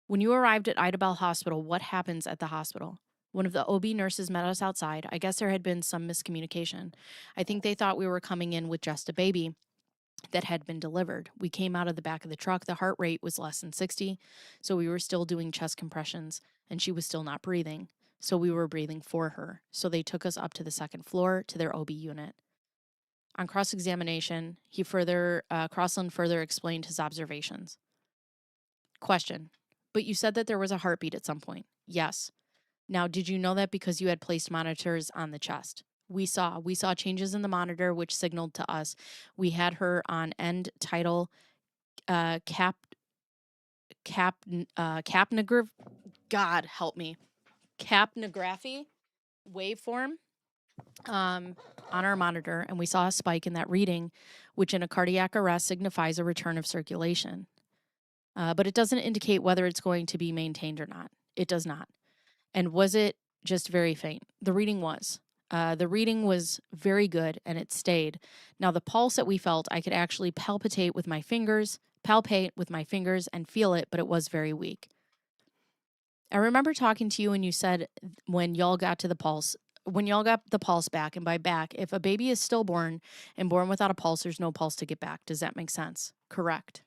When you arrived at Ida Bell Hospital, what happens at the hospital? One of the OB nurses met us outside. I guess there had been some miscommunication. I think they thought we were coming in with just a baby that had been delivered. We came out of the back of the truck. The heart rate was less than 60, so we were still doing chest compressions, and she was still not breathing. So we were breathing for her. So they took us up to the second floor to their OB unit. On cross-examination, Crossland further explained his observations. Question: but you said that there was a heartbeat at some point. Yes. Now, did you know that because you had placed monitors on the chest? We saw changes in the monitor, which signaled to us we had her on end tidal capnography. God help me, capnography waveform on our monitor, and we saw a spike in that reading, which in a cardiac arrest signifies a return of circulation. But it doesn't indicate whether it's going to be maintained or not. It does not. And was it just very faint? The reading was. The reading was very good, and it stayed. Now, the pulse that we felt, I could actually palpate with my fingers and feel it, but it was very weak. I remember talking to you, and you said when y'all got the pulse back, and by back, if a baby is stillborn and born without a pulse, there's no pulse to get back. Does that make sense? Correct.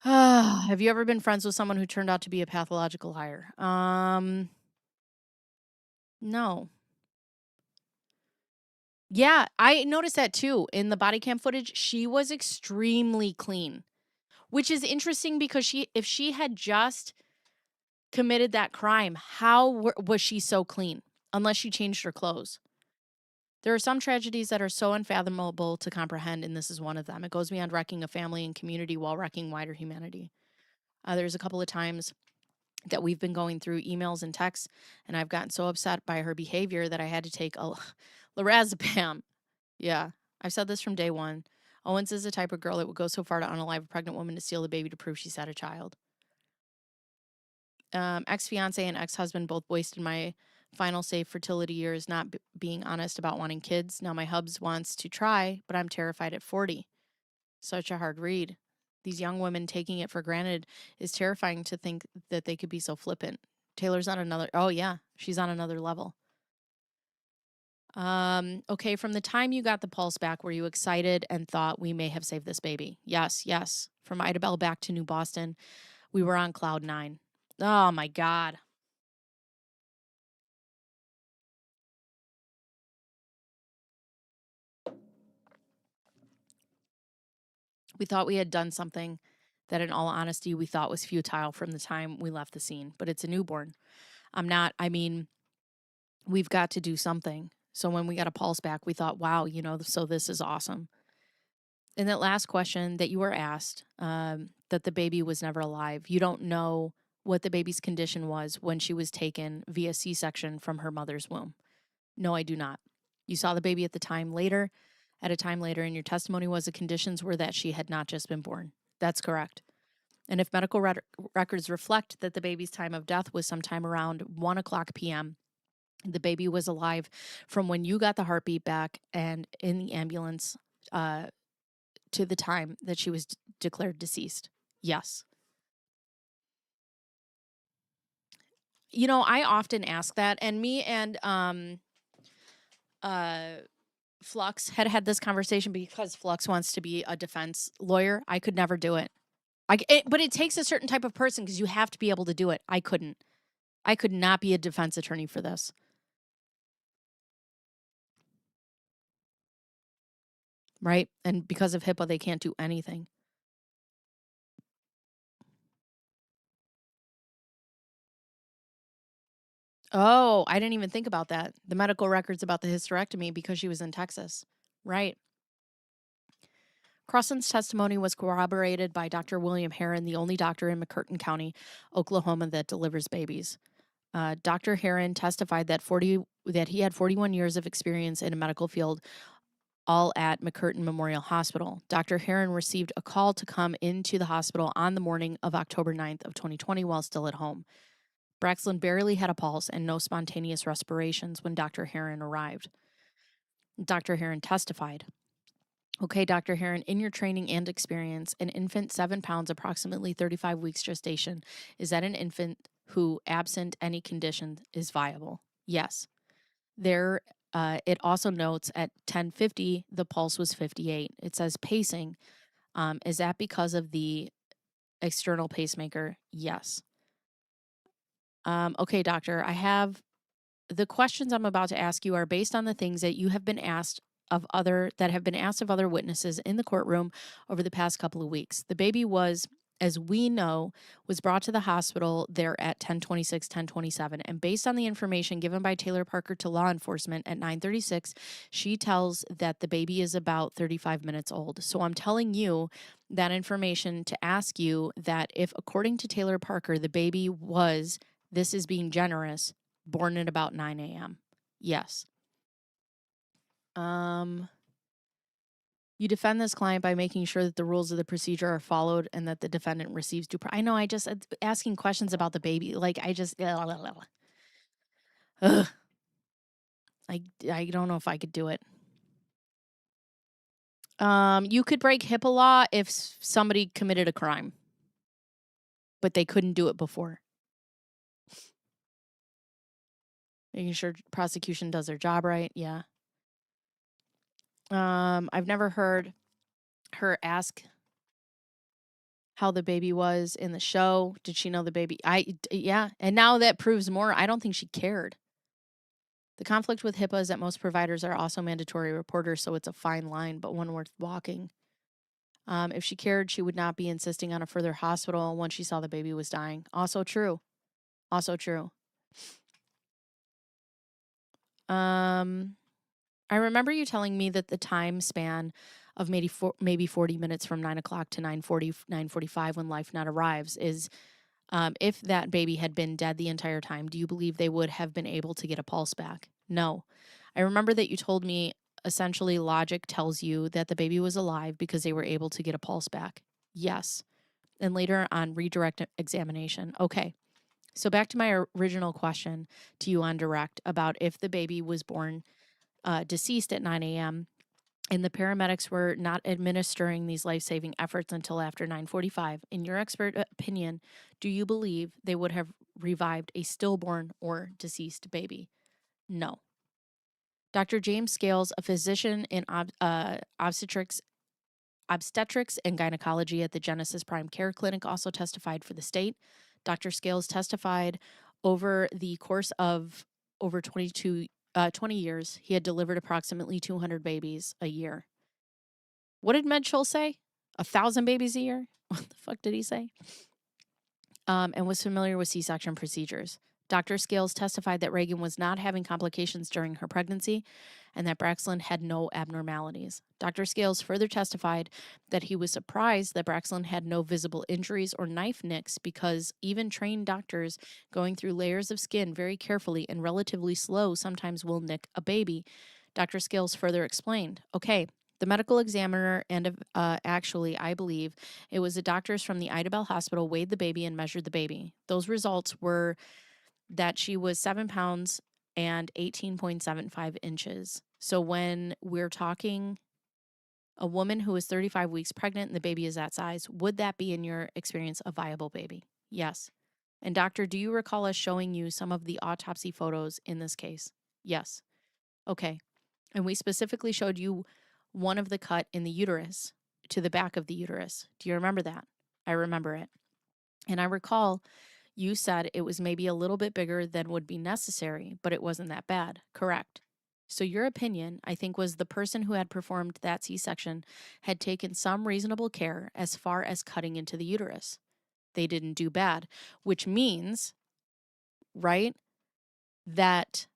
Have you ever been friends with someone who turned out to be a pathological liar? No. Yeah, I noticed that too. In the body cam footage, she was extremely clean, which is interesting because if she had just committed that crime, how was she so clean? Unless she changed her clothes. There are some tragedies that are so unfathomable to comprehend, and this is one of them. It goes beyond wrecking a family and community while wrecking wider humanity. There's a couple of times that we've been going through emails and texts, and I've gotten so upset by her behavior that I had to take a lorazepam. Yeah, I've said this from day one. Owens is the type of girl that would go so far to unalive a pregnant woman to steal the baby to prove she's had a child. Ex-fiance and ex-husband both wasted my final safe fertility years not being honest about wanting kids. Now my hubs wants to try, but I'm terrified at 40. Such a hard read. These young women taking it for granted is terrifying to think that they could be so flippant. Taylor's on another, oh yeah, she's on another level. Okay, from the time you got the pulse back, were you excited and thought we may have saved this baby? Yes, yes. From Ida Bell back to New Boston, we were on cloud 9. Oh my God. We thought we had done something that, in all honesty, we thought was futile from the time we left the scene, but it's a newborn. We've got to do something. So when we got a pulse back, we thought, wow, so this is awesome. And that last question that you were asked, that the baby was never alive, you don't know what the baby's condition was when she was taken via C-section from her mother's womb. No, I do not. You saw the baby at a time later, and your testimony was the conditions were that she had not just been born. That's correct. And if medical records reflect that the baby's time of death was sometime around 1:00 p.m., the baby was alive from when you got the heartbeat back and in the ambulance to the time that she was declared deceased. Yes. I often ask that, and me and Flux had this conversation because Flux wants to be a defense lawyer. I could never do it. But it takes a certain type of person because you have to be able to do it. I couldn't. I could not be a defense attorney for this. right? And because of HIPAA, they can't do anything. Oh, I didn't even think about that. The medical records about the hysterectomy because she was in Texas. Right. Crossan's testimony was corroborated by Dr. William Herron, the only doctor in McCurtain County, Oklahoma, that delivers babies. Dr. Herron testified that he had 41 years of experience in a medical field, all at McCurtain Memorial Hospital. Dr. Herron received a call to come into the hospital on the morning of October 9th of 2020 while still at home. Braxton barely had a pulse and no spontaneous respirations when Dr. Herron arrived. Dr. Herron testified, okay, Dr. Herron, in your training and experience, an infant 7 pounds, approximately 35 weeks gestation, is that an infant who, absent any condition, is viable? Yes. There, it also notes at 10:50, the pulse was 58. It says pacing. Is that because of the external pacemaker? Yes. Okay, doctor, the questions I'm about to ask you are based on the things that you have been asked of other witnesses in the courtroom over the past couple of weeks. The baby was, as we know, was brought to the hospital there at 10:26, 10:27, and based on the information given by Taylor Parker to law enforcement at 9:36, she tells that the baby is about 35 minutes old. So I'm telling you that information to ask you that if, according to Taylor Parker, the baby was, this is being generous, born at about 9 a.m. Yes. You defend this client by making sure that the rules of the procedure are followed and that the defendant receives due process. I know, asking questions about the baby, like I don't know if I could do it. You could break HIPAA law if somebody committed a crime, but they couldn't do it before. Making sure prosecution does their job right, yeah. I've never heard her ask how the baby was in the show. Did she know the baby? Yeah. And now that proves more. I don't think she cared. The conflict with HIPAA is that most providers are also mandatory reporters, so it's a fine line, but one worth walking. If she cared, she would not be insisting on a further hospital once she saw the baby was dying. Also true. Also true. I remember you telling me that the time span of maybe 40 minutes from 9 o'clock to 9:40, 9:45 when life not arrives is, if that baby had been dead the entire time, do you believe they would have been able to get a pulse back? No. I remember that you told me essentially logic tells you that the baby was alive because they were able to get a pulse back. Yes. And later on redirect examination. Okay. So back to my original question to you on direct about if the baby was born deceased at 9 a.m. and the paramedics were not administering these life-saving efforts until after 9:45. In your expert opinion, do you believe they would have revived a stillborn or deceased baby? No. Dr. James Scales, a physician in obstetrics and gynecology at the Genesis Prime Care Clinic, also testified for the state. Dr. Scales testified over the course of over 20 years, he had delivered approximately 200 babies a year. What did Medchul say? 1,000 babies a year? What the fuck did he say? And was familiar with C-section procedures. Dr. Scales testified that Reagan was not having complications during her pregnancy and that Braxton had no abnormalities. Dr. Scales further testified that he was surprised that Braxton had no visible injuries or knife nicks because even trained doctors going through layers of skin very carefully and relatively slow sometimes will nick a baby. Dr. Scales further explained, okay, the medical examiner and actually, I believe, it was the doctors from the Idabel Hospital weighed the baby and measured the baby. Those results were that she was 7 pounds and 18.75 inches. So when we're talking a woman who is 35 weeks pregnant and the baby is that size, would that be, in your experience, a viable baby? Yes. And doctor, do you recall us showing you some of the autopsy photos in this case? Yes. Okay. And we specifically showed you one of the cut in the uterus to the back of the uterus. Do you remember that? I remember it. And I recall you said it was maybe a little bit bigger than would be necessary, but it wasn't that bad. Correct. So your opinion, I think, was the person who had performed that C-section had taken some reasonable care as far as cutting into the uterus. They didn't do bad, which means, right, that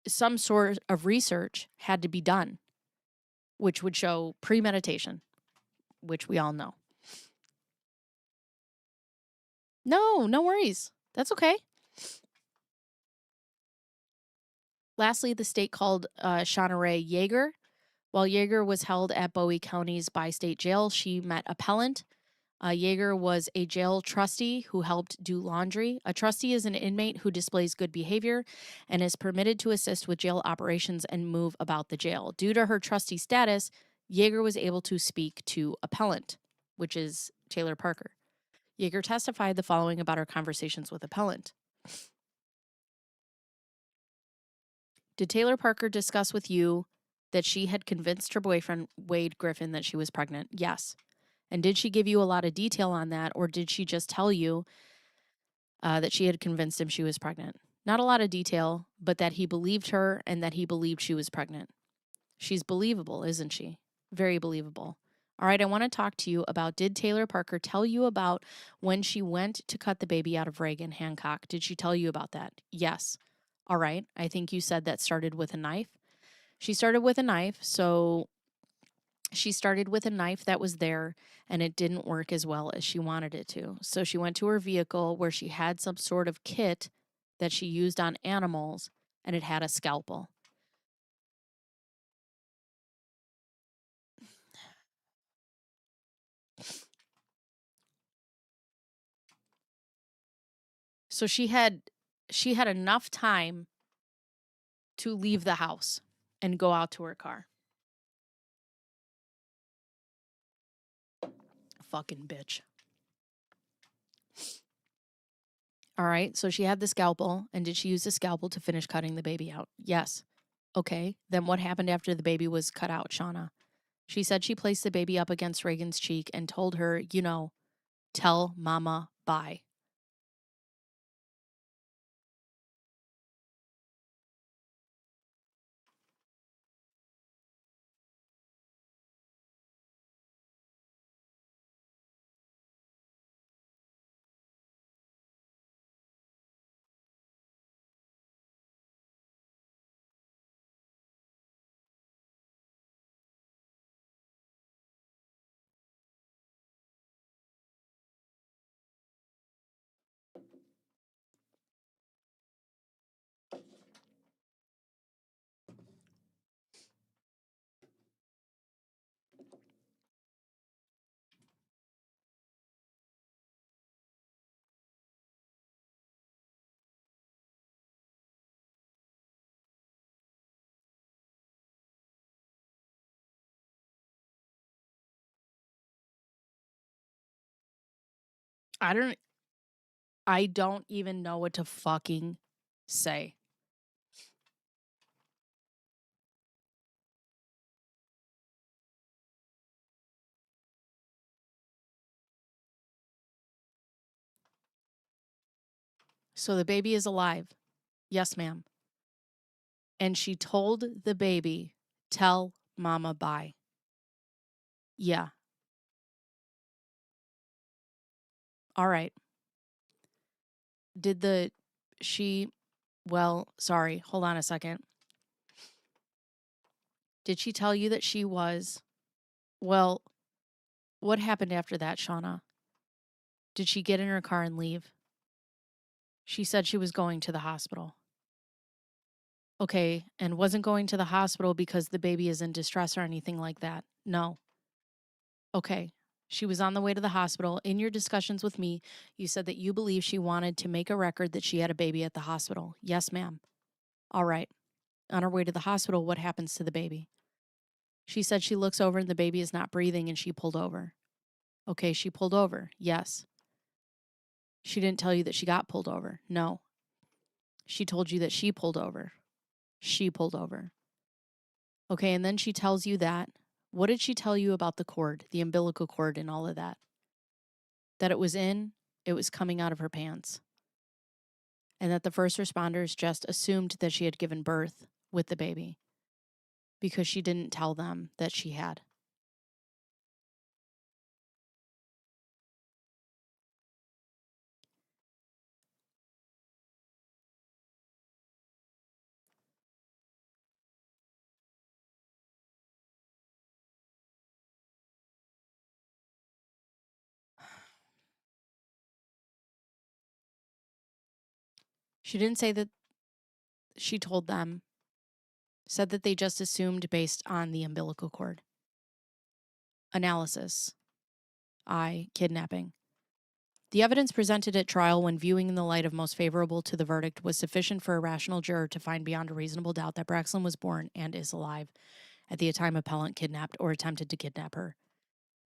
some sort of research had to be done, which would show premeditation, which we all know. No worries. That's okay. Lastly, the state called Shauna Ray Yeager. While Yeager was held at Bowie County's bi-state jail, she met appellant. Yeager was a jail trustee who helped do laundry. A trustee is an inmate who displays good behavior and is permitted to assist with jail operations and move about the jail. Due to her trustee status, Yeager was able to speak to appellant, which is Taylor Parker. Yeager testified the following about her conversations with appellant. Did Taylor Parker discuss with you that she had convinced her boyfriend, Wade Griffin, that she was pregnant? Yes. And did she give you a lot of detail on that, or did she just tell you that she had convinced him she was pregnant? Not a lot of detail, but that he believed her and that he believed she was pregnant. She's believable, isn't she? Very believable. All right, I want to talk to you about, did Taylor Parker tell you about when she went to cut the baby out of Reagan Hancock? Did she tell you about that? Yes. All right, I think you said that started with a knife. She started with a knife, so she started with a knife that was there and it didn't work as well as she wanted it to. So she went to her vehicle where she had some sort of kit that she used on animals and it had a scalpel. So she had enough time to leave the house and go out to her car. Fucking bitch. All right, so she had the scalpel, and did she use the scalpel to finish cutting the baby out? Yes. Okay, then what happened after the baby was cut out, Shauna? She said she placed the baby up against Reagan's cheek and told her, tell mama bye. I don't even know what to fucking say. So the baby is alive. Yes, ma'am. And she told the baby, tell mama bye. Yeah. All right. Sorry, hold on a second. Did she tell you that she was, what happened after that, Shauna? Did she get in her car and leave? She said she was going to the hospital. Okay, and wasn't going to the hospital because the baby is in distress or anything like that? No. Okay. She was on the way to the hospital. In your discussions with me, you said that you believe she wanted to make a record that she had a baby at the hospital. Yes, ma'am. All right. On her way to the hospital, what happens to the baby? She said she looks over and the baby is not breathing and she pulled over. Okay, she pulled over. Yes. She didn't tell you that she got pulled over. No. She told you that she pulled over. She pulled over. Okay, and then she tells you that. What did she tell you about the cord, the umbilical cord and all of that? That it was coming out of her pants. And that the first responders just assumed that she had given birth with the baby because she didn't tell them that she had. She didn't say that she told them, said that they just assumed based on the umbilical cord. Analysis. Kidnapping. The evidence presented at trial when viewing in the light of most favorable to the verdict was sufficient for a rational juror to find beyond a reasonable doubt that Braxton was born and is alive at the time appellant kidnapped or attempted to kidnap her.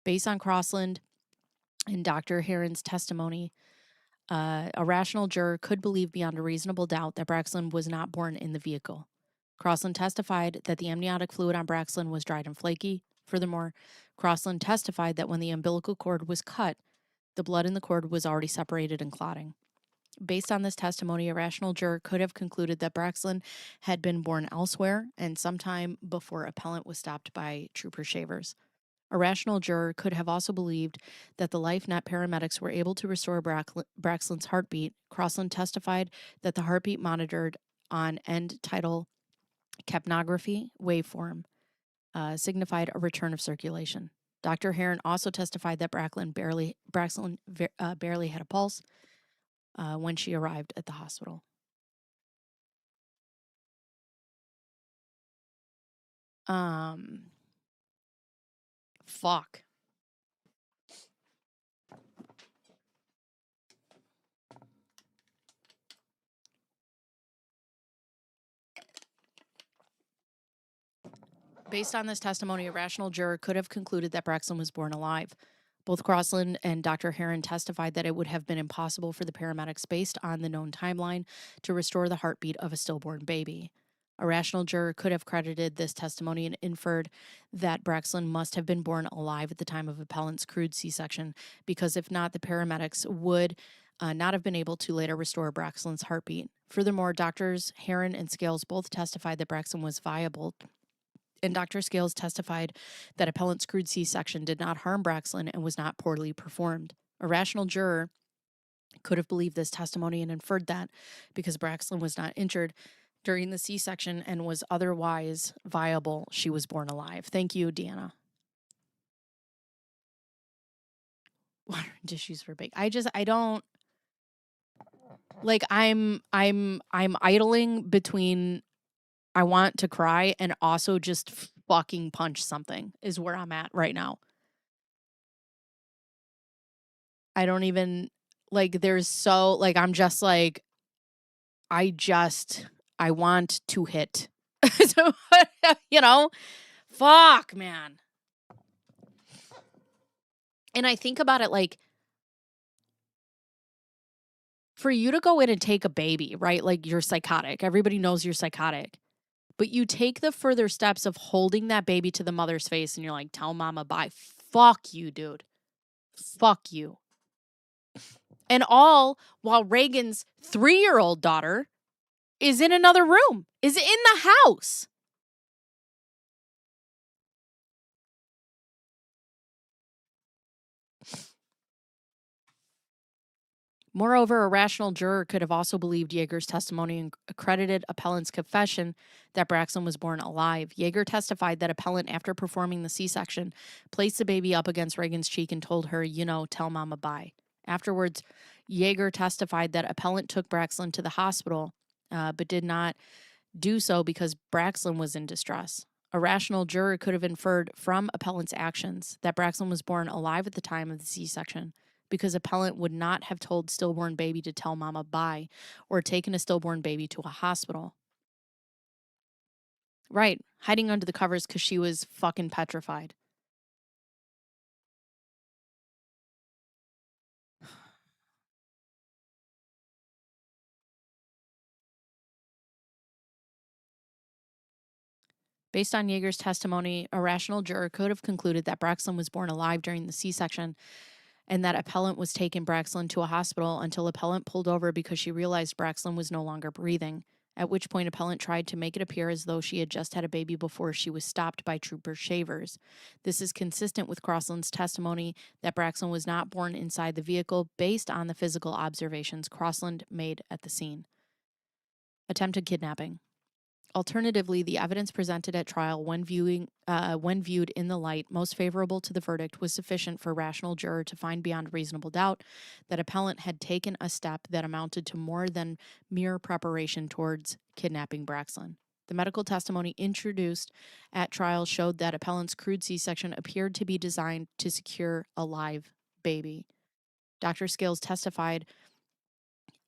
Based on Crossland and Dr. Heron's testimony, a rational juror could believe beyond a reasonable doubt that Braxton was not born in the vehicle. Crossland testified that the amniotic fluid on Braxton was dried and flaky. Furthermore, Crossland testified that when the umbilical cord was cut, the blood in the cord was already separated and clotting. Based on this testimony, a rational juror could have concluded that Braxton had been born elsewhere and sometime before appellant was stopped by trooper shavers. A rational juror could have also believed that the LifeNet paramedics were able to restore Braxton's heartbeat. Crossland testified that the heartbeat monitored on end tidal capnography waveform signified a return of circulation. Dr. Heron also testified that Braxton barely had a pulse when she arrived at the hospital. Fuck. Based on this testimony, a rational juror could have concluded that Braxton was born alive. Both Crossland and Dr. Heron testified that it would have been impossible for the paramedics, based on the known timeline, to restore the heartbeat of a stillborn baby. A rational juror could have credited this testimony and inferred that Braxton must have been born alive at the time of appellant's crude C-section, because if not, the paramedics would not have been able to later restore Braxton's heartbeat. Furthermore, Doctors Heron and Scales both testified that Braxton was viable, and Dr. Scales testified that appellant's crude C-section did not harm Braxton and was not poorly performed. A rational juror could have believed this testimony and inferred that because Braxton was not injured during the C-section and was otherwise viable, she was born alive. Thank you, Deanna. Water and tissues for bake. I don't like. I'm idling between I want to cry and also just fucking punch something is where I'm at right now. I don't even there's so I'm just I want to hit. So, fuck, man. And I think about it for you to go in and take a baby, right? You're psychotic. Everybody knows you're psychotic. But you take the further steps of holding that baby to the mother's face and you're like, tell mama bye. Fuck you, dude. Fuck you. And all while Reagan's 3-year-old daughter is in another room, is in the house. Moreover, a rational juror could have also believed Yeager's testimony and accredited appellant's confession that Braxton was born alive. Yeager testified that appellant, after performing the C-section, placed the baby up against Reagan's cheek and told her, tell mama bye. Afterwards, Yeager testified that appellant took Braxton to the hospital, but did not do so because Braxton was in distress. A rational juror could have inferred from appellant's actions that Braxton was born alive at the time of the C-section, because appellant would not have told stillborn baby to tell mama bye or taken a stillborn baby to a hospital. Right, hiding under the covers because she was fucking petrified. Based on Yeager's testimony, a rational juror could have concluded that Braxton was born alive during the C-section and that appellant was taking Braxton to a hospital until appellant pulled over because she realized Braxton was no longer breathing. at which point appellant tried to make it appear as though she had just had a baby before she was stopped by trooper shavers. This is consistent with Crossland's testimony that Braxton was not born inside the vehicle based on the physical observations Crossland made at the scene. Attempted kidnapping. Alternatively, the evidence presented at trial, when viewed in the light most favorable to the verdict, was sufficient for a rational juror to find beyond reasonable doubt that appellant had taken a step that amounted to more than mere preparation towards kidnapping Braxton. The medical testimony introduced at trial showed that appellant's crude C-section appeared to be designed to secure a live baby. Dr. Scales testified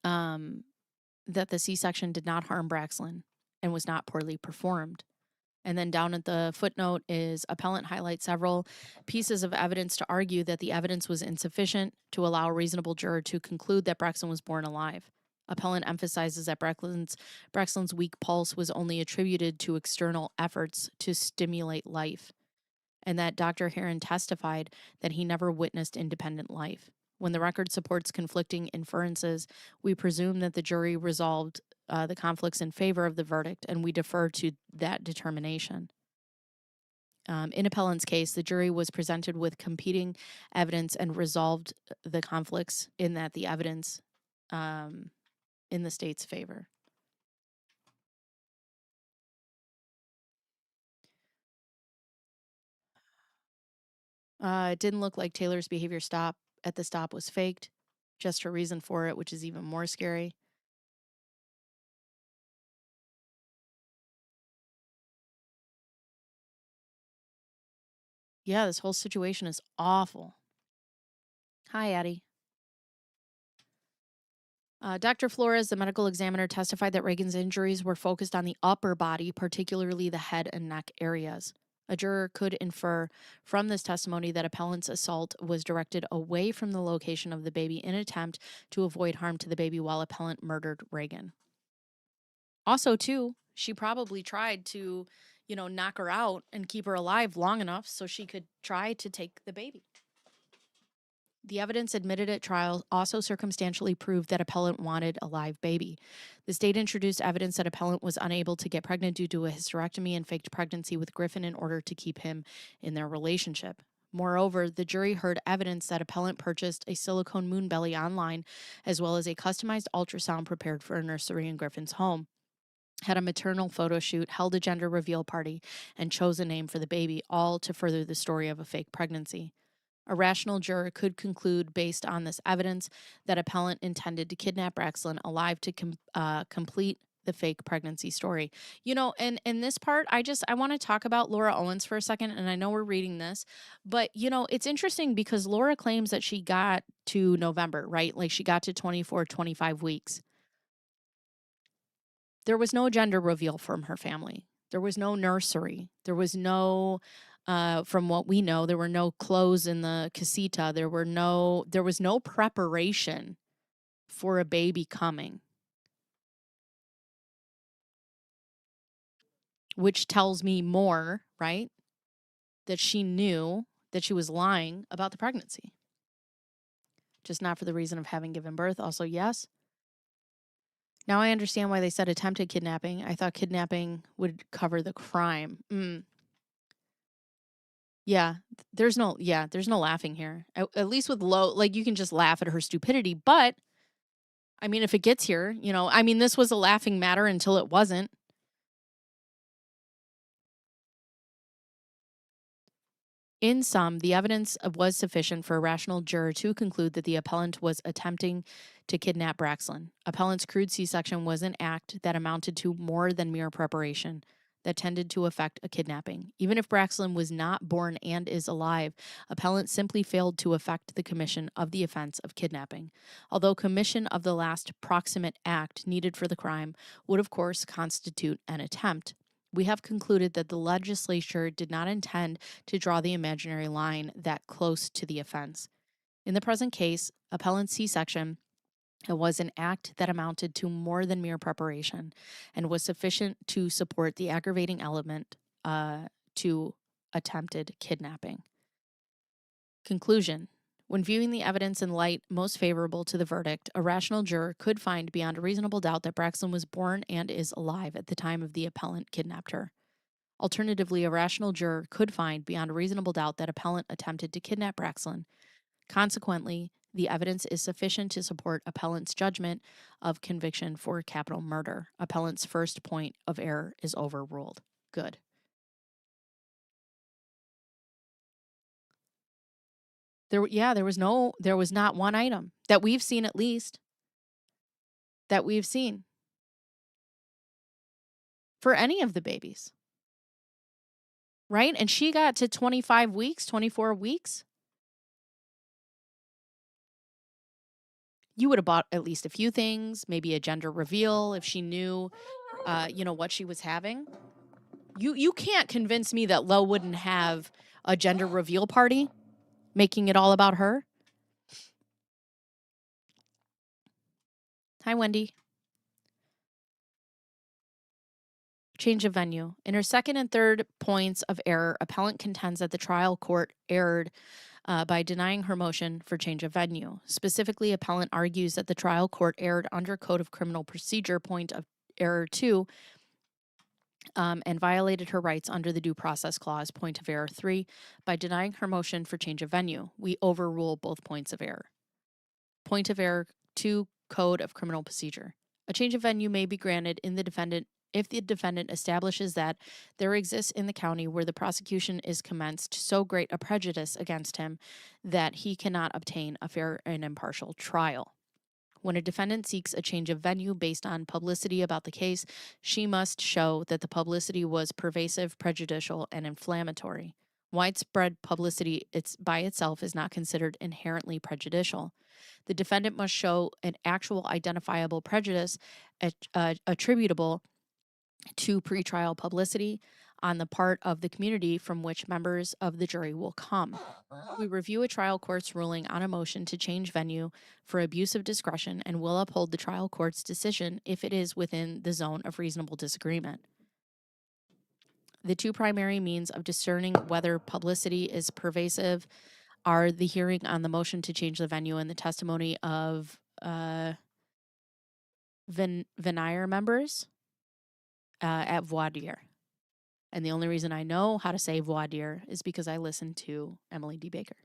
that the C-section did not harm Braxton and was not poorly performed. And then down at the footnote is appellant highlights several pieces of evidence to argue that the evidence was insufficient to allow a reasonable juror to conclude that Braxton was born alive. Appellant emphasizes that Braxton's weak pulse was only attributed to external efforts to stimulate life, and that Dr. Heron testified that he never witnessed independent life. When the record supports conflicting inferences, we presume that the jury resolved the conflicts in favor of the verdict, and we defer to that determination. In appellant's case, the jury was presented with competing evidence and resolved the conflicts in that the evidence in the state's favor. It didn't look like Taylor's behavior at the stop was faked, just her reason for it, which is even more scary. Yeah, this whole situation is awful. Hi, Addie. Dr. Flores, the medical examiner, testified that Reagan's injuries were focused on the upper body, particularly the head and neck areas. A juror could infer from this testimony that appellant's assault was directed away from the location of the baby in an attempt to avoid harm to the baby while appellant murdered Reagan. Also, too, she probably tried to, knock her out and keep her alive long enough so she could try to take the baby. The evidence admitted at trial also circumstantially proved that appellant wanted a live baby. The state introduced evidence that appellant was unable to get pregnant due to a hysterectomy and faked pregnancy with Griffin in order to keep him in their relationship. Moreover, the jury heard evidence that appellant purchased a silicone moon belly online, as well as a customized ultrasound prepared for a nursery in Griffin's home, had a maternal photo shoot, held a gender reveal party, and chose a name for the baby, all to further the story of a fake pregnancy. A rational juror could conclude, based on this evidence, that appellant intended to kidnap Braxton alive to complete the fake pregnancy story. And in this part, I want to talk about Laura Owens for a second, and I know we're reading this, but, it's interesting because Laura claims that she got to November, right? Like she got to 24, 25 weeks. There was no gender reveal from her family. There was no nursery. There was no... from what we know, there were no clothes in the casita. There was no preparation for a baby coming, which tells me more, right? That she knew that she was lying about the pregnancy, just not for the reason of having given birth. Also, yes. Now I understand why they said attempted kidnapping. I thought kidnapping would cover the crime. Yeah, there's no laughing here. At least with you can just laugh at her stupidity. But, I mean, if it gets here, this was a laughing matter until it wasn't. In sum, the evidence was sufficient for a rational juror to conclude that the appellant was attempting to kidnap Braxton. Appellant's crude C-section was an act that amounted to more than mere preparation that tended to effect a kidnapping. Even if Braxton was not born and is alive, appellant simply failed to effect the commission of the offense of kidnapping. Although commission of the last proximate act needed for the crime would, of course, constitute an attempt, we have concluded that the legislature did not intend to draw the imaginary line that close to the offense. In the present case, appellant's C-section was an act that amounted to more than mere preparation and was sufficient to support the aggravating element to attempted kidnapping. Conclusion. When viewing the evidence in light most favorable to the verdict, a rational juror could find beyond a reasonable doubt that Braxton was born and is alive at the time of the appellant kidnapped her. Alternatively, a rational juror could find beyond a reasonable doubt that appellant attempted to kidnap Braxton. Consequently, the evidence is sufficient to support appellant's judgment of conviction for capital murder. Appellant's first point of error is overruled. Good. There was not one item that we've seen, at least, that we've seen for any of the babies. Right? And she got to 25 weeks, 24 weeks. You would have bought at least a few things, maybe a gender reveal if she knew, what she was having. You can't convince me that Lo wouldn't have a gender reveal party, making it all about her. Hi, Wendy. Change of venue. In her second and third points of error, appellant contends that the trial court erred by denying her motion for change of venue. Specifically, appellant argues that the trial court erred under Code of Criminal Procedure point of error 2 and violated her rights under the Due Process Clause point of error 3 by denying her motion for change of venue. We overrule both points of error. Point of error 2, Code of Criminal Procedure. A change of venue may be granted if the defendant establishes that there exists in the county where the prosecution is commenced so great a prejudice against him that he cannot obtain a fair and impartial trial. When a defendant seeks a change of venue based on publicity about the case, she must show that the publicity was pervasive, prejudicial, and inflammatory. Widespread publicity by itself is not considered inherently prejudicial. The defendant must show an actual identifiable prejudice attributable to pretrial publicity on the part of the community from which members of the jury will come. We review a trial court's ruling on a motion to change venue for abuse of discretion and will uphold the trial court's decision if it is within the zone of reasonable disagreement. The two primary means of discerning whether publicity is pervasive are the hearing on the motion to change the venue and the testimony of veneer members at voir dire. And the only reason I know how to say voir dire is because I listened to Emily D. Baker.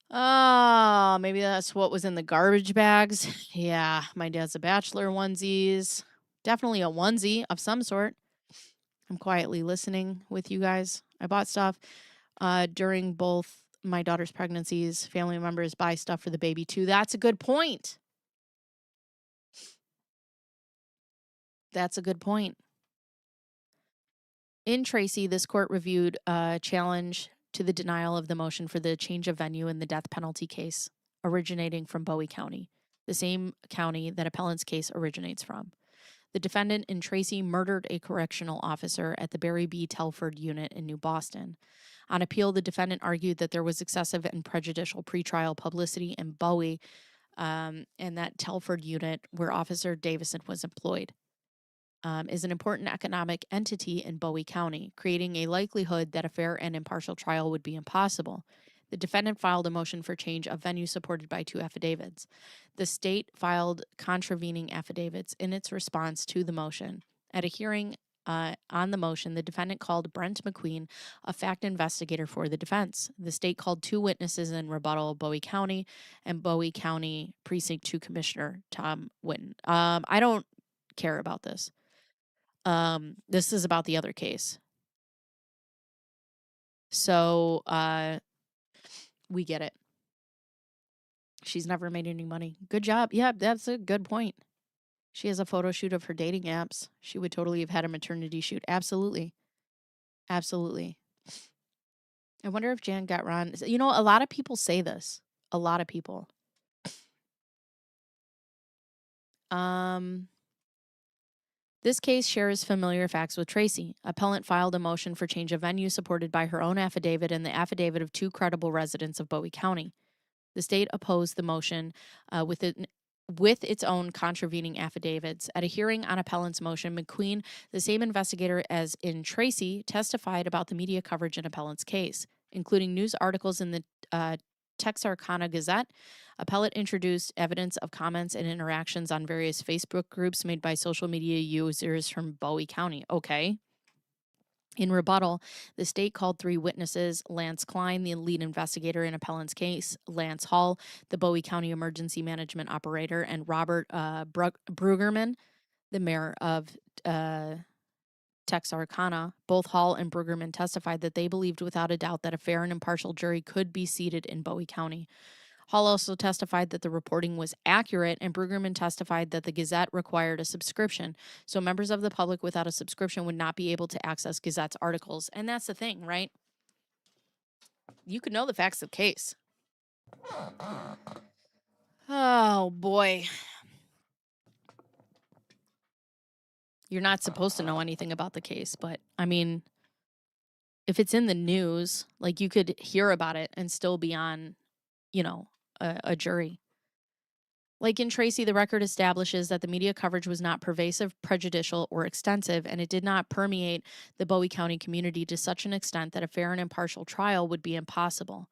Oh, maybe that's what was in the garbage bags. Yeah, my dad's a bachelor onesies. Definitely a onesie of some sort. I'm quietly listening with you guys. I bought stuff during both my daughter's pregnancies. Family members buy stuff for the baby too. That's a good point. That's a good point. In Tracy, this court reviewed a challenge to the denial of the motion for the change of venue in the death penalty case originating from Bowie County, the same county that appellant's case originates from. The defendant in Tracy murdered a correctional officer at the Barry B. Telford unit in New Boston. On appeal, the defendant argued that there was excessive and prejudicial pretrial publicity in Bowie and that Telford unit, where Officer Davison was employed, is an important economic entity in Bowie County, creating a likelihood that a fair and impartial trial would be impossible. The defendant filed a motion for change of venue supported by 2 affidavits. The state filed contravening affidavits in its response to the motion. At a hearing on the motion, the defendant called Brent McQueen, a fact investigator for the defense. The state called 2 witnesses in rebuttal, Bowie County and Bowie County Precinct 2 Commissioner Tom Witten. I don't care about this. This is about the other case. So, we get it. She's never made any money. Good job. Yeah, that's a good point. She has a photo shoot of her dating apps. She would totally have had a maternity shoot. Absolutely. Absolutely. I wonder if Jan got Ron. You know, a lot of people say this. A lot of people. This case shares familiar facts with Tracy. Appellant filed a motion for change of venue supported by her own affidavit and the affidavit of 2 credible residents of Bowie County. The state opposed the motion with its own contravening affidavits. At a hearing on appellant's motion, McQueen, the same investigator as in Tracy, testified about the media coverage in appellant's case. including news articles in the Texarkana Gazette. Appellate introduced evidence of comments and interactions on various Facebook groups made by social media users from Bowie County. Okay. In rebuttal, the state called 3 witnesses: Lance Klein, the lead investigator in appellant's case; Lance Hall, the Bowie County emergency management operator; and Robert Brueggerman, the mayor of Texarkana. Both Hall and Brueggerman testified that they believed without a doubt that a fair and impartial jury could be seated in Bowie County. Hall also testified that the reporting was accurate, and Brueggerman testified that the Gazette required a subscription, so members of the public without a subscription would not be able to access Gazette's articles. And that's the thing, right? You could know the facts of the case. Oh, boy. You're not supposed to know anything about the case, but, I mean, if it's in the news, like, you could hear about it and still be on, a jury. Like in Tracy, the record establishes that the media coverage was not pervasive, prejudicial, or extensive, and it did not permeate the Bowie County community to such an extent that a fair and impartial trial would be impossible.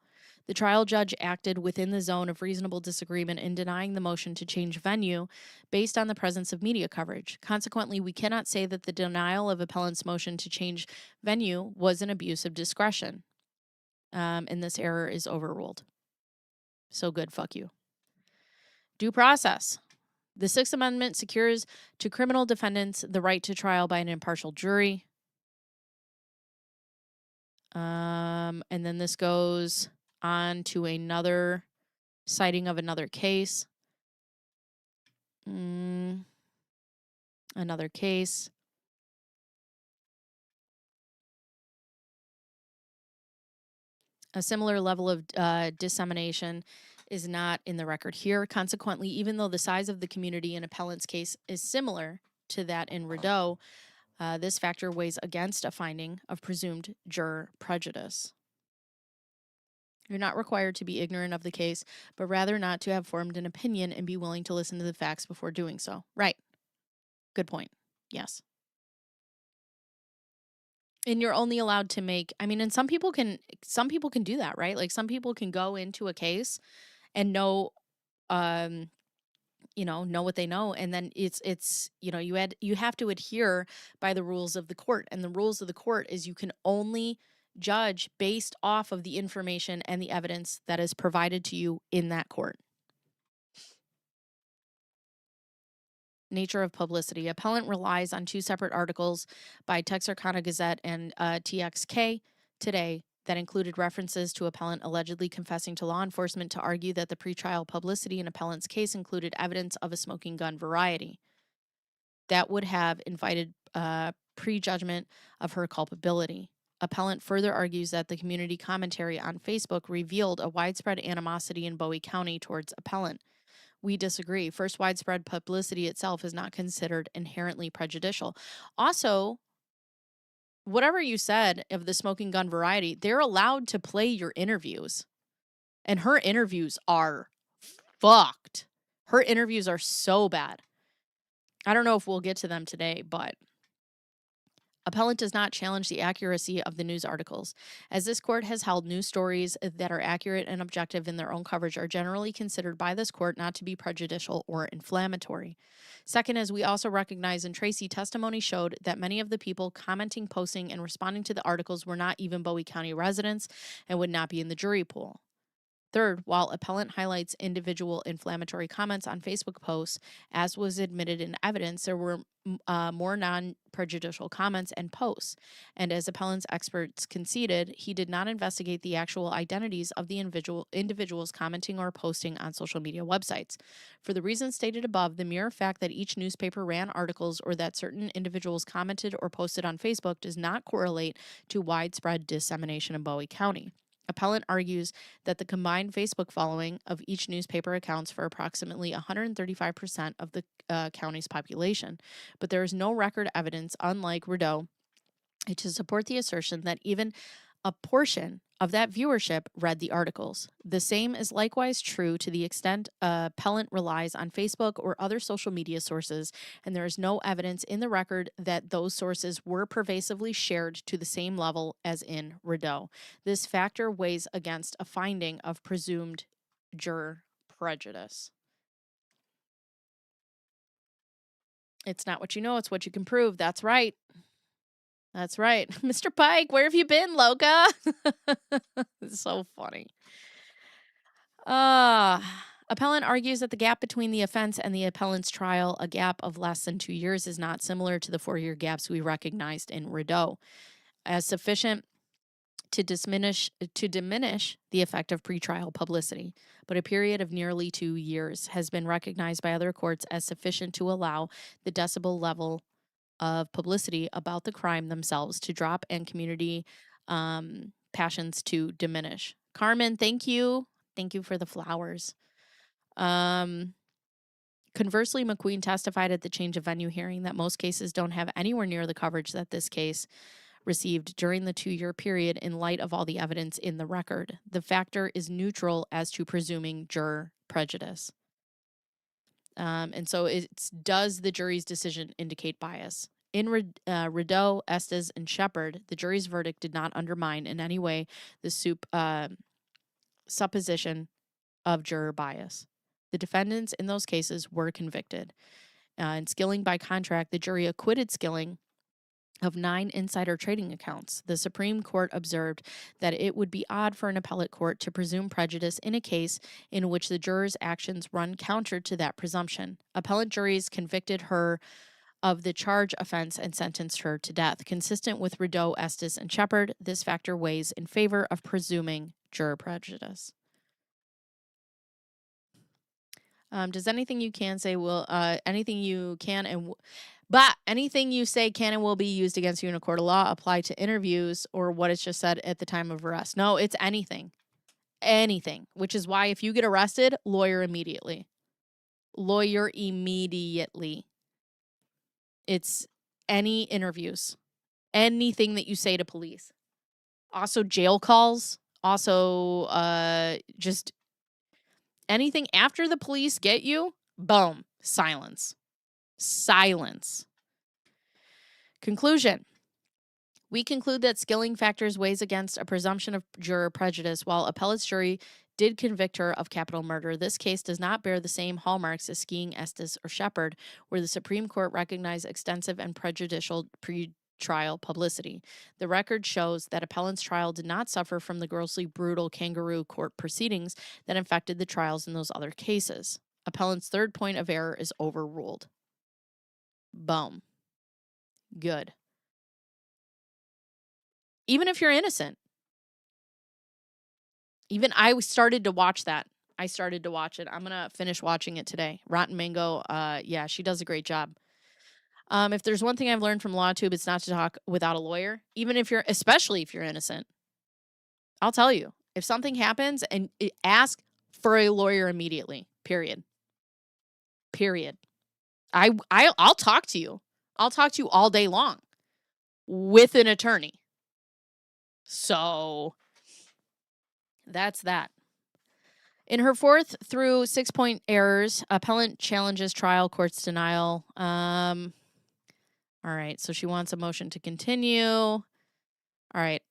The trial judge acted within the zone of reasonable disagreement in denying the motion to change venue based on the presence of media coverage. Consequently, we cannot say that the denial of appellant's motion to change venue was an abuse of discretion. And this error is overruled. So good, fuck you. Due process. The Sixth Amendment secures to criminal defendants the right to trial by an impartial jury. And then this goes on to another citing of another case. Another case. A similar level of dissemination is not in the record here. Consequently, even though the size of the community in appellant's case is similar to that in Rideau, this factor weighs against a finding of presumed juror prejudice. You're not required to be ignorant of the case, but rather not to have formed an opinion and be willing to listen to the facts before doing so. Right. Good point. Yes. And you're only allowed to make, and some people can do that, right? Like some people can go into a case and know what they know, and then it's you have to adhere by the rules of the court, and the rules of the court is you can only judge based off of the information and the evidence that is provided to you in that court. Nature of publicity. Appellant relies on 2 separate articles by Texarkana Gazette and TXK Today that included references to appellant allegedly confessing to law enforcement to argue that the pretrial publicity in appellant's case included evidence of a smoking gun variety that would have invited prejudgment of her culpability. Appellant further argues that the community commentary on Facebook revealed a widespread animosity in Bowie County towards appellant. We disagree. First, widespread publicity itself is not considered inherently prejudicial. Also, whatever you said of the smoking gun variety, they're allowed to play your interviews. And her interviews are fucked. Her interviews are so bad. I don't know if we'll get to them today, but appellant does not challenge the accuracy of the news articles. As this court has held, news stories that are accurate and objective in their own coverage are generally considered by this court not to be prejudicial or inflammatory. Second, as we also recognize in Tracy, testimony showed that many of the people commenting, posting, and responding to the articles were not even Bowie County residents and would not be in the jury pool. Third, while appellant highlights individual inflammatory comments on Facebook posts, as was admitted in evidence, there were more non-prejudicial comments and posts. And as appellant's experts conceded, he did not investigate the actual identities of the individuals commenting or posting on social media websites. For the reasons stated above, the mere fact that each newspaper ran articles or that certain individuals commented or posted on Facebook does not correlate to widespread dissemination in Bowie County. Appellant argues that the combined Facebook following of each newspaper accounts for approximately 135% of the county's population, but there is no record evidence, unlike Rideau, to support the assertion that even a portion of that viewership read the articles. The same is likewise true to the extent a appellant relies on Facebook or other social media sources, and there is no evidence in the record that those sources were pervasively shared to the same level as in Rideau. This factor weighs against a finding of presumed juror prejudice. It's not what you know, it's what you can prove. That's right. That's right. Mr. Pike, where have you been, Loca? It's so funny. Appellant argues that the gap between the offense and the appellant's trial, a gap of less than 2 years, is not similar to the 4-year gaps we recognized in Rideau as sufficient to diminish the effect of pretrial publicity, but a period of nearly 2 years has been recognized by other courts as sufficient to allow the decibel level of publicity about the crime themselves to drop and community passions to diminish. Carmen, thank you. Thank you for the flowers. Conversely, McQueen testified at the change of venue hearing that most cases don't have anywhere near the coverage that this case received during the 2-year period in light of all the evidence in the record. The factor is neutral as to presuming juror prejudice. And so it's, does the jury's decision indicate bias? In Rideau, Estes, and Shepard, the jury's verdict did not undermine in any way the supposition of juror bias. The defendants in those cases were convicted. In Skilling, by contract, the jury acquitted Skilling of 9 insider trading accounts. The Supreme Court observed that it would be odd for an appellate court to presume prejudice in a case in which the juror's actions run counter to that presumption. Appellate juries convicted her of the charge offense and sentenced her to death. Consistent with Rideau, Estes, and Shepard, this factor weighs in favor of presuming juror prejudice. Does anything you can say will anything you can and but anything you say can and will be used against you in a court of law apply to interviews or what is just said at the time of arrest? No, it's anything. Anything. Which is why if you get arrested, lawyer immediately. Lawyer immediately. It's any interviews. Anything that you say to police. Also jail calls. Also just anything after the police get you, boom, silence. Silence. Conclusion. We conclude that Skilling factors weighs against a presumption of juror prejudice. While appellate's jury did convict her of capital murder, this case does not bear the same hallmarks as Skilling, Estes, or Shepard, where the Supreme Court recognized extensive and prejudicial pre-trial publicity. The record shows that appellant's trial did not suffer from the grossly brutal kangaroo court proceedings that infected the trials in those other cases. Appellant's third point of error is overruled. Boom. Good. Even if you're innocent. Even I started to watch that. I started to watch it. I'm going to finish watching it today. Rotten Mango, yeah, she does a great job. If there's one thing I've learned from LawTube, it's not to talk without a lawyer, especially if you're innocent. I'll tell you, if something happens and ask for a lawyer immediately, period. Period. I'll talk to you. I'll talk to you all day long with an attorney. So that's that. In her 4th through 6-point errors, appellant challenges trial court's denial. All right, so she wants a motion to continue. All right.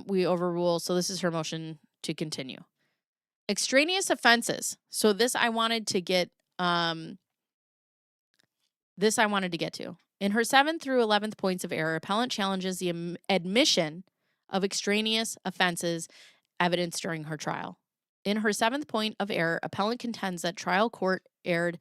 We overrule. So this is her motion to continue. Extraneous offenses. So this I wanted to get to. In her 7th through 11th points of error, appellant challenges the admission of extraneous offenses evidence during her trial. In her 7th point of error, appellant contends that trial court erred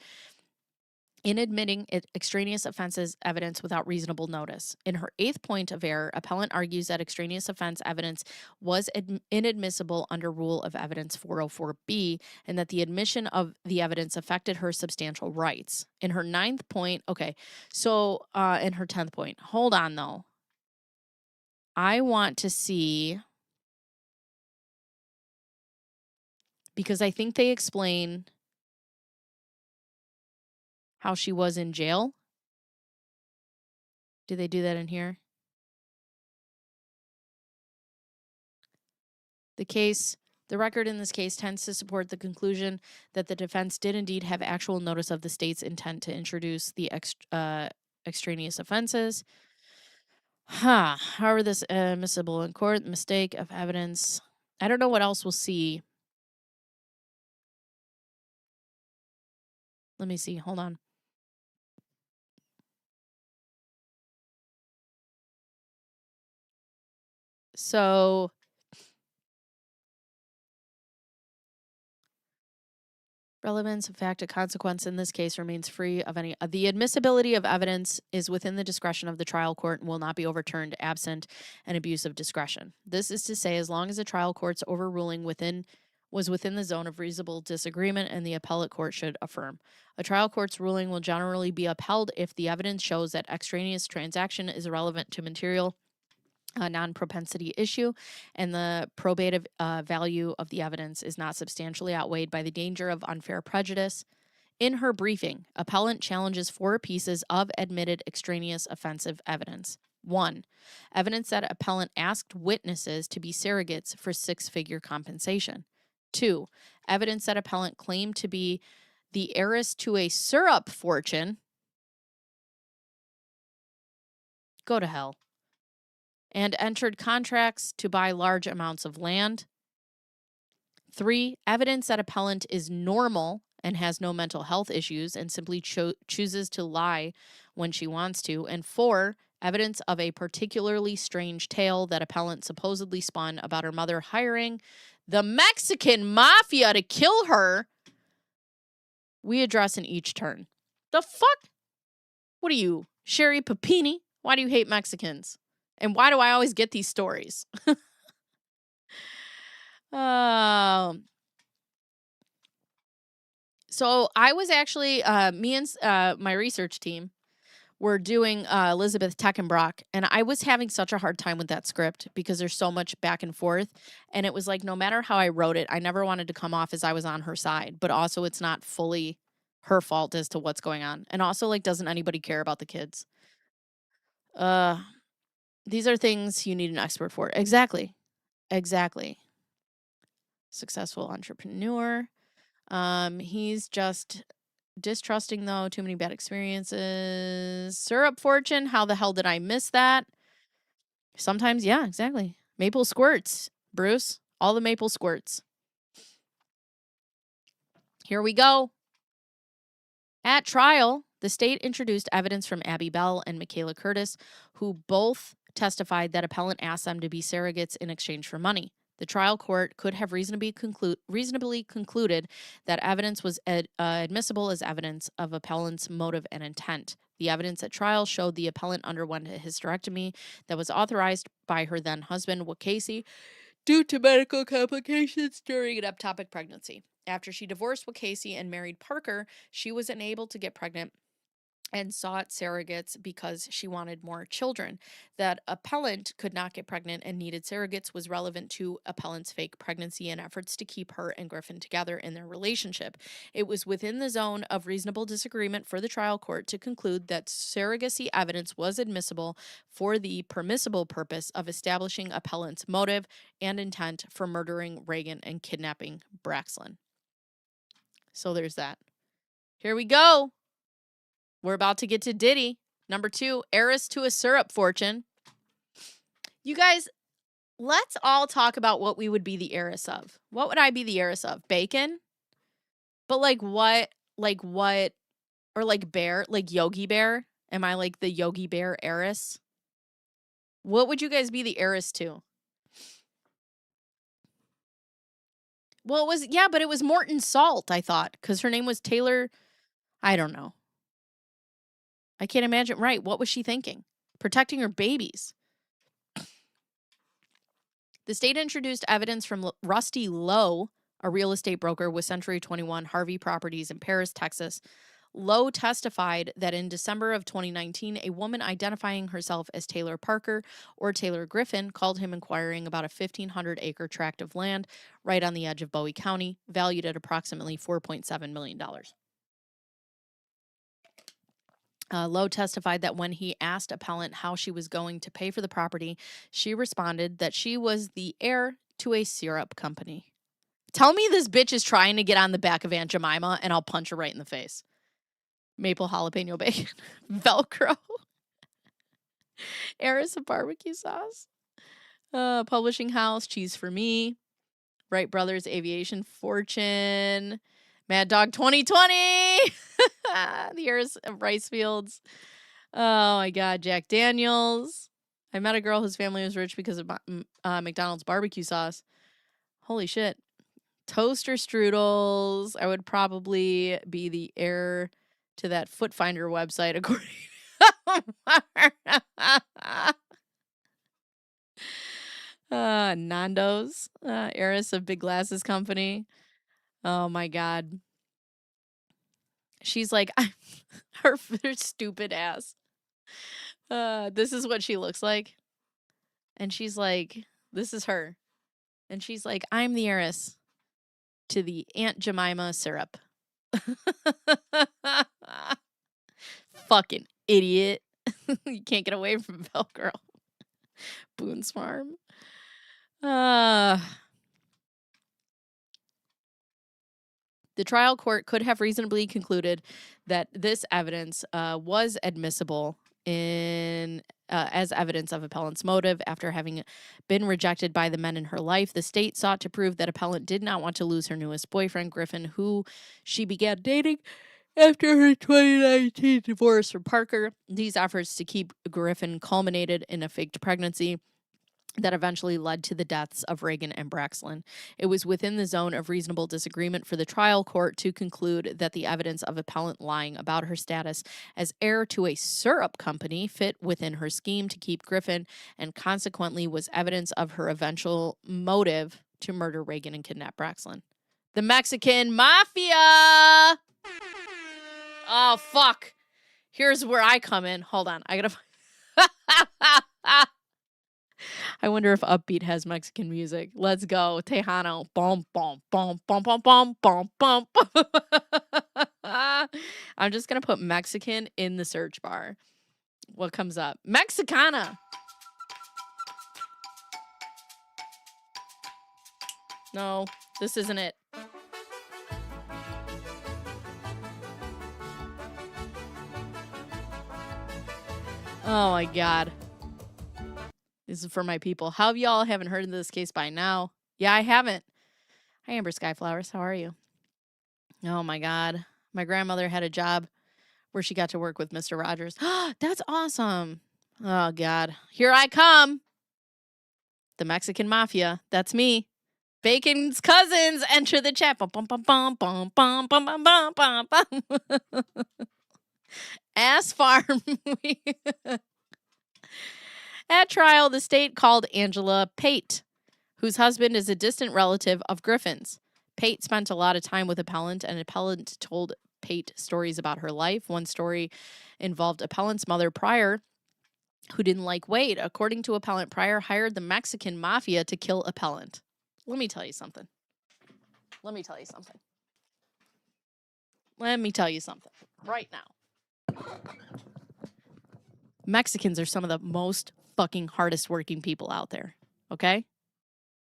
in admitting extraneous offenses evidence without reasonable notice. In her 8th point of error, appellant argues that extraneous offense evidence was inadmissible under Rule of Evidence 404B and that the admission of the evidence affected her substantial rights. In her 9th point, in her 10th point, hold on though. I want to see, because I think they explain how she was in jail. Do they do that in here? The record in this case tends to support the conclusion that the defense did indeed have actual notice of the state's intent to introduce the extraneous offenses. However, this admissible in court, the mistake of evidence. I don't know what else we'll see. Let me see. Hold on. So relevance of fact of consequence in this case remains free of any. The admissibility of evidence is within the discretion of the trial court and will not be overturned absent an abuse of discretion. This is to say, as long as the trial court's overruling was within the zone of reasonable disagreement, and the appellate court should affirm. A trial court's ruling will generally be upheld if the evidence shows that extraneous transaction is irrelevant to material non-propensity issue, and the probative value of the evidence is not substantially outweighed by the danger of unfair prejudice. In her briefing, appellant challenges 4 pieces of admitted extraneous offensive evidence. 1. Evidence that appellant asked witnesses to be surrogates for 6-figure compensation. 2. Evidence that appellant claimed to be the heiress to a syrup fortune. Go to hell. And entered contracts to buy large amounts of land. 3. Evidence that appellant is normal and has no mental health issues and simply chooses to lie when she wants to. And 4. Evidence of a particularly strange tale that appellant supposedly spun about her mother hiring the Mexican mafia to kill her. We address in each turn. The fuck? What are you, Sherry Papini? Why do you hate Mexicans? And why do I always get these stories? So I was actually, me and my research team were doing Elizabeth Teckenbrock, and I was having such a hard time with that script because there's so much back and forth. And it was like, no matter how I wrote it, I never wanted to come off as I was on her side, but also it's not fully her fault as to what's going on. And also, like, doesn't anybody care about the kids? These are things you need an expert for. Exactly. Successful entrepreneur. He's just distrusting, though. Too many bad experiences. Syrup fortune. How the hell did I miss that? Sometimes, yeah, exactly. Maple squirts, Bruce. All the maple squirts. Here we go. At trial, the state introduced evidence from Abby Bell and Michaela Curtis, who both testified that appellant asked them to be surrogates in exchange for money. The trial court could have reasonably concluded that evidence was admissible as evidence of appellant's motive and intent. The evidence at trial showed the appellant underwent a hysterectomy that was authorized by her then husband, Wakasey, due to medical complications during an ectopic pregnancy. After she divorced Wakasey and married Parker, she was unable to get pregnant and sought surrogates because she wanted more children. That appellant could not get pregnant and needed surrogates was relevant to appellant's fake pregnancy and efforts to keep her and Griffin together in their relationship. It was within the zone of reasonable disagreement for the trial court to conclude that surrogacy evidence was admissible for the permissible purpose of establishing appellant's motive and intent for murdering Reagan and kidnapping Braxlin. So there's that. Here we go. We're about to get to Diddy. Number 2, heiress to a syrup fortune. You guys, let's all talk about what we would be the heiress of. What would I be the heiress of? Bacon? But like what? Or like Bear? Like Yogi Bear? Am I like the Yogi Bear heiress? What would you guys be the heiress to? Well, it was Morton Salt, I thought, because her name was Taylor. I don't know. I can't imagine. Right. What was she thinking? Protecting her babies. The state introduced evidence from Rusty Lowe, a real estate broker with Century 21 Harvey Properties in Paris, Texas. Lowe testified that in December of 2019, a woman identifying herself as Taylor Parker or Taylor Griffin called him inquiring about a 1,500-acre tract of land right on the edge of Bowie County, valued at approximately $4.7 million. Lowe testified that when he asked appellant how she was going to pay for the property, she responded that she was the heir to a syrup company. Tell me this bitch is trying to get on the back of Aunt Jemima and I'll punch her right in the face. Maple jalapeno bacon. Velcro. Heiress of barbecue sauce. Publishing house. Cheese for Me. Wright Brothers Aviation Fortune. Mad Dog 2020. The Heiress of Rice Fields. Oh my God. Jack Daniels. I met a girl whose family was rich because of McDonald's barbecue sauce. Holy shit. Toaster strudels. I would probably be the heir to that Foot Finder website, according to Nando's. Heiress of Big Glasses Company. Oh my God. She's like, her stupid ass. This is what she looks like. And she's like, this is her. And she's like, I'm the heiress to the Aunt Jemima syrup. Fucking idiot. You can't get away from Velcro. Boone's Farm. The trial court could have reasonably concluded that this evidence was admissible in as evidence of appellant's motive. After having been rejected by the men in her life, the state sought to prove that appellant did not want to lose her newest boyfriend, Griffin, who she began dating after her 2019 divorce from Parker. These efforts to keep Griffin culminated in a faked pregnancy that eventually led to the deaths of Reagan and Braxton. It was within the zone of reasonable disagreement for the trial court to conclude that the evidence of appellant lying about her status as heir to a syrup company fit within her scheme to keep Griffin, and consequently was evidence of her eventual motive to murder Reagan and kidnap Braxton. The Mexican Mafia! Oh, fuck. Here's where I come in. Hold on. I gotta... I wonder if Upbeat has Mexican music. Let's go. Tejano. Bum, bum, bum, bum, bum, bum, bum, bum. I'm just going to put Mexican in the search bar. What comes up? Mexicana. No, this isn't it. Oh my God. This is for my people. How of y'all haven't heard of this case by now? Yeah, I haven't. Hi, Amber Skyflowers. How are you? Oh, my God. My grandmother had a job where she got to work with Mr. Rogers. That's awesome. Oh, God. Here I come. The Mexican Mafia. That's me. Bacon's cousins enter the chat. Bum, bum, bum, bum, bum, bum, bum, bum, bum, bum. Ass Farm. At trial, the state called Angela Pate, whose husband is a distant relative of Griffin's. Pate spent a lot of time with appellant, and appellant told Pate stories about her life. One story involved appellant's mother, Pryor, who didn't like Wade. According to appellant, Pryor hired the Mexican Mafia to kill appellant. Let me tell you something. Let me tell you something right now. Mexicans are some of the most fucking hardest working people out there, okay?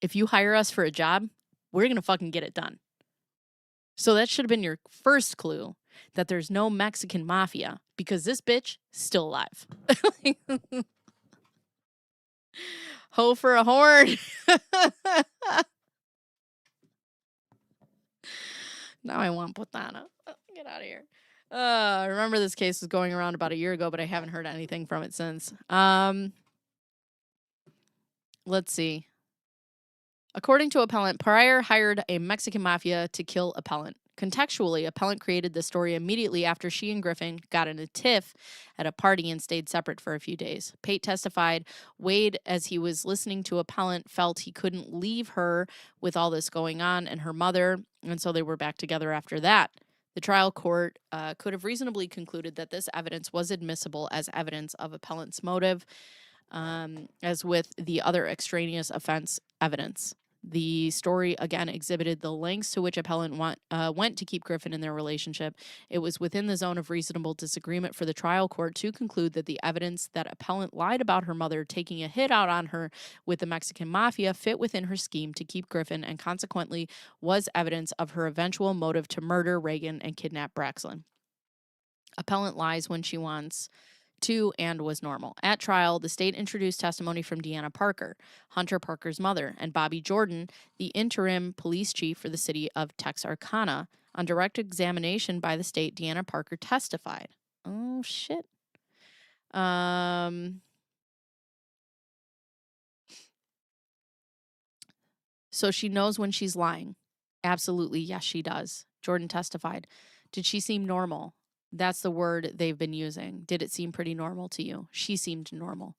If you hire us for a job, we're gonna fucking get it done. So that should have been your first clue that there's no Mexican Mafia, because this bitch is still alive. Ho for a horn. Now I want putana. Get out of here. I remember this case was going around about a year ago, but I haven't heard anything from it since. Let's see. According to appellant, Pryor hired a Mexican Mafia to kill appellant. Contextually, appellant created the story immediately after she and Griffin got in a tiff at a party and stayed separate for a few days. Pate testified Wade, as he was listening to appellant, felt he couldn't leave her with all this going on and her mother, and so they were back together after that. The trial court could have reasonably concluded that this evidence was admissible as evidence of appellant's motive, as with the other extraneous offense evidence. The story again exhibited the lengths to which appellant went to keep Griffin in their relationship. It was within the zone of reasonable disagreement for the trial court to conclude that the evidence that appellant lied about her mother taking a hit out on her with the Mexican mafia fit within her scheme to keep Griffin, and consequently was evidence of her eventual motive to murder Reagan and kidnap Braxton. Appellant lies when she wants to and was normal. At trial, the state introduced testimony from Deanna Parker, Hunter Parker's mother, and Bobby Jordan, the interim police chief for the city of Texarkana. On direct examination by the state, Deanna Parker testified. Oh, shit. So she knows when she's lying. Absolutely, yes, she does. Jordan testified. Did she seem normal? That's the word they've been using. Did it seem pretty normal to you? She seemed normal.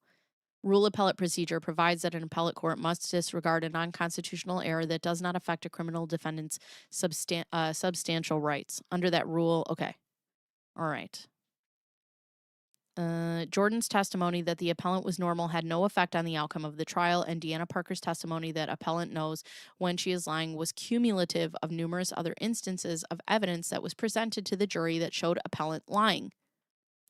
Rule appellate procedure provides that an appellate court must disregard a non-constitutional error that does not affect a criminal defendant's substantial rights. Under that rule, okay. All right. Jordan's testimony that the appellant was normal had no effect on the outcome of the trial, and Deanna Parker's testimony that appellant knows when she is lying was cumulative of numerous other instances of evidence that was presented to the jury that showed appellant lying.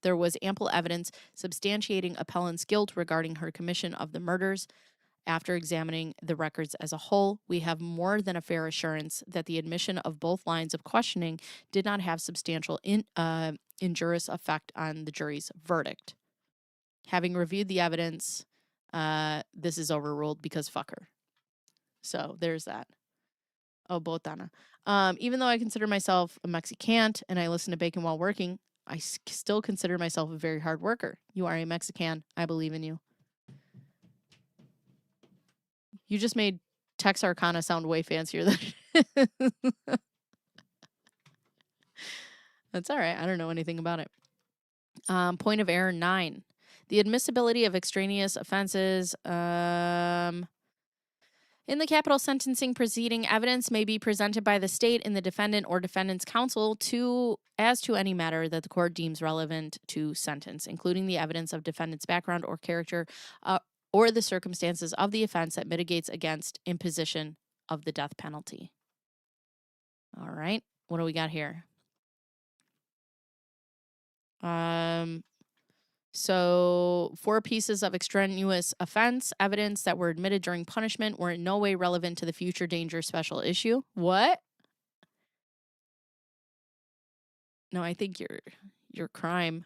There was ample evidence substantiating appellant's guilt regarding her commission of the murders. After examining the records as a whole, we have more than a fair assurance that the admission of both lines of questioning did not have substantial injurious effect on the jury's verdict. Having reviewed the evidence, this is overruled because fuck her. So there's that. Oh, botana. Even though I consider myself a Mexicant and I listen to bacon while working, I still consider myself a very hard worker. You are a Mexican. I believe in you. You just made Texarkana sound way fancier than That's all right. I don't know anything about it. Point of error 9. The admissibility of extraneous offenses. In the capital sentencing proceeding, evidence may be presented by the state in the defendant or defendant's counsel as to any matter that the court deems relevant to sentence, including the evidence of defendant's background or character, or the circumstances of the offense that mitigates against imposition of the death penalty. All right, what do we got here? So 4 pieces of extraneous offense evidence that were admitted during punishment were in no way relevant to the future danger special issue. What? No, I think your crime.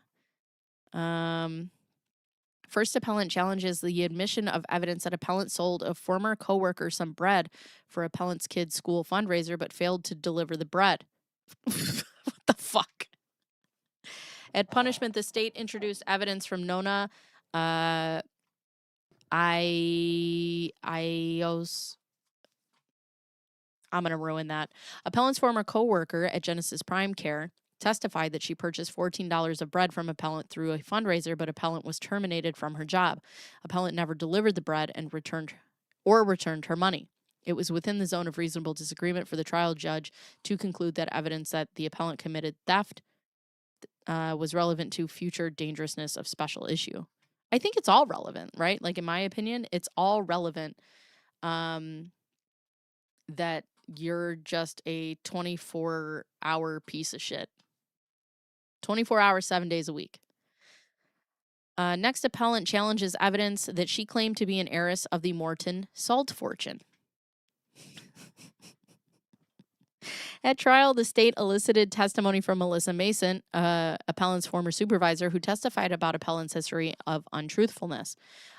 First, appellant challenges the admission of evidence that appellant sold a former coworker some bread for appellant's kid's school fundraiser, but failed to deliver the bread. What the fuck? At punishment, the state introduced evidence from Nona I'm gonna ruin that. Appellant's former coworker at Genesis Prime Care testified that she purchased $14 of bread from appellant through a fundraiser, but appellant was terminated from her job. Appellant never delivered the bread and returned her money. It was within the zone of reasonable disagreement for the trial judge to conclude that evidence that the appellant committed theft was relevant to future dangerousness of special issue. I think it's all relevant, right? Like, in my opinion, it's all relevant that you're just a 24-hour piece of shit. 24 hours, 7 days a week. Next, appellant challenges evidence that she claimed to be an heiress of the Morton salt fortune. At trial, the state elicited testimony from Melissa Mason, appellant's former supervisor, who testified about appellant's history of untruthfulness.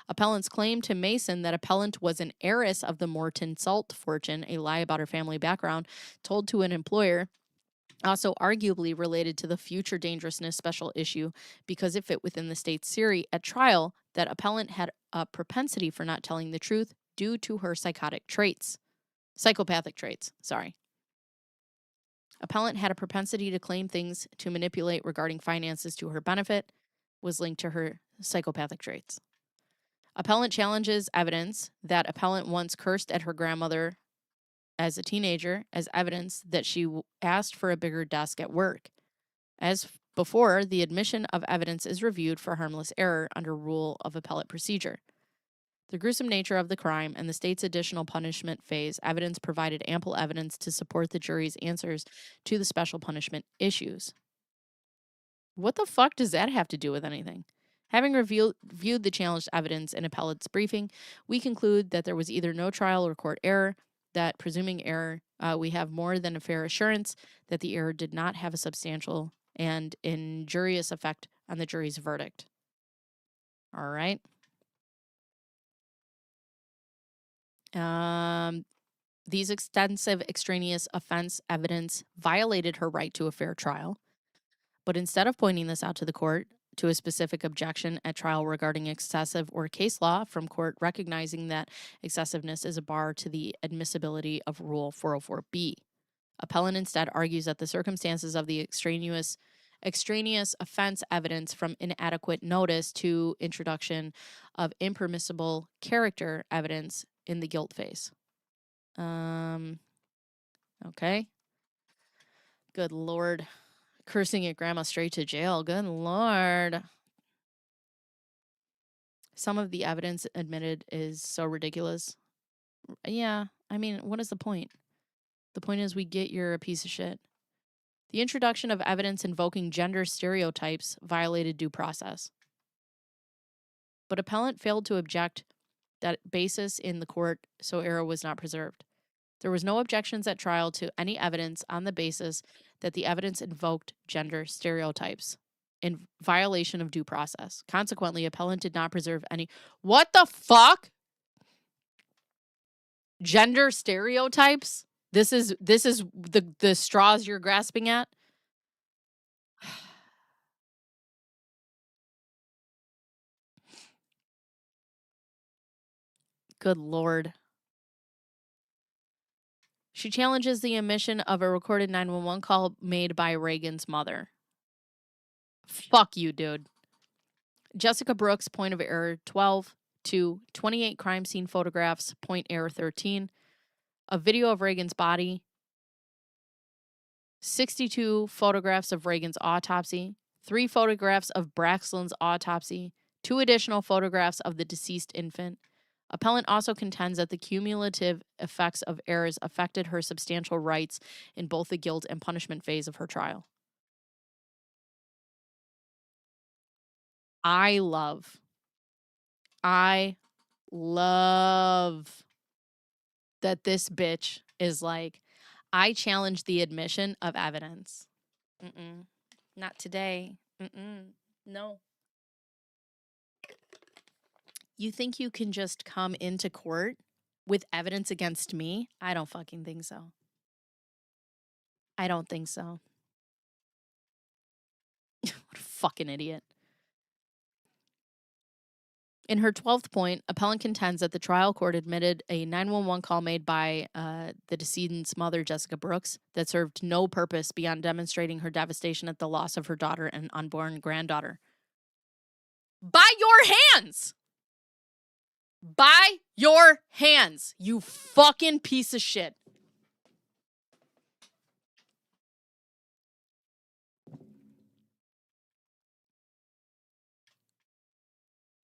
Appellant's claim to Mason that appellant was an heiress of the Morton salt fortune, a lie about her family background, told to an employer, also arguably related to the future dangerousness special issue because it fit within the state's theory at trial that appellant had a propensity for not telling the truth due to her psychopathic traits. Appellant had a propensity to claim things to manipulate regarding finances to her benefit, was linked to her psychopathic traits. Appellant challenges evidence that appellant once cursed at her grandmother as a teenager as evidence that she asked for a bigger desk at work. As before, the admission of evidence is reviewed for harmless error under rule of appellate procedure. The gruesome nature of the crime and the state's additional punishment phase evidence provided ample evidence to support the jury's answers to the special punishment issues. What the fuck does that have to do with anything? Having viewed the challenged evidence in appellate's briefing, we conclude that there was either no trial or court error, that presuming error, we have more than a fair assurance that the error did not have a substantial and injurious effect on the jury's verdict. All right. These extensive extraneous offense evidence violated her right to a fair trial. But instead of pointing this out to the court, to a specific objection at trial regarding excessive or case law from court recognizing that excessiveness is a bar to the admissibility of Rule 404B. Appellant instead argues that the circumstances of the extraneous offense evidence from inadequate notice to introduction of impermissible character evidence in the guilt phase. Okay. Good Lord. Cursing at grandma straight to jail. Good Lord. Some of the evidence admitted is so ridiculous. Yeah, I mean, what is the point? The point is we get you're a piece of shit. The introduction of evidence invoking gender stereotypes violated due process. But appellant failed to object that basis in the court, so error was not preserved. There was no objections at trial to any evidence on the basis that the evidence invoked gender stereotypes in violation of due process. Consequently, appellant did not preserve any. What the fuck? Gender stereotypes? This is the straws you're grasping at? Good Lord. She challenges the omission of a recorded 911 call made by Reagan's mother. Fuck you, dude. Jessica Brooks, point of error 12. 2. 28 crime scene photographs, point error 13. A video of Reagan's body. 62 photographs of Reagan's autopsy. 3 photographs of Braxton's autopsy. 2 additional photographs of the deceased infant. Appellant also contends that the cumulative effects of errors affected her substantial rights in both the guilt and punishment phase of her trial. I love that this bitch is like, I challenge the admission of evidence. Not today. No. You think you can just come into court with evidence against me? I don't fucking think so. I don't think so. What a fucking idiot. In her 12th point, appellant contends that the trial court admitted a 911 call made by the decedent's mother, Jessica Brooks, that served no purpose beyond demonstrating her devastation at the loss of her daughter and unborn granddaughter. By your hands! By your hands, you fucking piece of shit.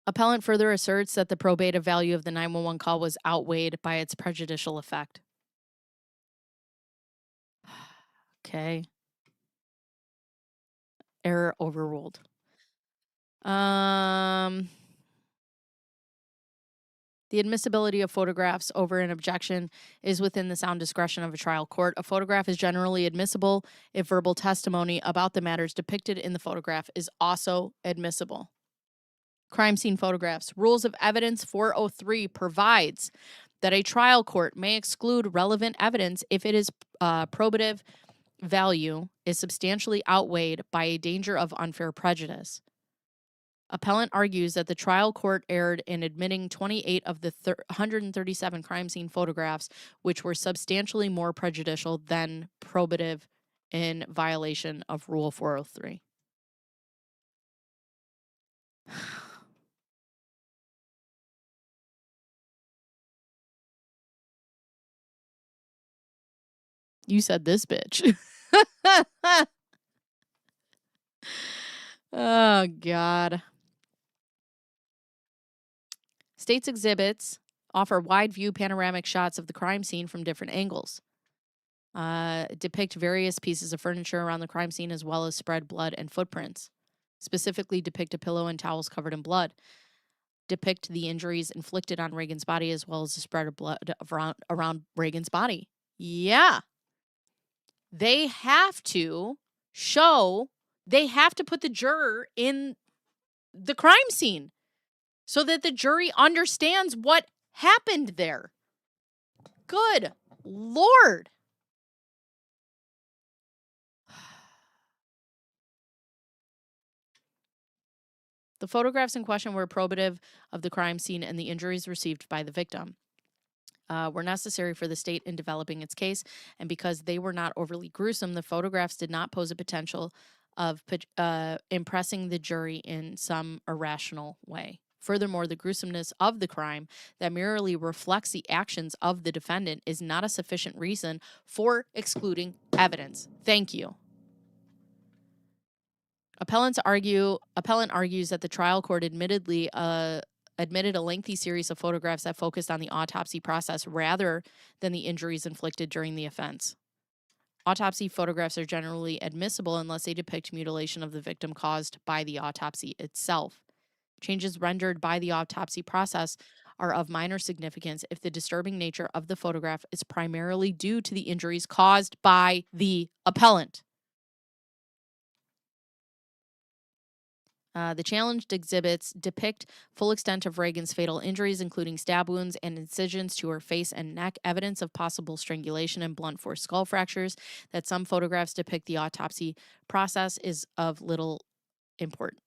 Appellant further asserts that the probative value of the 911 call was outweighed by its prejudicial effect. Okay. Error overruled. The admissibility of photographs over an objection is within the sound discretion of a trial court. A photograph is generally admissible if verbal testimony about the matters depicted in the photograph is also admissible. Crime scene photographs. Rules of Evidence 403 provides that a trial court may exclude relevant evidence if it is probative value is substantially outweighed by a danger of unfair prejudice. Appellant argues that the trial court erred in admitting 28 of the 137 crime scene photographs, which were substantially more prejudicial than probative in violation of Rule 403. You said this bitch. Oh, God. state's exhibits offer wide view panoramic shots of the crime scene from different angles. Depict various pieces of furniture around the crime scene as well as spread blood and footprints. Specifically depict a pillow and towels covered in blood. Depict the injuries inflicted on Reagan's body as well as the spread of blood around Reagan's body. Yeah. They have to put the juror in the crime scene so that the jury understands what happened there. Good Lord. The photographs in question were probative of the crime scene and the injuries received by the victim. Were necessary for the state in developing its case, and because they were not overly gruesome, the photographs did not pose a potential of impressing the jury in some irrational way. Furthermore, the gruesomeness of the crime that merely reflects the actions of the defendant is not a sufficient reason for excluding evidence. Thank you. Appellant argues that the trial court admitted a lengthy series of photographs that focused on the autopsy process rather than the injuries inflicted during the offense. Autopsy photographs are generally admissible unless they depict mutilation of the victim caused by the autopsy itself. Changes rendered by the autopsy process are of minor significance if the disturbing nature of the photograph is primarily due to the injuries caused by the appellant. The challenged exhibits depict full extent of Reagan's fatal injuries, including stab wounds and incisions to her face and neck, evidence of possible strangulation and blunt force skull fractures. That some photographs depict the autopsy process is of little import.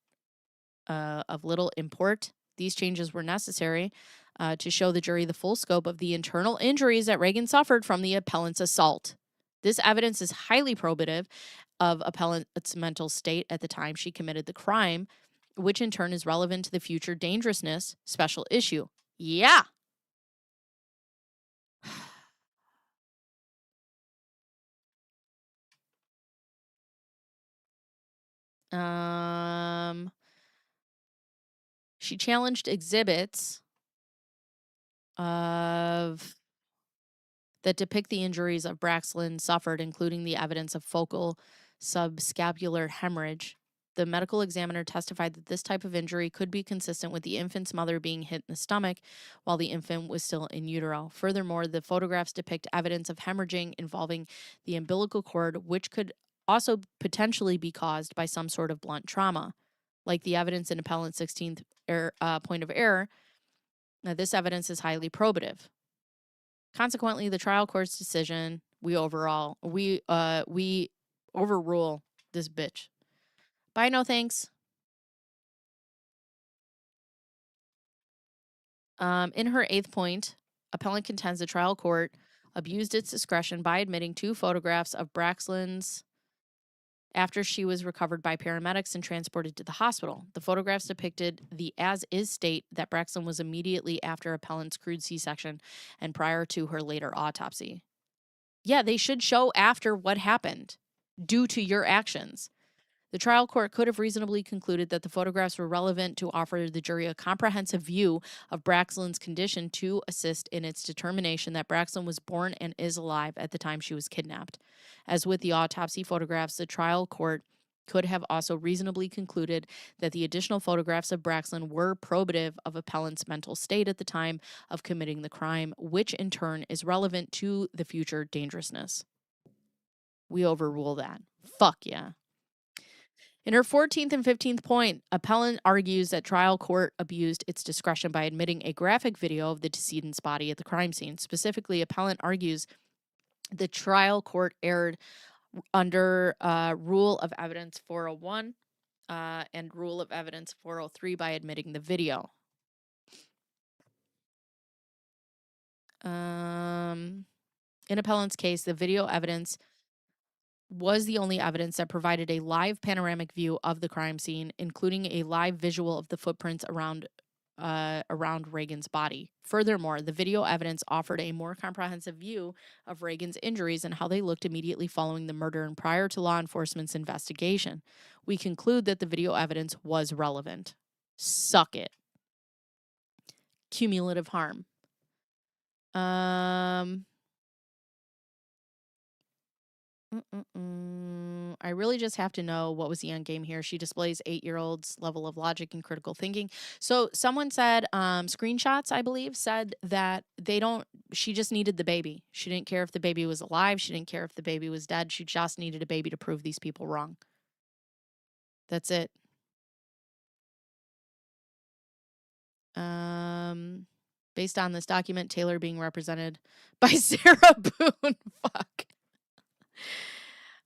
These changes were necessary to show the jury the full scope of the internal injuries that Reagan suffered from the appellant's assault. This evidence is highly probative of appellant's mental state at the time she committed the crime, which in turn is relevant to the future dangerousness special issue. Yeah. She challenged exhibits that depict the injuries of Braxlin suffered, including the evidence of focal subscapular hemorrhage. The medical examiner testified that this type of injury could be consistent with the infant's mother being hit in the stomach while the infant was still in utero. Furthermore, the photographs depict evidence of hemorrhaging involving the umbilical cord, which could also potentially be caused by some sort of blunt trauma. Like the evidence in appellant's 16th point of error, this evidence is highly probative. Consequently, the trial court's decision, we overrule this bitch. Bye, no thanks. In her 8th point, appellant contends the trial court abused its discretion by admitting 2 photographs of Braxlin's after she was recovered by paramedics and transported to the hospital. The photographs depicted the as-is state that Braxlin was immediately after appellant's crude C-section and prior to her later autopsy. Yeah, they should show after what happened due to your actions. The trial court could have reasonably concluded that the photographs were relevant to offer the jury a comprehensive view of Braxlin's condition to assist in its determination that Braxlin was born and is alive at the time she was kidnapped. As with the autopsy photographs, the trial court could have also reasonably concluded that the additional photographs of Braxlin were probative of appellant's mental state at the time of committing the crime, which in turn is relevant to the future dangerousness. We overrule that. Fuck yeah. In her 14th and 15th point, appellant argues that trial court abused its discretion by admitting a graphic video of the decedent's body at the crime scene. Specifically, appellant argues the trial court erred under Rule of Evidence 401 and Rule of Evidence 403 by admitting the video. In appellant's case, the video evidence was the only evidence that provided a live panoramic view of the crime scene, including a live visual of the footprints around Reagan's body. Furthermore, the video evidence offered a more comprehensive view of Reagan's injuries and how they looked immediately following the murder and prior to law enforcement's investigation. We conclude that the video evidence was relevant. Suck it. cumulative harm. I really just have to know what was the end game here. She displays 8-year-old's level of logic and critical thinking. So someone said, screenshots, I believe, said that she just needed the baby. She didn't care if the baby was alive. She didn't care if the baby was dead. She just needed a baby to prove these people wrong. That's it. Based on this document, Taylor being represented by Sarah Boone. Fuck.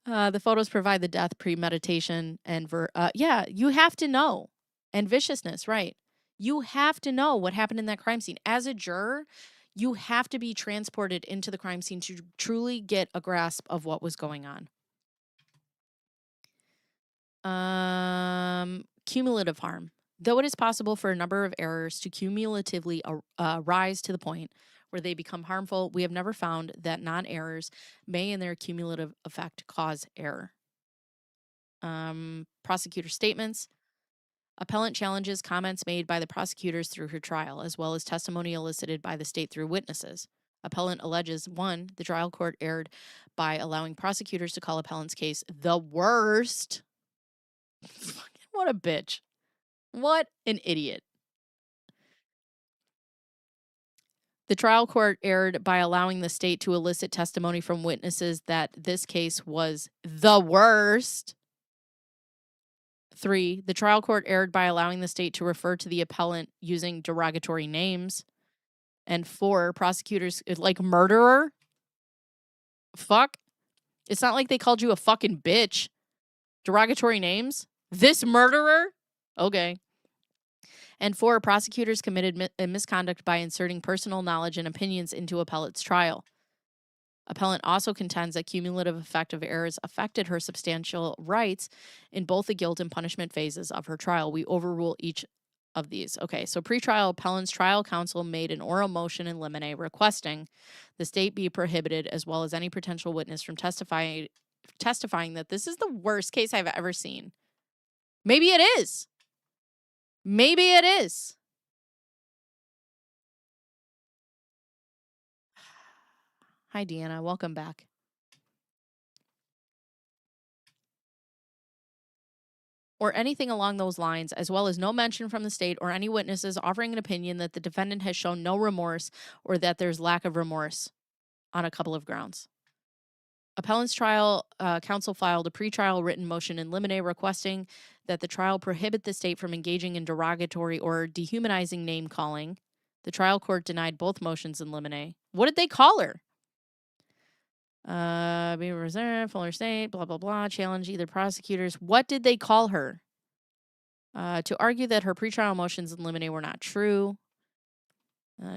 The photos provide the death, premeditation, and yeah, you have to know. And viciousness, right. You have to know what happened in that crime scene. As a juror, you have to be transported into the crime scene to truly get a grasp of what was going on. Cumulative harm. Though it is possible for a number of errors to cumulatively rise to the point where they become harmful, we have never found that non-errors may in their cumulative effect cause error. Prosecutor statements. Appellant challenges comments made by the prosecutors through her trial, as well as testimony elicited by the state through witnesses. Appellant alleges, 1, the trial court erred by allowing prosecutors to call appellant's case the worst. What a bitch. What an idiot. The trial court erred by allowing the state to elicit testimony from witnesses that this case was the worst. 3, the trial court erred by allowing the state to refer to the appellant using derogatory names. And 4, prosecutors, like murderer? Fuck. It's not like they called you a fucking bitch. Derogatory names? This murderer? Okay. And 4, prosecutors committed misconduct by inserting personal knowledge and opinions into appellant's trial. Appellant also contends that cumulative effect of errors affected her substantial rights in both the guilt and punishment phases of her trial. We overrule each of these. Okay, so pretrial appellant's trial counsel made an oral motion in limine requesting the state be prohibited, as well as any potential witness, from testifying that this is the worst case I've ever seen. Maybe it is. Maybe it is. Hi, Deanna. Welcome back. Or anything along those lines, as well as no mention from the state or any witnesses offering an opinion that the defendant has shown no remorse or that there's lack of remorse on a couple of grounds. Appellant's trial counsel filed a pretrial written motion in limine requesting that the trial prohibit the state from engaging in derogatory or dehumanizing name calling. The trial court denied both motions in limine. What did they call her? Be reserved, Fuller State, blah, blah, blah, challenge either prosecutors. What did they call her? To argue that her pretrial motions in limine were not true.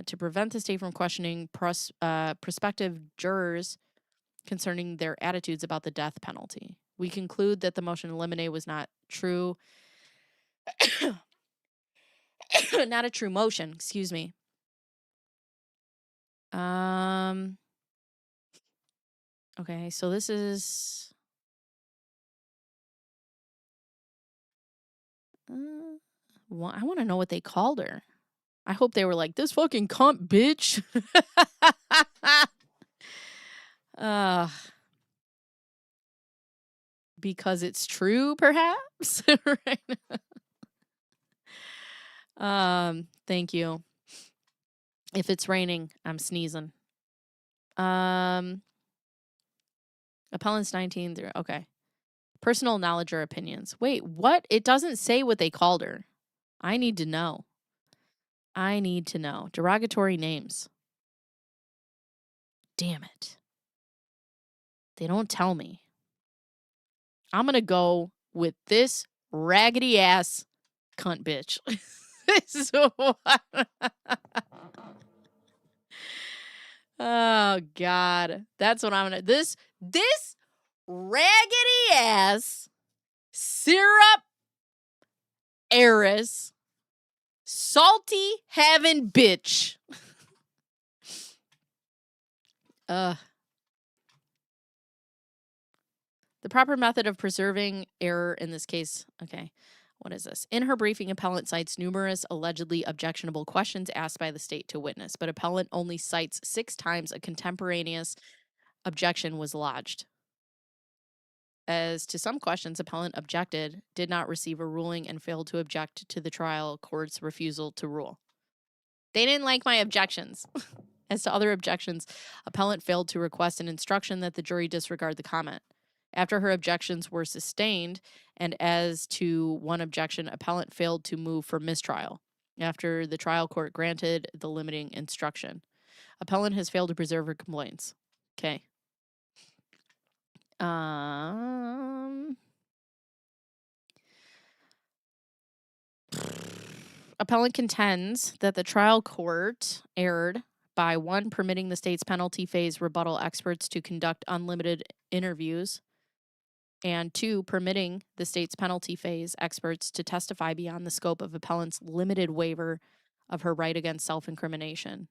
To prevent the state from questioning prospective jurors concerning their attitudes about the death penalty. We conclude that the motion in limine was not true. Not a true motion, excuse me. Okay, so this is... I want to know what they called her. I hope they were like, this fucking cunt bitch. Because it's true, perhaps? Right. Thank you. If it's raining, I'm sneezing. Appellant's 19 through, okay. Personal knowledge or opinions. Wait, what? It doesn't say what they called her. I need to know. I need to know. Derogatory names. Damn it. They don't tell me. I'm going to go with this raggedy ass cunt bitch. Oh, God. That's what I'm going to... This raggedy ass syrup heiress salty having bitch. The proper method of preserving error in this case. Okay. What is this? In her briefing, appellant cites numerous allegedly objectionable questions asked by the state to witness, but appellant only cites 6 times a contemporaneous objection was lodged. As to some questions, appellant objected, did not receive a ruling, and failed to object to the trial court's refusal to rule. They didn't like my objections. As to other objections, appellant failed to request an instruction that the jury disregard the comment. After her objections were sustained, and as to one objection, appellant failed to move for mistrial after the trial court granted the limiting instruction. Appellant has failed to preserve her complaints. Okay. Appellant contends that the trial court erred by 1, permitting the state's penalty phase rebuttal experts to conduct unlimited interviews, and 2, permitting the state's penalty phase experts to testify beyond the scope of appellant's limited waiver of her right against self-incrimination.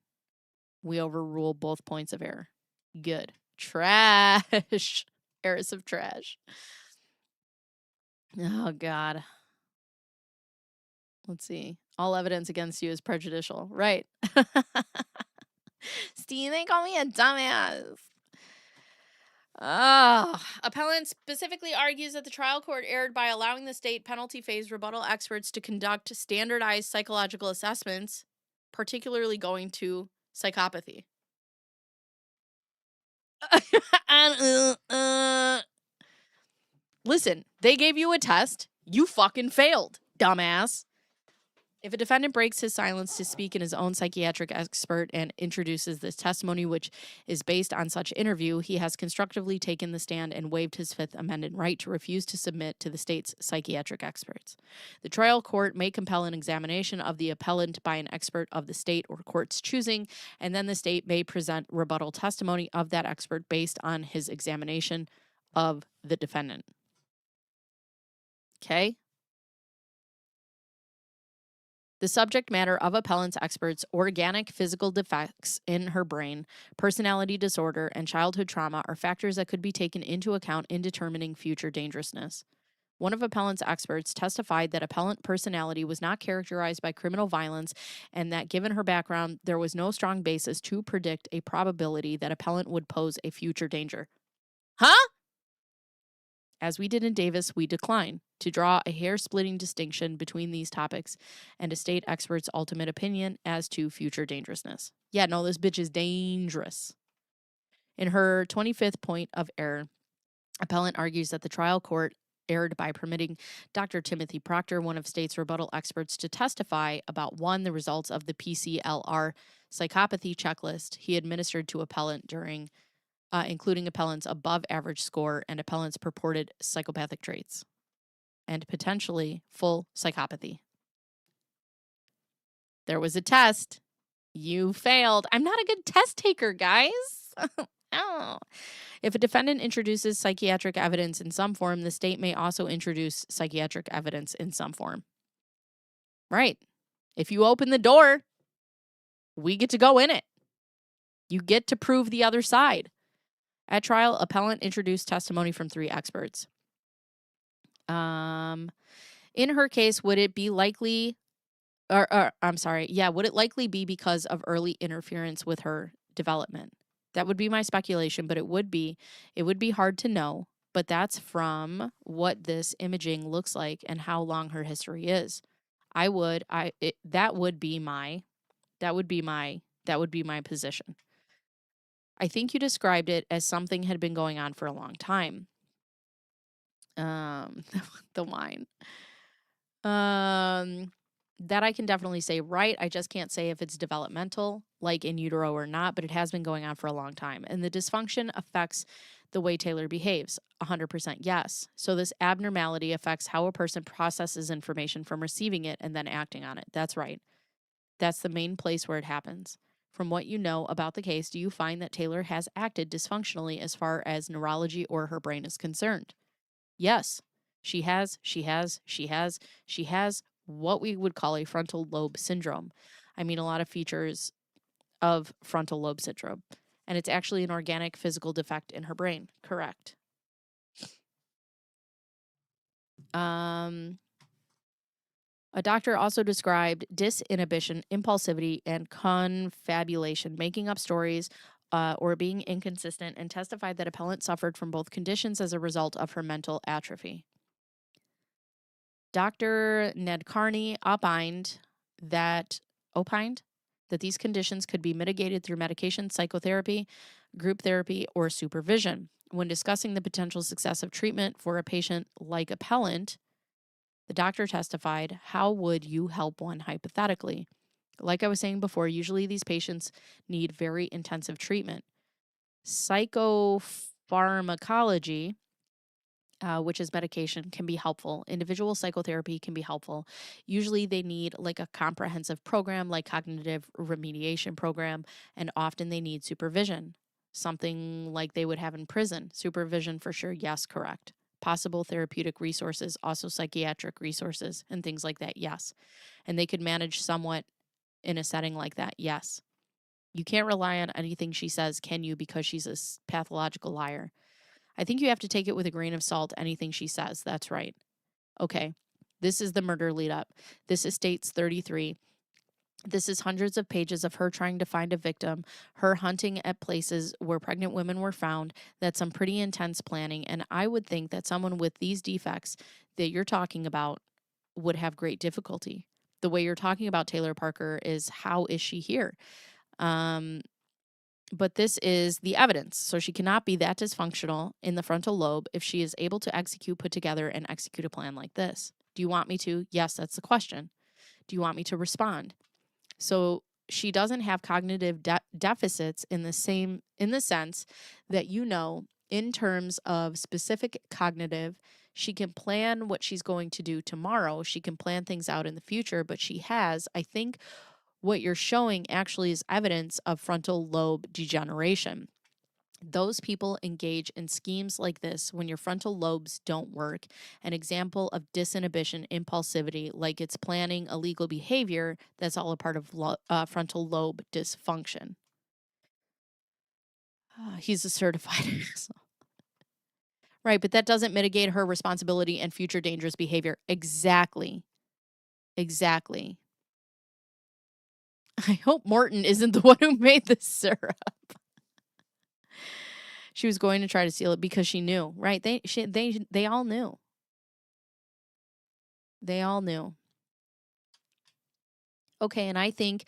We overrule both points of error. Good. Trash. Errors of trash. Oh, God. Let's see. All evidence against you is prejudicial. Right. Steve, they call me a dumbass. Appellant specifically argues that the trial court erred by allowing the state penalty phase rebuttal experts to conduct standardized psychological assessments, particularly going to psychopathy. Listen, they gave you a test. You fucking failed, dumbass. If a defendant breaks his silence to speak in his own psychiatric expert and introduces this testimony, which is based on such interview, he has constructively taken the stand and waived his Fifth Amendment right to refuse to submit to the state's psychiatric experts. The trial court may compel an examination of the appellant by an expert of the state or court's choosing, and then the state may present rebuttal testimony of that expert based on his examination of the defendant. Okay? The subject matter of appellant's experts' organic physical defects in her brain, personality disorder, and childhood trauma are factors that could be taken into account in determining future dangerousness. One of appellant's experts testified that appellant personality was not characterized by criminal violence, and that given her background, there was no strong basis to predict a probability that appellant would pose a future danger. Huh? As we did in Davis, we decline to draw a hair-splitting distinction between these topics and a state expert's ultimate opinion as to future dangerousness. Yeah, no, this bitch is dangerous. In her 25th point of error, appellant argues that the trial court erred by permitting Dr. Timothy Proctor, one of state's rebuttal experts, to testify about 1, the results of the PCLR psychopathy checklist he administered to appellant during including appellant's above-average score and appellant's purported psychopathic traits, and potentially full psychopathy. There was a test. You failed. I'm not a good test taker, guys. Oh. If a defendant introduces psychiatric evidence in some form, the state may also introduce psychiatric evidence in some form. Right. If you open the door, we get to go in it. You get to prove the other side. At trial, appellant introduced testimony from 3 experts. In her case, would it be likely, would it likely be because of early interference with her development? That would be my speculation, but it would be hard to know, but that's from what this imaging looks like and how long her history is. That would be my position. I think you described it as something had been going on for a long time. The wine. That I can definitely say right. I just can't say if it's developmental, like in utero or not, but it has been going on for a long time. And the dysfunction affects the way Taylor behaves. 100% yes. So this abnormality affects how a person processes information from receiving it and then acting on it. That's right. That's the main place where it happens. From what you know about the case, do you find that Taylor has acted dysfunctionally as far as neurology or her brain is concerned? Yes, she has what we would call a frontal lobe syndrome. I mean, a lot of features of frontal lobe syndrome. And it's actually an organic physical defect in her brain. Correct. A doctor also described disinhibition, impulsivity, and confabulation, making up stories or being inconsistent, and testified that appellant suffered from both conditions as a result of her mental atrophy. Dr. Ned Carney opined that these conditions could be mitigated through medication, psychotherapy, group therapy, or supervision. When discussing the potential success of treatment for a patient like appellant, the doctor testified, "How would you help one hypothetically?" Like I was saying before, usually these patients need very intensive treatment. Psychopharmacology, which is medication, can be helpful. Individual psychotherapy can be helpful. Usually they need like a comprehensive program, like cognitive remediation program, and often they need supervision, something like they would have in prison. Supervision for sure, yes, correct. Possible therapeutic resources, also psychiatric resources, and things like that, yes. And they could manage somewhat in a setting like that, yes. You can't rely on anything she says, can you, because she's a pathological liar. I think you have to take it with a grain of salt, anything she says. That's right. Okay, this is the murder lead up. This is States 33. This is hundreds of pages of her trying to find a victim, her hunting at places where pregnant women were found. That's some pretty intense planning. And I would think that someone with these defects that you're talking about would have great difficulty. The way you're talking about Taylor Parker is, how is she here? But this is the evidence. So she cannot be that dysfunctional in the frontal lobe if she is able to put together and execute a plan like this. Do you want me to? Yes, that's the question. Do you want me to respond? So she doesn't have cognitive deficits in the sense that, in terms of specific cognitive, she can plan what she's going to do tomorrow. She can plan things out in the future, but she has, I think, what you're showing actually is evidence of frontal lobe degeneration. Those people engage in schemes like this when your frontal lobes don't work. An example of disinhibition, impulsivity, like it's planning illegal behavior, that's all a part of frontal lobe dysfunction. He's a certified. Right, but that doesn't mitigate her responsibility and future dangerous behavior. Exactly. I hope Morton isn't the one who made this syrup. She was going to try to steal it because she knew, right? They all knew. They all knew. Okay, and I think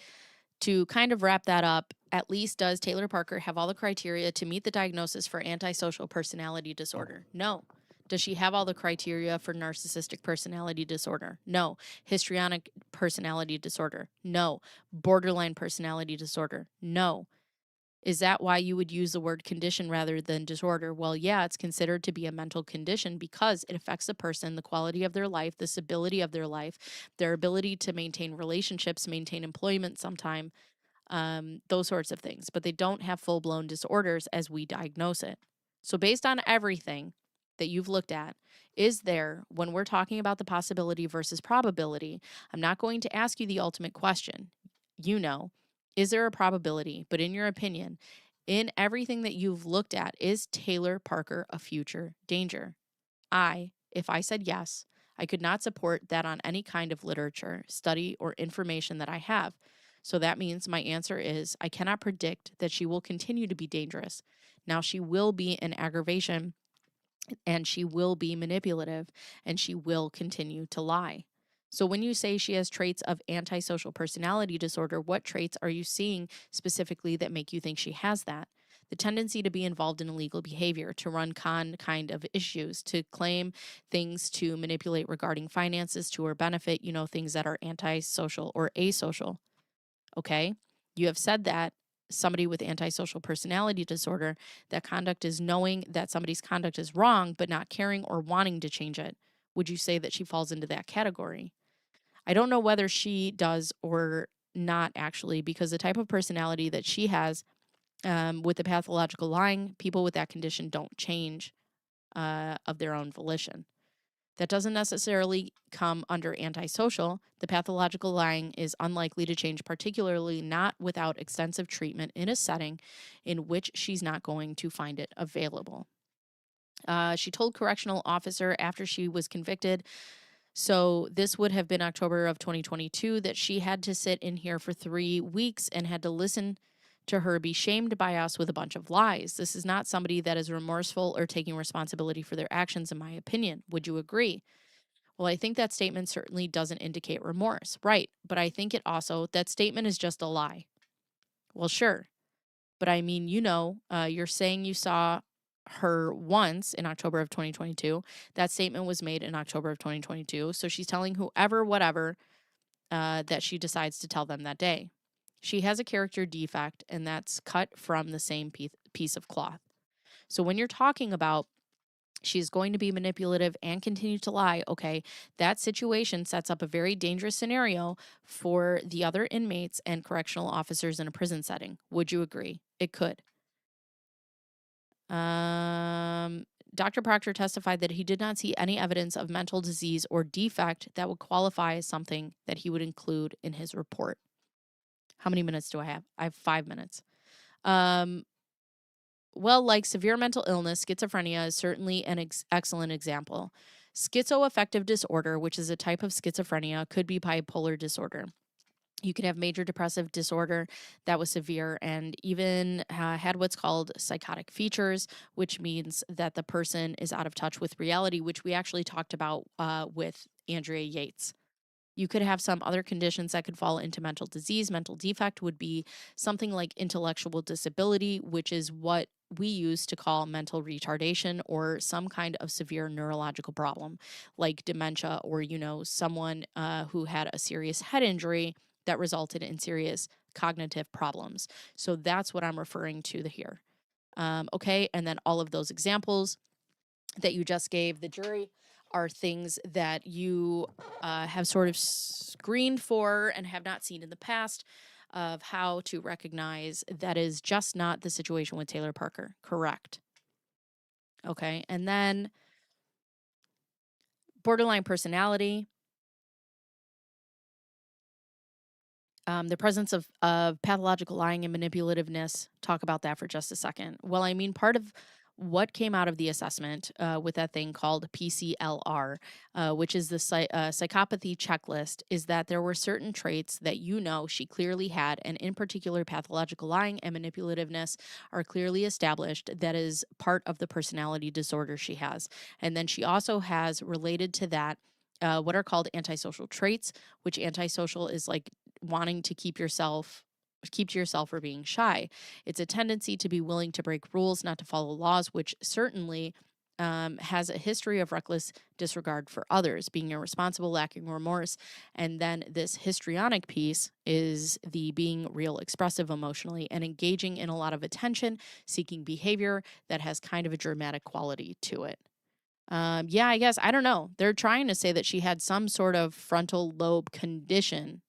to kind of wrap that up, at least does Taylor Parker have all the criteria to meet the diagnosis for antisocial personality disorder? No. Does she have all the criteria for narcissistic personality disorder? No. Histrionic personality disorder? No. Borderline personality disorder? No. Is that why you would use the word condition rather than disorder? Well, yeah, it's considered to be a mental condition because it affects a person, the quality of their life, the stability of their life, their ability to maintain relationships, maintain employment sometime, those sorts of things. But they don't have full-blown disorders as we diagnose it. So based on everything that you've looked at, is there, when we're talking about the possibility versus probability, I'm not going to ask you the ultimate question. Is there a probability? But in your opinion, in everything that you've looked at, is Taylor Parker a future danger? If I said yes, I could not support that on any kind of literature, study, or information that I have. So that means my answer is I cannot predict that she will continue to be dangerous. Now, she will be an aggravation, and she will be manipulative, and she will continue to lie. So when you say she has traits of antisocial personality disorder, what traits are you seeing specifically that make you think she has that? The tendency to be involved in illegal behavior, to run con kind of issues, to claim things to manipulate regarding finances to her benefit, things that are antisocial or asocial. Okay? You have said that somebody with antisocial personality disorder, that conduct is knowing that somebody's conduct is wrong, but not caring or wanting to change it. Would you say that she falls into that category? I don't know whether she does or not, actually, because the type of personality that she has with the pathological lying, people with that condition don't change of their own volition. That doesn't necessarily come under antisocial. The pathological lying is unlikely to change, particularly not without extensive treatment in a setting in which she's not going to find it available. She told correctional officer after she was convicted, So this would have been October of 2022 that she had to sit in here for 3 weeks and had to listen to her be shamed by us with a bunch of lies. This is not somebody that is remorseful or taking responsibility for their actions, in my opinion. Would you agree? Well, I think that statement certainly doesn't indicate remorse. Right. But I think it also, that statement is just a lie. Well, sure. But I mean, you're saying you saw her once in October of 2022. That statement was made in October of 2022. So she's telling whoever, whatever, that she decides to tell them that day. She has a character defect, and that's cut from the same piece of cloth. So when you're talking about she's going to be manipulative and continue to lie, okay, that situation sets up a very dangerous scenario for the other inmates and correctional officers in a prison setting. Would you agree? It could. Dr. Proctor testified that he did not see any evidence of mental disease or defect that would qualify as something that he would include in his report. How many minutes do I have? I have 5 minutes. Well, like severe mental illness, schizophrenia is certainly an excellent example. Schizoaffective disorder, which is a type of schizophrenia, could be bipolar disorder. You could have major depressive disorder that was severe and even had what's called psychotic features, which means that the person is out of touch with reality, which we actually talked about with Andrea Yates. You could have some other conditions that could fall into mental disease. Mental defect would be something like intellectual disability, which is what we use to call mental retardation or some kind of severe neurological problem like dementia or, someone who had a serious head injury that resulted in serious cognitive problems. So that's what I'm referring to here. Okay, and then all of those examples that you just gave the jury are things that you have sort of screened for and have not seen in the past of how to recognize that is just not the situation with Taylor Parker. Correct. Okay. And then borderline personality. The presence of pathological lying and manipulativeness. Talk about that for just a second. Well, I mean, part of what came out of the assessment with that thing called PCLR, which is the psychopathy checklist, is that there were certain traits that she clearly had, and in particular, pathological lying and manipulativeness are clearly established. That is part of the personality disorder she has. And then she also has, related to that, what are called antisocial traits, which antisocial is like wanting to keep to yourself or being shy. It's a tendency to be willing to break rules, not to follow laws, which certainly has a history of reckless disregard for others, being irresponsible, lacking remorse. And then this histrionic piece is the being real expressive emotionally and engaging in a lot of attention, seeking behavior that has kind of a dramatic quality to it. Yeah, I guess, I don't know. They're trying to say that she had some sort of frontal lobe condition.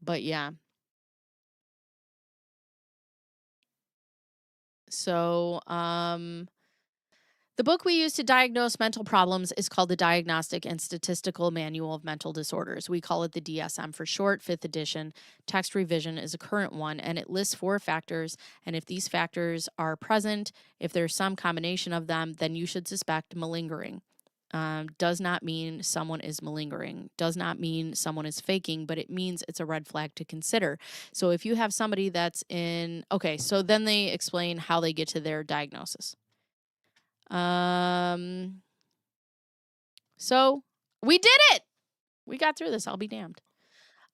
But yeah. So, the book we use to diagnose mental problems is called the Diagnostic and Statistical Manual of Mental Disorders. We call it the DSM for short, 5th edition. Text revision is a current one, and it lists 4 factors. And if these factors are present, if there's some combination of them, then you should suspect malingering. Does not mean someone is malingering, does not mean someone is faking, but it means it's a red flag to consider. So if you have somebody that's okay, so then they explain how they get to their diagnosis. So we did it. We got through this. I'll be damned.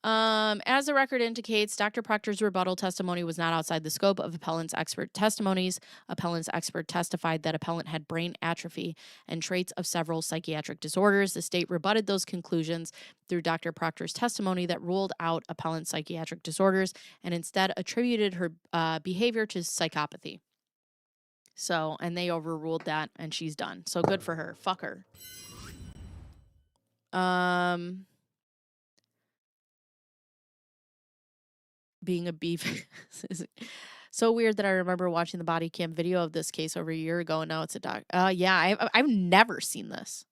As the record indicates, Dr. Proctor's rebuttal testimony was not outside the scope of appellant's expert testimonies. Appellant's expert testified that appellant had brain atrophy and traits of several psychiatric disorders. The state rebutted those conclusions through Dr. Proctor's testimony that ruled out appellant's psychiatric disorders and instead attributed her behavior to psychopathy. So, and they overruled that, and she's done. So good for her. Fuck her. Being a beef is so weird that I remember watching the body cam video of this case over a year ago, and now it's a doc. Yeah, I've never seen this.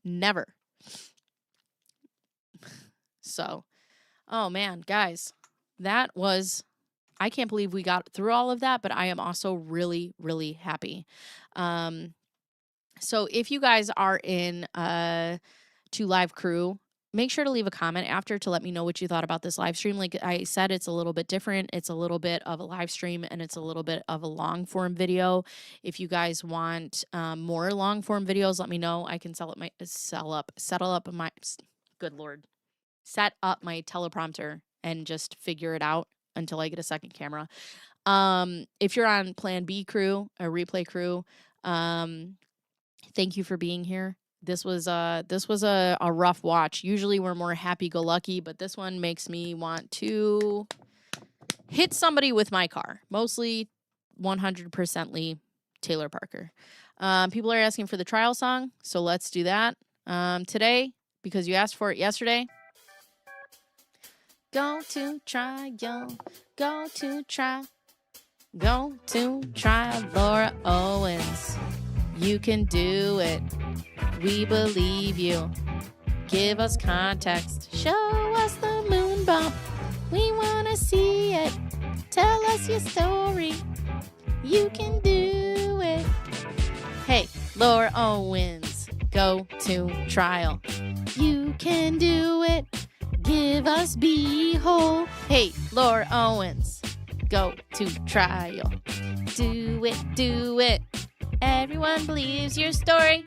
Never. So, oh man, guys, that was, I can't believe we got through all of that, but I am also really, really happy. So if you guys are in to live crew, make sure to leave a comment after to let me know what you thought about this live stream. Like I said, it's a little bit different. It's a little bit of a live stream and it's a little bit of a long form video. If you guys want more long form videos, let me know. I can settle up my good Lord, set up my teleprompter and just figure it out until I get a second camera. If you're on Plan B crew, a replay crew, thank you for being here. This was a rough watch. Usually we're more happy-go-lucky, but this one makes me want to hit somebody with my car. Mostly 100%ly Taylor Parker. People are asking for the trial song, so let's do that today because you asked for it yesterday. Go to trial, go to trial, go to trial, Laura Owens. You can do it. We believe you. Give us context. Show us the moon bump. We want to see it. Tell us your story. You can do it. Hey, Laura Owens, go to trial. You can do it. Give us B-hole. Hey, Laura Owens, go to trial. Do it, do it. Everyone believes your story.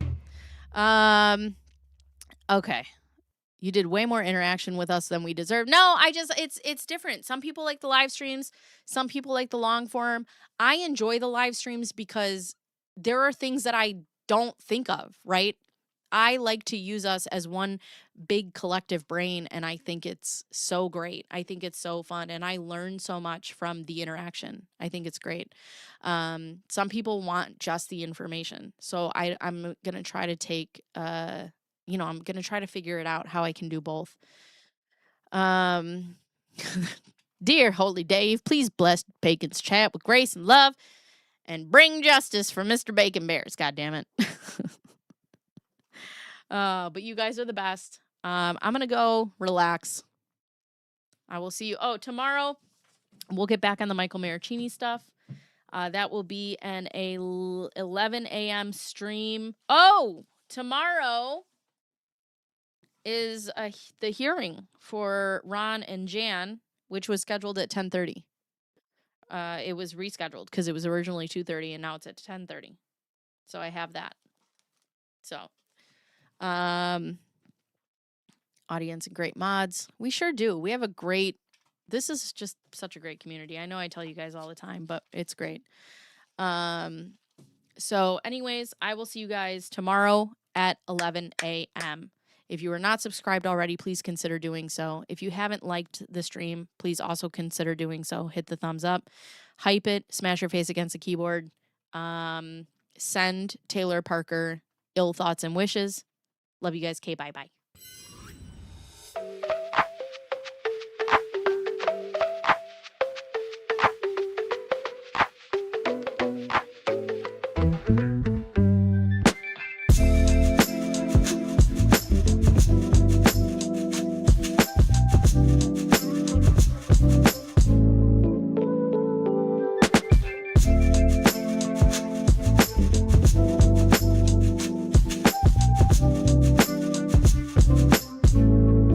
Okay. You did way more interaction with us than we deserve. No, it's different. Some people like the live streams. Some people like the long form. I enjoy the live streams because there are things that I don't think of, right? I like to use us as one big collective brain, and I think it's so great. I think it's so fun, and I learn so much from the interaction. I think it's great. Some people want just the information, so I'm gonna try to take, I'm gonna try to figure it out how I can do both. Dear Holy Dave, please bless Bacon's chat with grace and love, and bring justice for Mr. Bacon Bears. God damn it. But you guys are the best. I'm gonna go relax. I will see you. Oh, tomorrow we'll get back on the Michael Maricini stuff. That will be an 11 a.m. stream. Oh, tomorrow is the hearing for Ron and Jan, which was scheduled at 10:30. It was rescheduled because it was originally 2:30 and now it's at 10:30. So I have that. So, audience and great mods. We sure do. We have this is just such a great community. I know I tell you guys all the time, but it's great. So anyways, I will see you guys tomorrow at 11 a.m. If you are not subscribed already, please consider doing so. If you haven't liked the stream, please also consider doing so. Hit the thumbs up, hype it, smash your face against the keyboard. Send Taylor Parker ill thoughts and wishes. Love you guys. Okay, bye-bye.